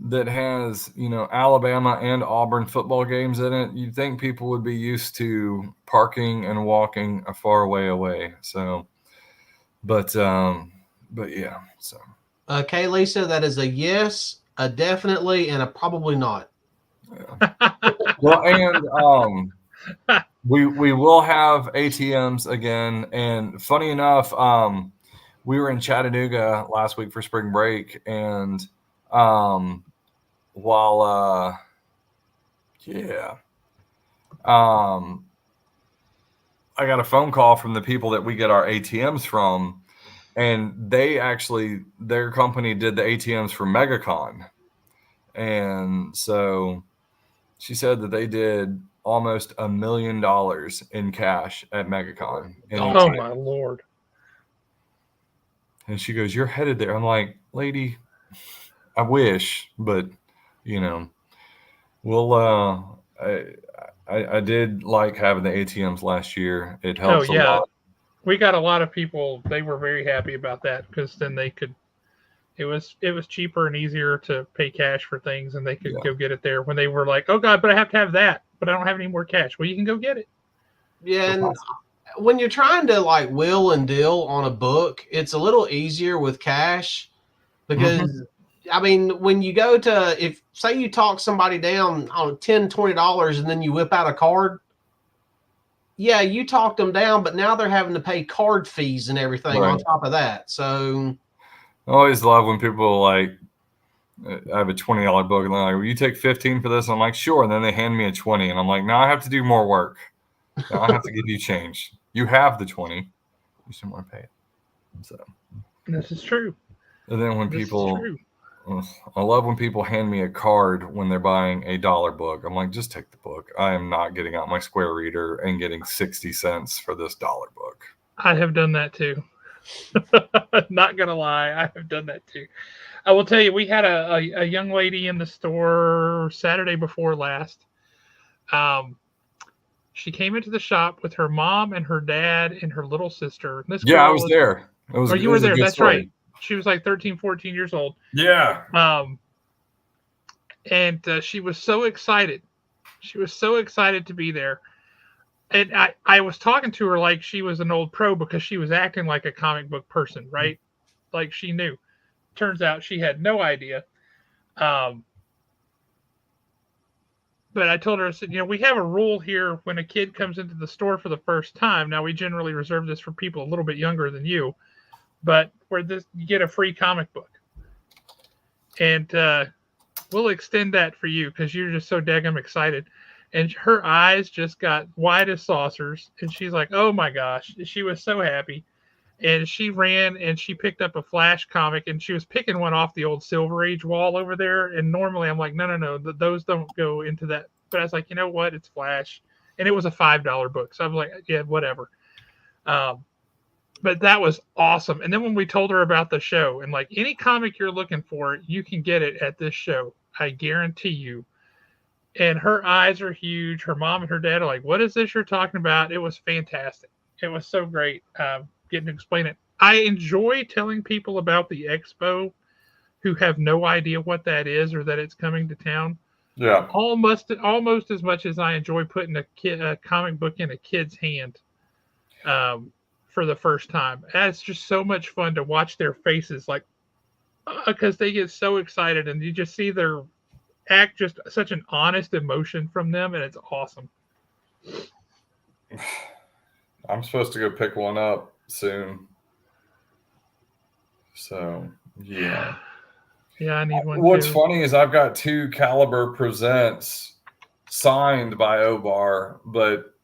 Speaker 3: that has, Alabama and Auburn football games in it, you'd think people would be used to parking and walking a far way away. So, but yeah. So,
Speaker 1: Okay, Lisa, that is a yes, a definitely, and a probably not.
Speaker 3: yeah. Well, and we will have ATMs again. And funny enough, we were in Chattanooga last week for spring break, and while yeah, I got a phone call from the people that we get our ATMs from, and their company did the ATMs for MegaCon, and so she said that they did almost $1 million in cash at MegaCon.
Speaker 2: Oh my Lord.
Speaker 3: And she goes, "You're headed there." I'm like, "Lady, I wish, but we'll I did like having the ATMs last year. It helps a lot.
Speaker 2: We got a lot of people. They were very happy about that because then they could. It was cheaper and easier to pay cash for things, and they could go get it there when they were like, "Oh God, but I have to have that, but I don't have any more cash." Well, you can go get it.
Speaker 1: Yeah, and when you're trying to like will and deal on a book, it's a little easier with cash because I mean, when you go to, if say you talk somebody down on $10, $20 and then you whip out a card, yeah, you talked them down, but now they're having to pay card fees and everything on top of that. So
Speaker 3: I always love when people like, I have a $20 book and they're like, "Will you take 15 for this?" I'm like, "Sure." And then they hand me a 20 and I'm like, "Now I have to do more work. Now I have to give you change. You have the 20. You just don't want to pay it." So
Speaker 2: this is true.
Speaker 3: And then when I love when people hand me a card when they're buying a $1 book. I'm like, just take the book. I am not getting out my Square Reader and getting 60 cents for this $1 book.
Speaker 2: I have done that too. Not gonna lie, I have done that too. I will tell you, we had a young lady in the store Saturday before last. She came into the shop with her mom and her dad and her little sister.
Speaker 3: This girl I was there.
Speaker 2: You were there. That's story. Right. She was like 13, 14 years old.
Speaker 3: Yeah.
Speaker 2: And she was so excited. She was so excited to be there. And I was talking to her like she was an old pro because she was acting like a comic book person, right? Like she knew. Turns out she had no idea. But I told her, I said, we have a rule here when a kid comes into the store for the first time. Now, we generally reserve this for people a little bit younger than you, but where you get a free comic book. And we'll extend that for you because you're just so daggum excited. And her eyes just got wide as saucers. And she's like, oh my gosh. She was so happy. And she ran and she picked up a Flash comic and she was picking one off the old Silver Age wall over there. And normally I'm like, no, those don't go into that. But I was like, you know what? It's Flash. And it was a $5 book. So I was like, yeah, whatever. But that was awesome. And then when we told her about the show and like any comic you're looking for, you can get it at this show. I guarantee you. And her eyes are huge. Her mom and her dad are like, what is this you're talking about? It was fantastic. It was so great. Getting to explain it. I enjoy telling people about the expo who have no idea what that is or that it's coming to town.
Speaker 3: Yeah.
Speaker 2: Almost as much as I enjoy putting a comic book in a kid's hand for the first time. It's just so much fun to watch their faces, like because they get so excited and you just see their act, just such an honest emotion from them, and it's awesome.
Speaker 3: I'm supposed to go pick one up soon. So yeah.
Speaker 2: Yeah, I need one
Speaker 3: What's
Speaker 2: too.
Speaker 3: funny is I've got 2 Caliber Presents signed by Obar, but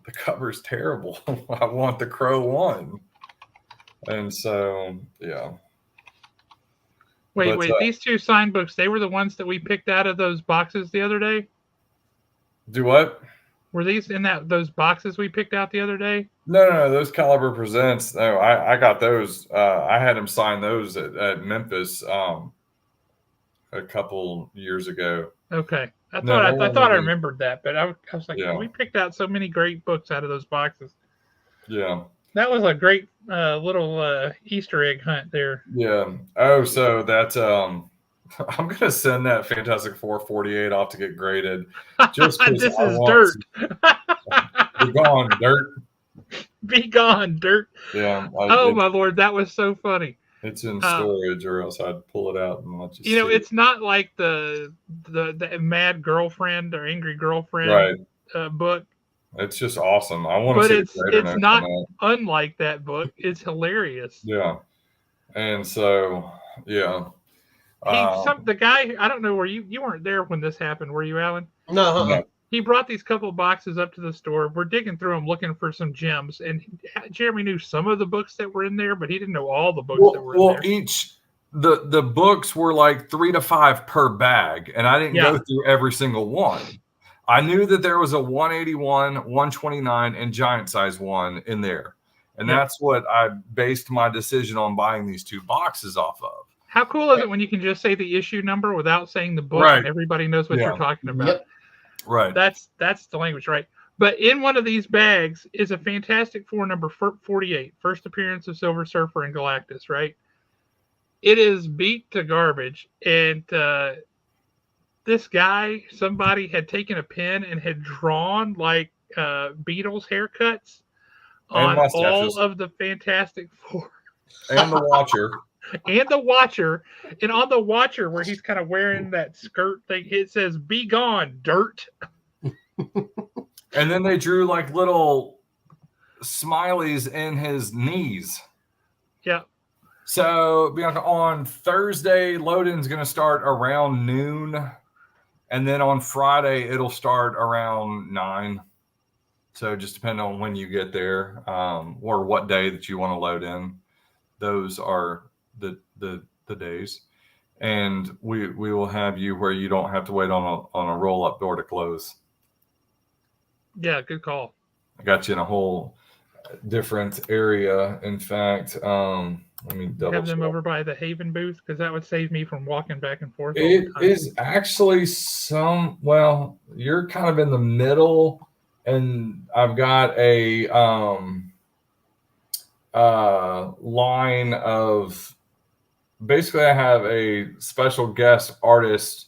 Speaker 3: the cover's terrible. I want the Crow one. And so, yeah.
Speaker 2: Wait. These 2 signed books, they were the ones that we picked out of those boxes the other day?
Speaker 3: Do what?
Speaker 2: Were these in those boxes we picked out the other day?
Speaker 3: No. Those Caliber Presents. No, I got those. I had him sign those at Memphis a couple years ago.
Speaker 2: Okay. I
Speaker 3: No,
Speaker 2: thought I remembered that, but I was like,
Speaker 3: Yeah.
Speaker 2: we picked out so many great books out of those boxes.
Speaker 3: Yeah.
Speaker 2: That was a great little Easter egg hunt there.
Speaker 3: Yeah. Oh, so that I'm gonna send that Fantastic Four 48 off to get graded. Just
Speaker 2: This is dirt.
Speaker 3: Be gone, dirt.
Speaker 2: Be gone, dirt.
Speaker 3: Yeah.
Speaker 2: Oh my Lord, that was so funny.
Speaker 3: It's in storage, or else I'd pull it out and let you see.
Speaker 2: It's not like the Mad Girlfriend or Angry Girlfriend
Speaker 3: right.
Speaker 2: Book.
Speaker 3: It's just awesome. I want to see
Speaker 2: it's not unlike that book. It's hilarious.
Speaker 3: Yeah. And so, yeah.
Speaker 2: The guy, I don't know where you weren't there when this happened, were you, Alan?
Speaker 1: No.
Speaker 2: He brought these couple boxes up to the store. We're digging through them looking for some gems, and Jeremy knew some of the books that were in there, but he didn't know all the books that were in there.
Speaker 3: Each the books were like 3 to 5 per bag, and I didn't go through every single one. I knew that there was a 181, 129, and giant size one in there. And that's what I based my decision on buying these 2 boxes off of.
Speaker 2: How cool is it when you can just say the issue number without saying the book and everybody knows what you're talking about?
Speaker 1: Yep.
Speaker 3: Right.
Speaker 2: That's the language, right? But in one of these bags is a Fantastic Four number 48, first appearance of Silver Surfer and Galactus, right? It is beat to garbage. And this guy, somebody had taken a pen and had drawn like Beatles haircuts on all of the Fantastic Four.
Speaker 3: And the Watcher.
Speaker 2: And the Watcher. And on the Watcher, where he's kind of wearing that skirt thing, it says, "Be gone, dirt."
Speaker 3: And then they drew like little smileys in his knees.
Speaker 2: Yeah.
Speaker 3: So, Bianca, on Thursday, loading's going to start around noon. And then on Friday, it'll start around 9. So just depending on when you get there or what day that you want to load in. Those are the days. And we will have you where you don't have to wait on a roll-up door to close.
Speaker 2: Yeah, good call.
Speaker 3: I got you in a whole different area. In fact, let me double
Speaker 2: have them
Speaker 3: check.
Speaker 2: over by the Haven booth, because that would save me from walking back and forth.
Speaker 3: It is actually well, you're kind of in the middle, and I've got a line of, basically I have a special guest artist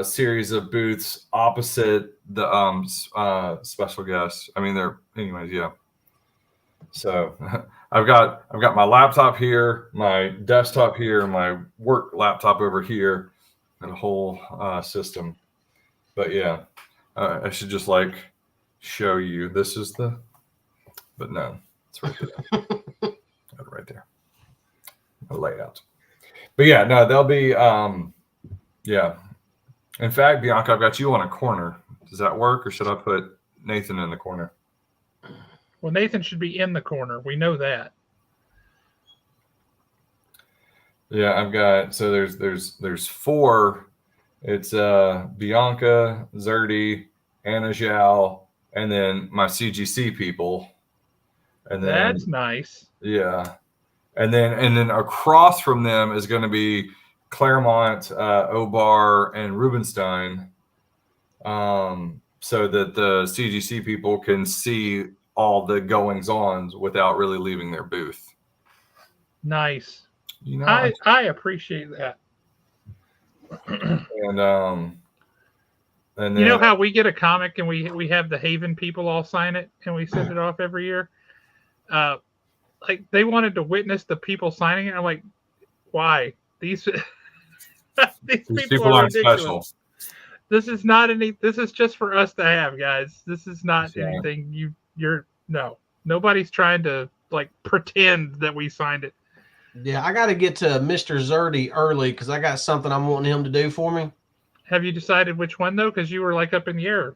Speaker 3: series of booths opposite the special guests. I mean, they're anyways, yeah. So I've got my laptop here, my desktop here, my work laptop over here, and a whole system. But yeah, I should just like show you. This is but no, it's right there. Right there. A layout. But yeah, no, they'll be yeah. In fact, Bianca, I've got you on a corner. Does that work, or should I put Nathan in the corner?
Speaker 2: Well, Nathan should be in the corner. We know that.
Speaker 3: Yeah, I've got, so there's 4. It's Bianca, Zerdy, Anna Zhao, and then my CGC people. And then
Speaker 2: that's nice.
Speaker 3: Yeah. And then across from them is going to be Claremont, Obar, and Rubenstein. So that the CGC people can see all the goings-ons without really leaving their booth.
Speaker 2: Nice.
Speaker 3: You know,
Speaker 2: I appreciate that.
Speaker 3: And then,
Speaker 2: you know how we get a comic and we have the Haven people all sign it and we send it off every year? Like they wanted to witness the people signing it. I'm like, why? These people are ridiculous. Special. This is not any. This is just for us to have, guys. This is not anything. No, nobody's trying to like pretend that we signed it.
Speaker 1: Yeah, I got to get to Mr. Zerdy early because I got something I'm wanting him to do for me.
Speaker 2: Have you decided which one though? Because you were like up in the air.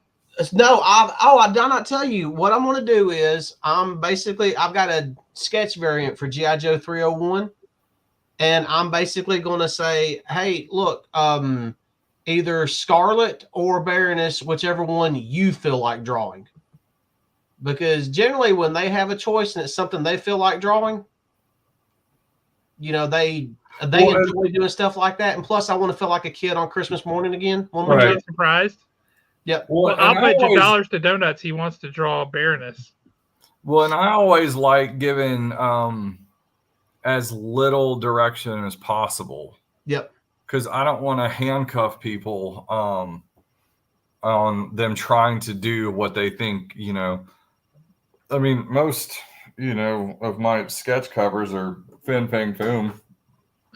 Speaker 1: No, I did not tell you. What I'm going to do is I've got a sketch variant for GI Joe 301, and I'm basically going to say, hey, look, either Scarlet or Baroness, whichever one you feel like drawing. Because generally, when they have a choice and it's something they feel like drawing, they enjoy doing stuff like that. And plus, I want to feel like a kid on Christmas morning again. One more
Speaker 3: Right.
Speaker 1: time.
Speaker 2: Surprised?
Speaker 1: Yep.
Speaker 2: Well, I'll bet you dollars to donuts he wants to draw Baroness.
Speaker 3: Well, and I always like giving as little direction as possible.
Speaker 1: Yep.
Speaker 3: Because I don't want to handcuff people on them trying to do what they think, I mean, most, of my sketch covers are Fin Fang Foom.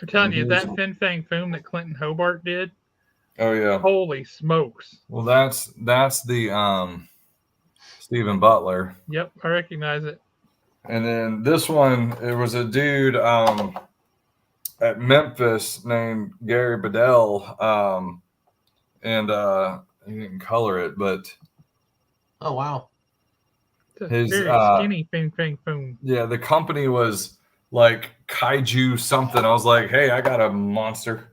Speaker 2: I'm telling you, that Fin Fang Foom that Clinton Hobart did.
Speaker 3: Oh yeah.
Speaker 2: Holy smokes.
Speaker 3: Well, that's the Stephen Butler.
Speaker 2: Yep, I recognize it.
Speaker 3: And then this one, it was a dude at Memphis named Gary Bedell, and he didn't color it, but
Speaker 1: oh wow,
Speaker 2: his very skinny Fin Fang Foom.
Speaker 3: Yeah, the company was like Kaiju something. I was like, hey, I got a monster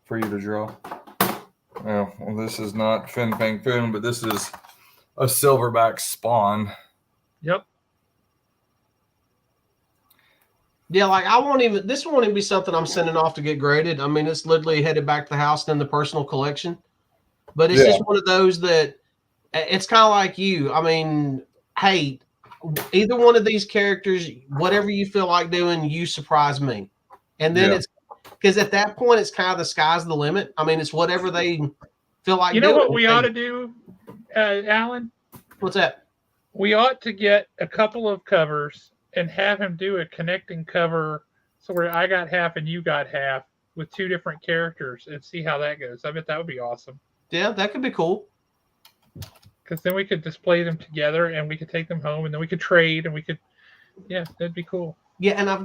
Speaker 3: for you to draw. Oh, well, this is not Fin Fang Foom, but this is a silverback Spawn.
Speaker 2: Yep.
Speaker 1: Yeah, like this won't even be something I'm sending off to get graded. I mean, it's literally headed back to the house and in the personal collection. But it's just one of those that it's kind of like you. I mean, hey, either one of these characters, whatever you feel like doing, you surprise me. And then it's because at that point, it's kind of the sky's the limit. I mean, it's whatever they feel like doing.
Speaker 2: You know what we ought to do, Alan?
Speaker 1: What's that?
Speaker 2: We ought to get a couple of covers and have him do a connecting cover so where I got half and you got half with two different characters and see how that goes. I bet that would be awesome.
Speaker 1: Yeah, that could be cool.
Speaker 2: Because then we could display them together and we could take them home and then we could trade and we could, yeah, that'd be cool.
Speaker 1: Yeah, and I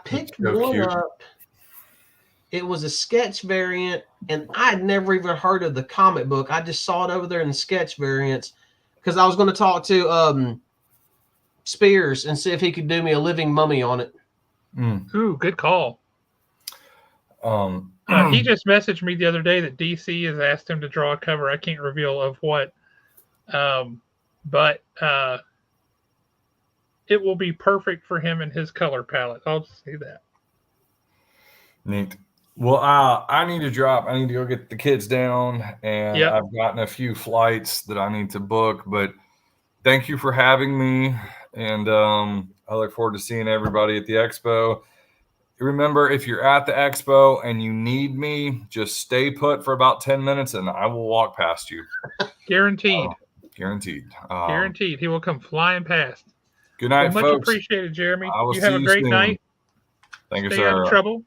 Speaker 1: picked one up. It was a sketch variant, and I'd never even heard of the comic book. I just saw it over there in the sketch variants because I was going to talk to Spears and see if he could do me a living mummy on it.
Speaker 2: Ooh, good call. He just messaged me the other day that DC has asked him to draw a cover. I can't reveal of what, but it will be perfect for him and his color palette. I'll just say that.
Speaker 3: Neat. Well, I need to drop. I need to go get the kids down, and I've gotten a few flights that I need to book. But thank you for having me, and I look forward to seeing everybody at the expo. Remember, if you're at the expo and you need me, just stay put for about 10 minutes, and I will walk past you.
Speaker 2: Guaranteed.
Speaker 3: Guaranteed.
Speaker 2: Guaranteed. He will come flying past.
Speaker 3: Good night,
Speaker 2: much
Speaker 3: folks.
Speaker 2: Appreciated, Jeremy.
Speaker 3: You
Speaker 2: have a great night.
Speaker 3: Thank you,
Speaker 2: Stay
Speaker 3: sir.
Speaker 2: out of trouble.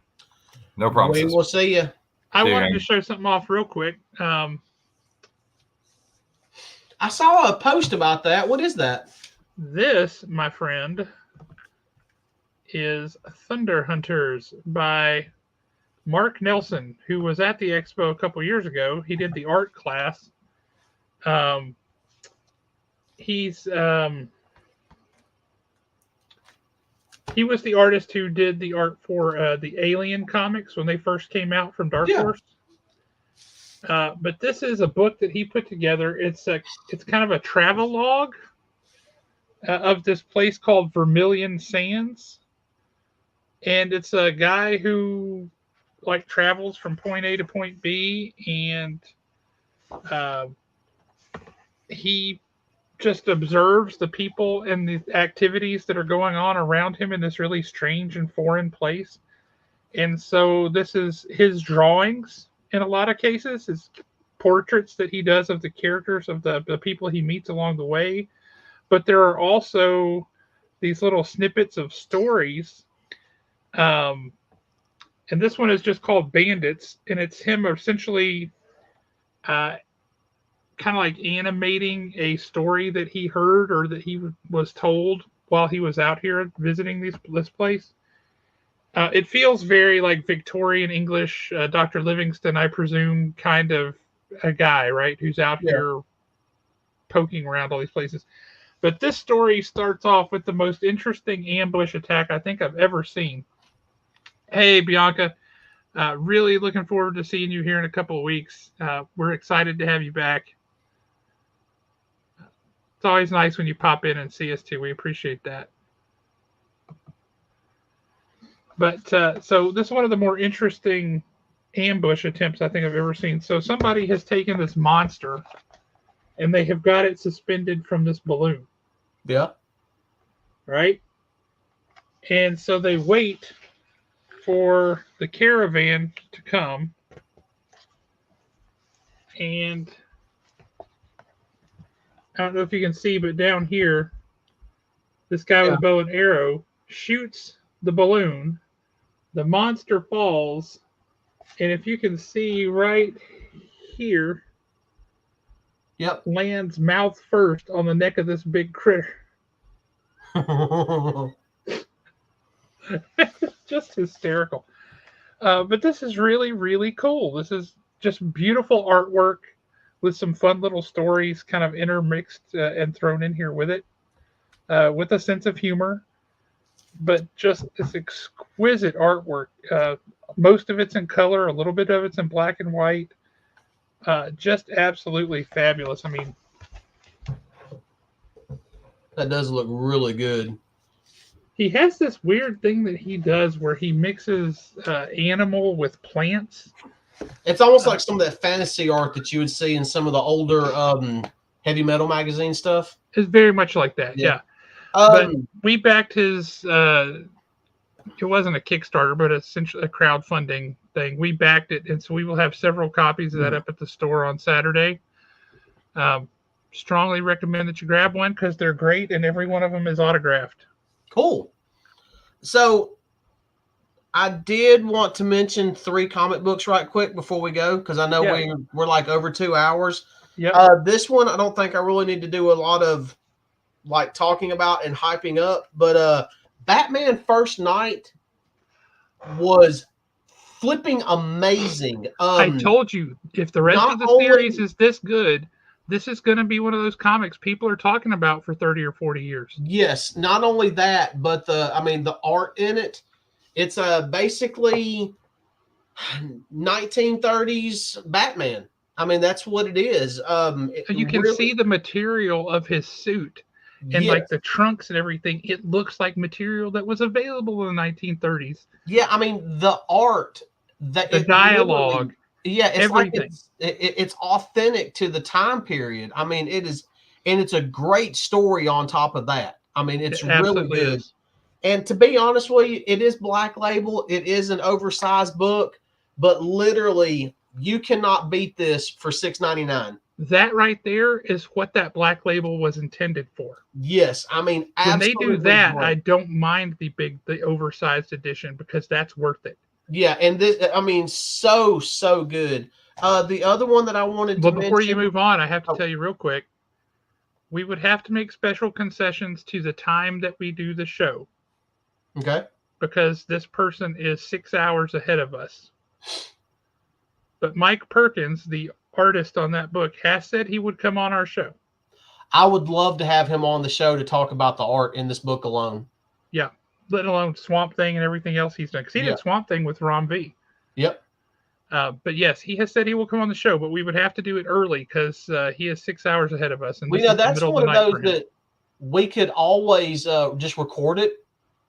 Speaker 3: No problem.
Speaker 1: We will see you.
Speaker 2: I wanted to show something off real quick.
Speaker 1: I saw a post about that. What is that?
Speaker 2: This, my friend, is Thunder Hunters by Mark Nelson, who was at the expo a couple years ago. He did the art class. He was the artist who did the art for the Alien comics when they first came out from Dark Horse. But this is a book that he put together. It's kind of a travel log of this place called Vermilion Sands. And it's a guy who like travels from point A to point B, and he just observes the people and the activities that are going on around him in this really strange and foreign place. And so this is his drawings in a lot of cases, his portraits that he does of the characters of the people he meets along the way. But there are also these little snippets of stories. And this one is just called Bandits, and it's him essentially kind kind of like animating a story that he heard or that he was told while he was out here visiting this place. It feels very like Victorian English, Dr. Livingston, I presume, kind of a guy, right? Who's out here poking around all these places. But this story starts off with the most interesting ambush attack I think I've ever seen. Hey, Bianca. Really looking forward to seeing you here in a couple of weeks. We're excited to have you back. It's always nice when you pop in and see us too. We appreciate that. But so this is one of the more interesting ambush attempts I think I've ever seen. So somebody has taken this monster and they have got it suspended from this balloon.
Speaker 1: Yeah.
Speaker 2: Right? And so they wait for the caravan to come. And I don't know if you can see, but down here, this guy with a bow and arrow shoots the balloon. The monster falls. And if you can see right here, lands mouth first on the neck of this big critter. Just hysterical. But this is really, really cool. This is just beautiful artwork with some fun little stories kind of intermixed and thrown in here with it, with a sense of humor. But just this exquisite artwork. Most of it's in color, a little bit of it's in black and white. Just absolutely fabulous. I mean,
Speaker 1: that does look really good.
Speaker 2: He has this weird thing that he does where he mixes animal with plants.
Speaker 1: It's almost like some of that fantasy art that you would see in some of the older heavy metal magazine stuff.
Speaker 2: It's very much like that, yeah. But we backed his, it wasn't a Kickstarter, but essentially a crowdfunding thing. We backed it, and so we will have several copies of that up at the store on Saturday. Strongly recommend that you grab one because they're great, and every one of them is autographed.
Speaker 1: Cool. So I did want to mention 3 comic books right quick before we go, because I know we're like over 2 hours. This one, I don't think I really need to do a lot of like talking about and hyping up, but Batman First Night was flipping amazing.
Speaker 2: I told you, if the rest of the series is this good, this is going to be one of those comics people are talking about for 30 or 40 years.
Speaker 1: Yes, not only that, but the art in it, it's basically 1930s Batman. I mean, that's what it is.
Speaker 2: You can see the material of his suit and like the trunks and everything. It looks like material that was available in the 1930s.
Speaker 1: Yeah, I mean, the art, the
Speaker 2: dialogue.
Speaker 1: It's
Speaker 2: everything.
Speaker 1: Like it's authentic to the time period. I mean, it is, and it's a great story on top of that. I mean, it's really good. Is. And to be honest with you, it is Black Label. It is an oversized book, but literally you cannot beat this for $6.99.
Speaker 2: That right there is what that Black Label was intended for.
Speaker 1: Yes, I mean,
Speaker 2: when they do that, great. I don't mind the oversized edition because that's worth it.
Speaker 1: Yeah, and this, I mean, so good. The other one that I wanted to mention.
Speaker 2: Before you move on, I have to tell you real quick. We would have to make special concessions to the time that we do the show.
Speaker 1: Okay.
Speaker 2: Because this person is 6 hours ahead of us. But Mike Perkins, the artist on that book, has said he would come on our show.
Speaker 1: I would love to have him on the show to talk about the art in this book alone.
Speaker 2: Yeah. Let alone Swamp Thing and everything else he's done. Because he did Swamp Thing with Ron V.
Speaker 1: Yep.
Speaker 2: But yes, he has said he will come on the show, but we would have to do it early because he is 6 hours ahead of us. And
Speaker 1: that's one of those that we could always just record it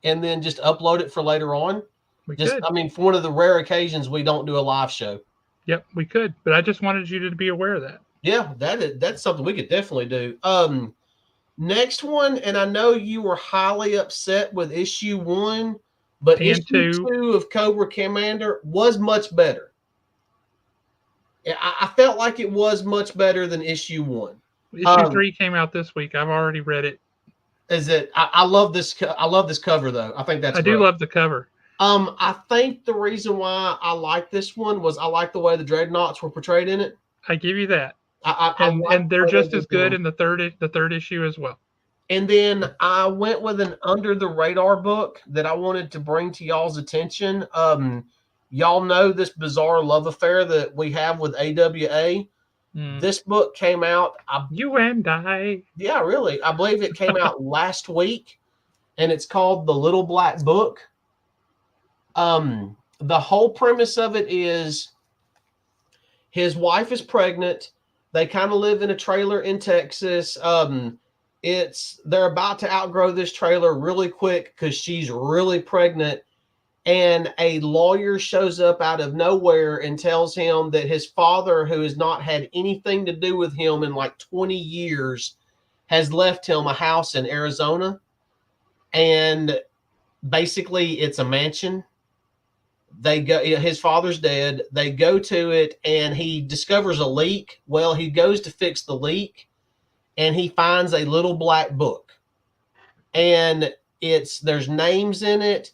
Speaker 1: and then just upload it for later on.
Speaker 2: We could.
Speaker 1: I mean, for one of the rare occasions we don't do a live show.
Speaker 2: Yep, we could. But I just wanted you to be aware of that.
Speaker 1: Yeah, that's something we could definitely do. Next one, and I know you were highly upset with issue 1, but issue 2 of Cobra Commander was much better. I felt like it was much better than issue 1.
Speaker 2: Issue 3 came out this week. I've already read it.
Speaker 1: Is it? I love this. I love this cover though. I think that's.
Speaker 2: I do love the cover.
Speaker 1: I think the reason why I like this one was I like the way the dreadnoughts were portrayed in it.
Speaker 2: I give you that.
Speaker 1: I like
Speaker 2: And they're
Speaker 1: the way
Speaker 2: just
Speaker 1: they're
Speaker 2: as good
Speaker 1: doing.
Speaker 2: in the third issue as well.
Speaker 1: And then I went with an under the radar book that I wanted to bring to y'all's attention. Y'all know this bizarre love affair that we have with AWA. This book came out.
Speaker 2: You and I.
Speaker 1: Yeah, really. I believe it came out last week, and it's called The Little Black Book. The whole premise of it is his wife is pregnant. They kind of live in a trailer in Texas. They're about to outgrow this trailer really quick because she's really pregnant, and a lawyer shows up out of nowhere and tells him that his father, who has not had anything to do with him in like 20 years, has left him a house in Arizona, and basically it's a mansion. They go, his father's dead. They go to it, and he discovers a leak. Well, he goes to fix the leak, and he finds a little black book, and there's names in it.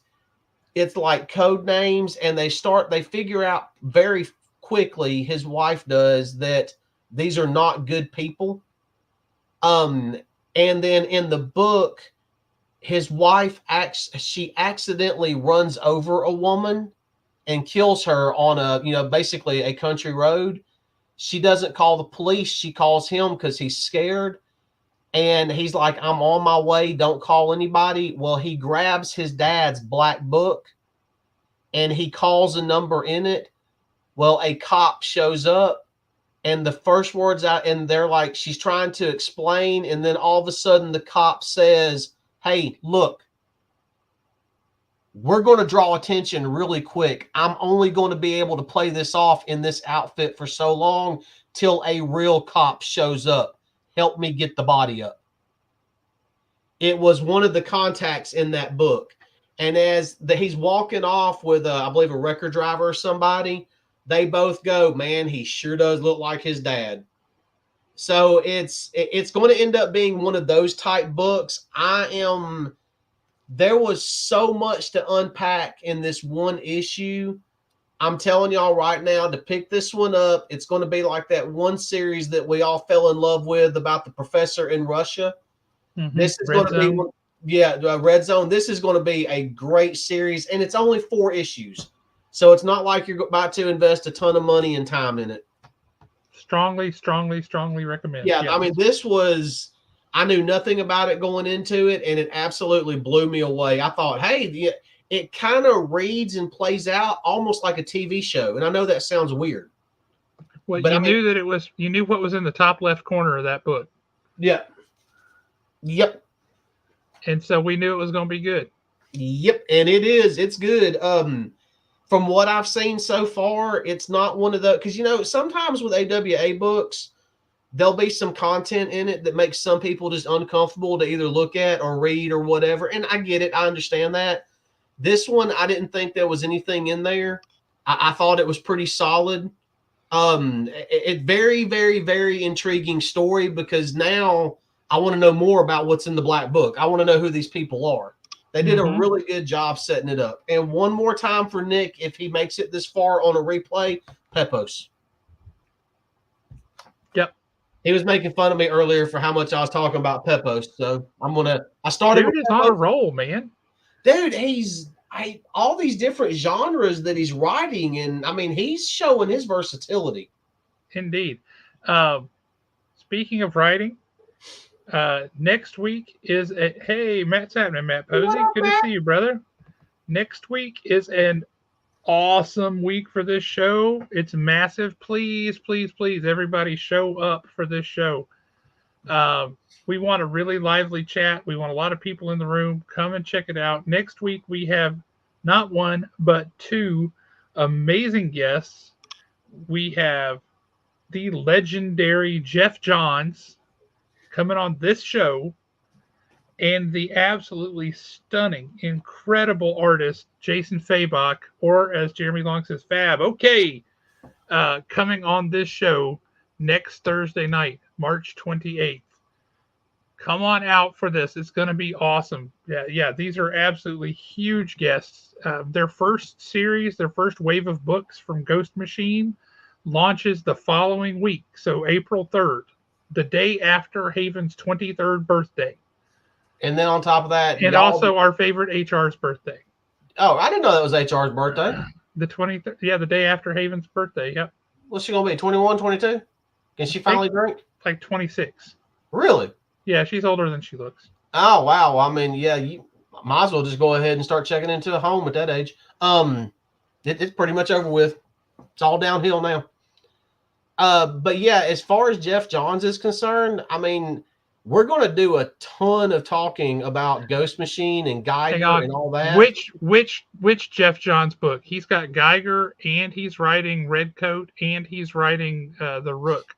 Speaker 1: It's like code names, and they figure out very quickly, his wife does, that these are not good people. And then in the book, his wife she accidentally runs over a woman and kills her on basically a country road. She doesn't call the police. She calls him because he's scared. And he's like, I'm on my way. Don't call anybody. Well, he grabs his dad's black book and he calls a number in it. Well, a cop shows up, and the first words out, and they're like, she's trying to explain. And then all of a sudden the cop says, hey, look, we're going to draw attention really quick. I'm only going to be able to play this off in this outfit for so long till a real cop shows up. Help me get the body up. It was one of the contacts in that book. And as he's walking off with, I believe, a record driver or somebody, they both go, man, he sure does look like his dad. So it's going to end up being one of those type books. There was so much to unpack in this one issue. I'm telling y'all right now, to pick this one up, it's going to be like that one series that we all fell in love with about the professor in Russia. This is going to be one, Red Zone. This is going to be a great series, and it's only 4 issues. So it's not like you're about to invest a ton of money and time in it.
Speaker 2: Strongly recommend.
Speaker 1: Yeah,
Speaker 2: yes.
Speaker 1: I mean, I knew nothing about it going into it, and it absolutely blew me away. I thought, hey, it kind of reads and plays out almost like a TV show. And I know that sounds weird.
Speaker 2: Well, but you knew what was in the top left corner of that book.
Speaker 1: Yeah. Yep.
Speaker 2: And so we knew it was going to be good.
Speaker 1: Yep. And it is. It's good. From what I've seen so far, it's not one of the, because, sometimes with AWA books, there'll be some content in it that makes some people just uncomfortable to either look at or read or whatever. And I get it. I understand that. This one, I didn't think there was anything in there. I thought it was pretty solid. It very, very, very intriguing story, because now I want to know more about what's in the black book. I want to know who these people are. They did a really good job setting it up. And one more time for Nick, if he makes it this far on a replay, Pepos.
Speaker 2: Yep.
Speaker 1: He was making fun of me earlier for how much I was talking about Pepos. So I started.
Speaker 2: Dude is on a roll, man.
Speaker 1: Dude, all these different genres that he's writing, and I mean, he's showing his versatility.
Speaker 2: Indeed. Speaking of writing, next week is hey, Matt's happening, Matt Posey. Good to see you, brother. Next week is an awesome week for this show. It's massive. Please, please, please, everybody show up for this show. We want a really lively chat. We want a lot of people in the room. Come and check it out. Next week, we have not 1, but 2 amazing guests. We have the legendary Jeff Johns coming on this show, and the absolutely stunning, incredible artist, Jason Fabach, or as Jeremy Long says, Fab. Okay. Coming on this show next Thursday night, March 28th. Come on out for this. It's going to be awesome. Yeah. These are absolutely huge guests. Their first series, their first wave of books from Ghost Machine launches the following week, so April 3rd, the day after Haven's 23rd birthday.
Speaker 1: And then on top of that,
Speaker 2: and also our favorite HR's birthday.
Speaker 1: Oh, I didn't know that was HR's birthday.
Speaker 2: The 23rd, yeah, the day after Haven's birthday. Yep.
Speaker 1: What's she gonna be? 21, 22? Can she finally drink?
Speaker 2: Like 26.
Speaker 1: Really?
Speaker 2: Yeah, she's older than she looks.
Speaker 1: Oh wow! I mean, yeah, you might as well just go ahead and start checking into a home at that age. It's pretty much over with. It's all downhill now. But yeah, as far as Jeff Johns is concerned, I mean, we're going to do a ton of talking about Ghost Machine and Geiger and all that.
Speaker 2: Which Jeff Johns book? He's got Geiger, and he's writing Redcoat, and he's writing The Rook.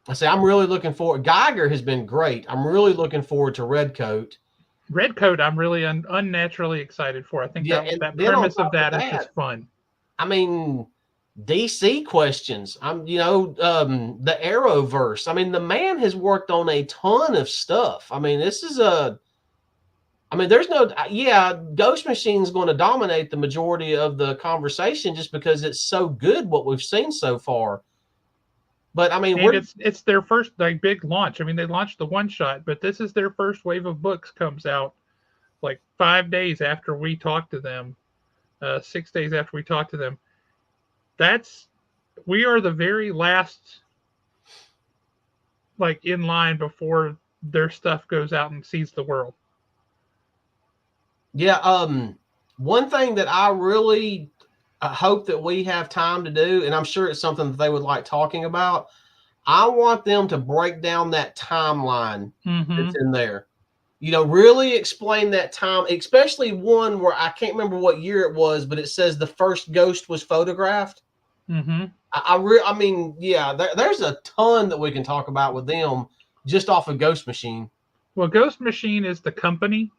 Speaker 1: I say I'm really looking forward. Geiger has been great. I'm really looking forward to Redcoat.
Speaker 2: Redcoat, I'm really unnaturally excited for. I think that premise of that is just fun.
Speaker 1: I mean, DC questions. The Arrowverse. I mean, the man has worked on a ton of stuff. I mean, there's no, Ghost Machine's going to dominate the majority of the conversation just because it's so good what we've seen so far. But I mean,
Speaker 2: it's their first big launch. I mean, they launched the one shot, but this is their first wave of books comes out like 5 days after we talked to them, 6 days after we talked to them. We are the very last, in line before their stuff goes out and sees the world.
Speaker 1: Yeah. One thing that I really hope that we have time to do, and I'm sure it's something that they would like talking about. I want them to break down that timeline that's in there. Really explain that time, especially one where I can't remember what year it was, but it says the first ghost was photographed.
Speaker 2: Mm-hmm.
Speaker 1: There's a ton that we can talk about with them just off of Ghost Machine.
Speaker 2: Well, Ghost Machine is the company.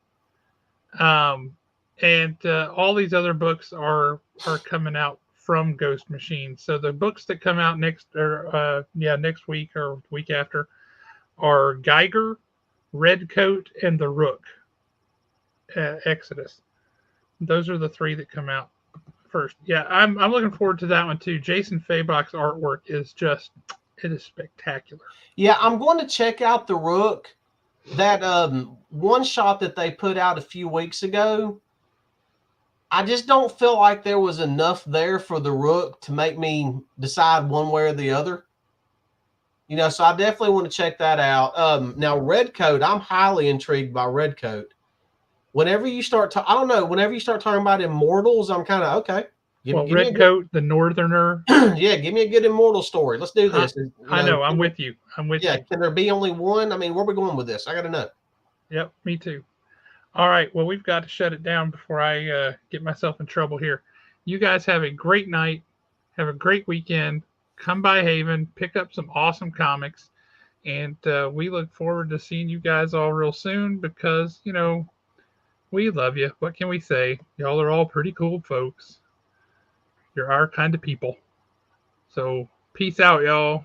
Speaker 2: And all these other books are coming out from Ghost Machine. So the books that come out next week or week after are Geiger, Redcoat, and The Rook. Exodus. Those are the three that come out first. Yeah, I'm looking forward to that one too. Jason Fabok's artwork is it is spectacular.
Speaker 1: Yeah, I'm going to check out The Rook. That one shot that they put out a few weeks ago, I just don't feel like there was enough there for The Rook to make me decide one way or the other. So I definitely want to check that out. Now, Redcoat, I'm highly intrigued by Redcoat. Whenever you start whenever you start talking about Immortals, I'm kind of, okay.
Speaker 2: Redcoat, the Northerner.
Speaker 1: Yeah, give me a good Immortal story. Let's do this.
Speaker 2: I know. I'm with you.
Speaker 1: Yeah, can there be only one? I mean, where are we going with this? I got to know.
Speaker 2: Yep, me too. All right, well, we've got to shut it down before I get myself in trouble here. You guys have a great night. Have a great weekend. Come by Haven, pick up some awesome comics, and we look forward to seeing you guys all real soon because, we love you. What can we say? Y'all are all pretty cool folks. You're our kind of people. So, peace out, y'all.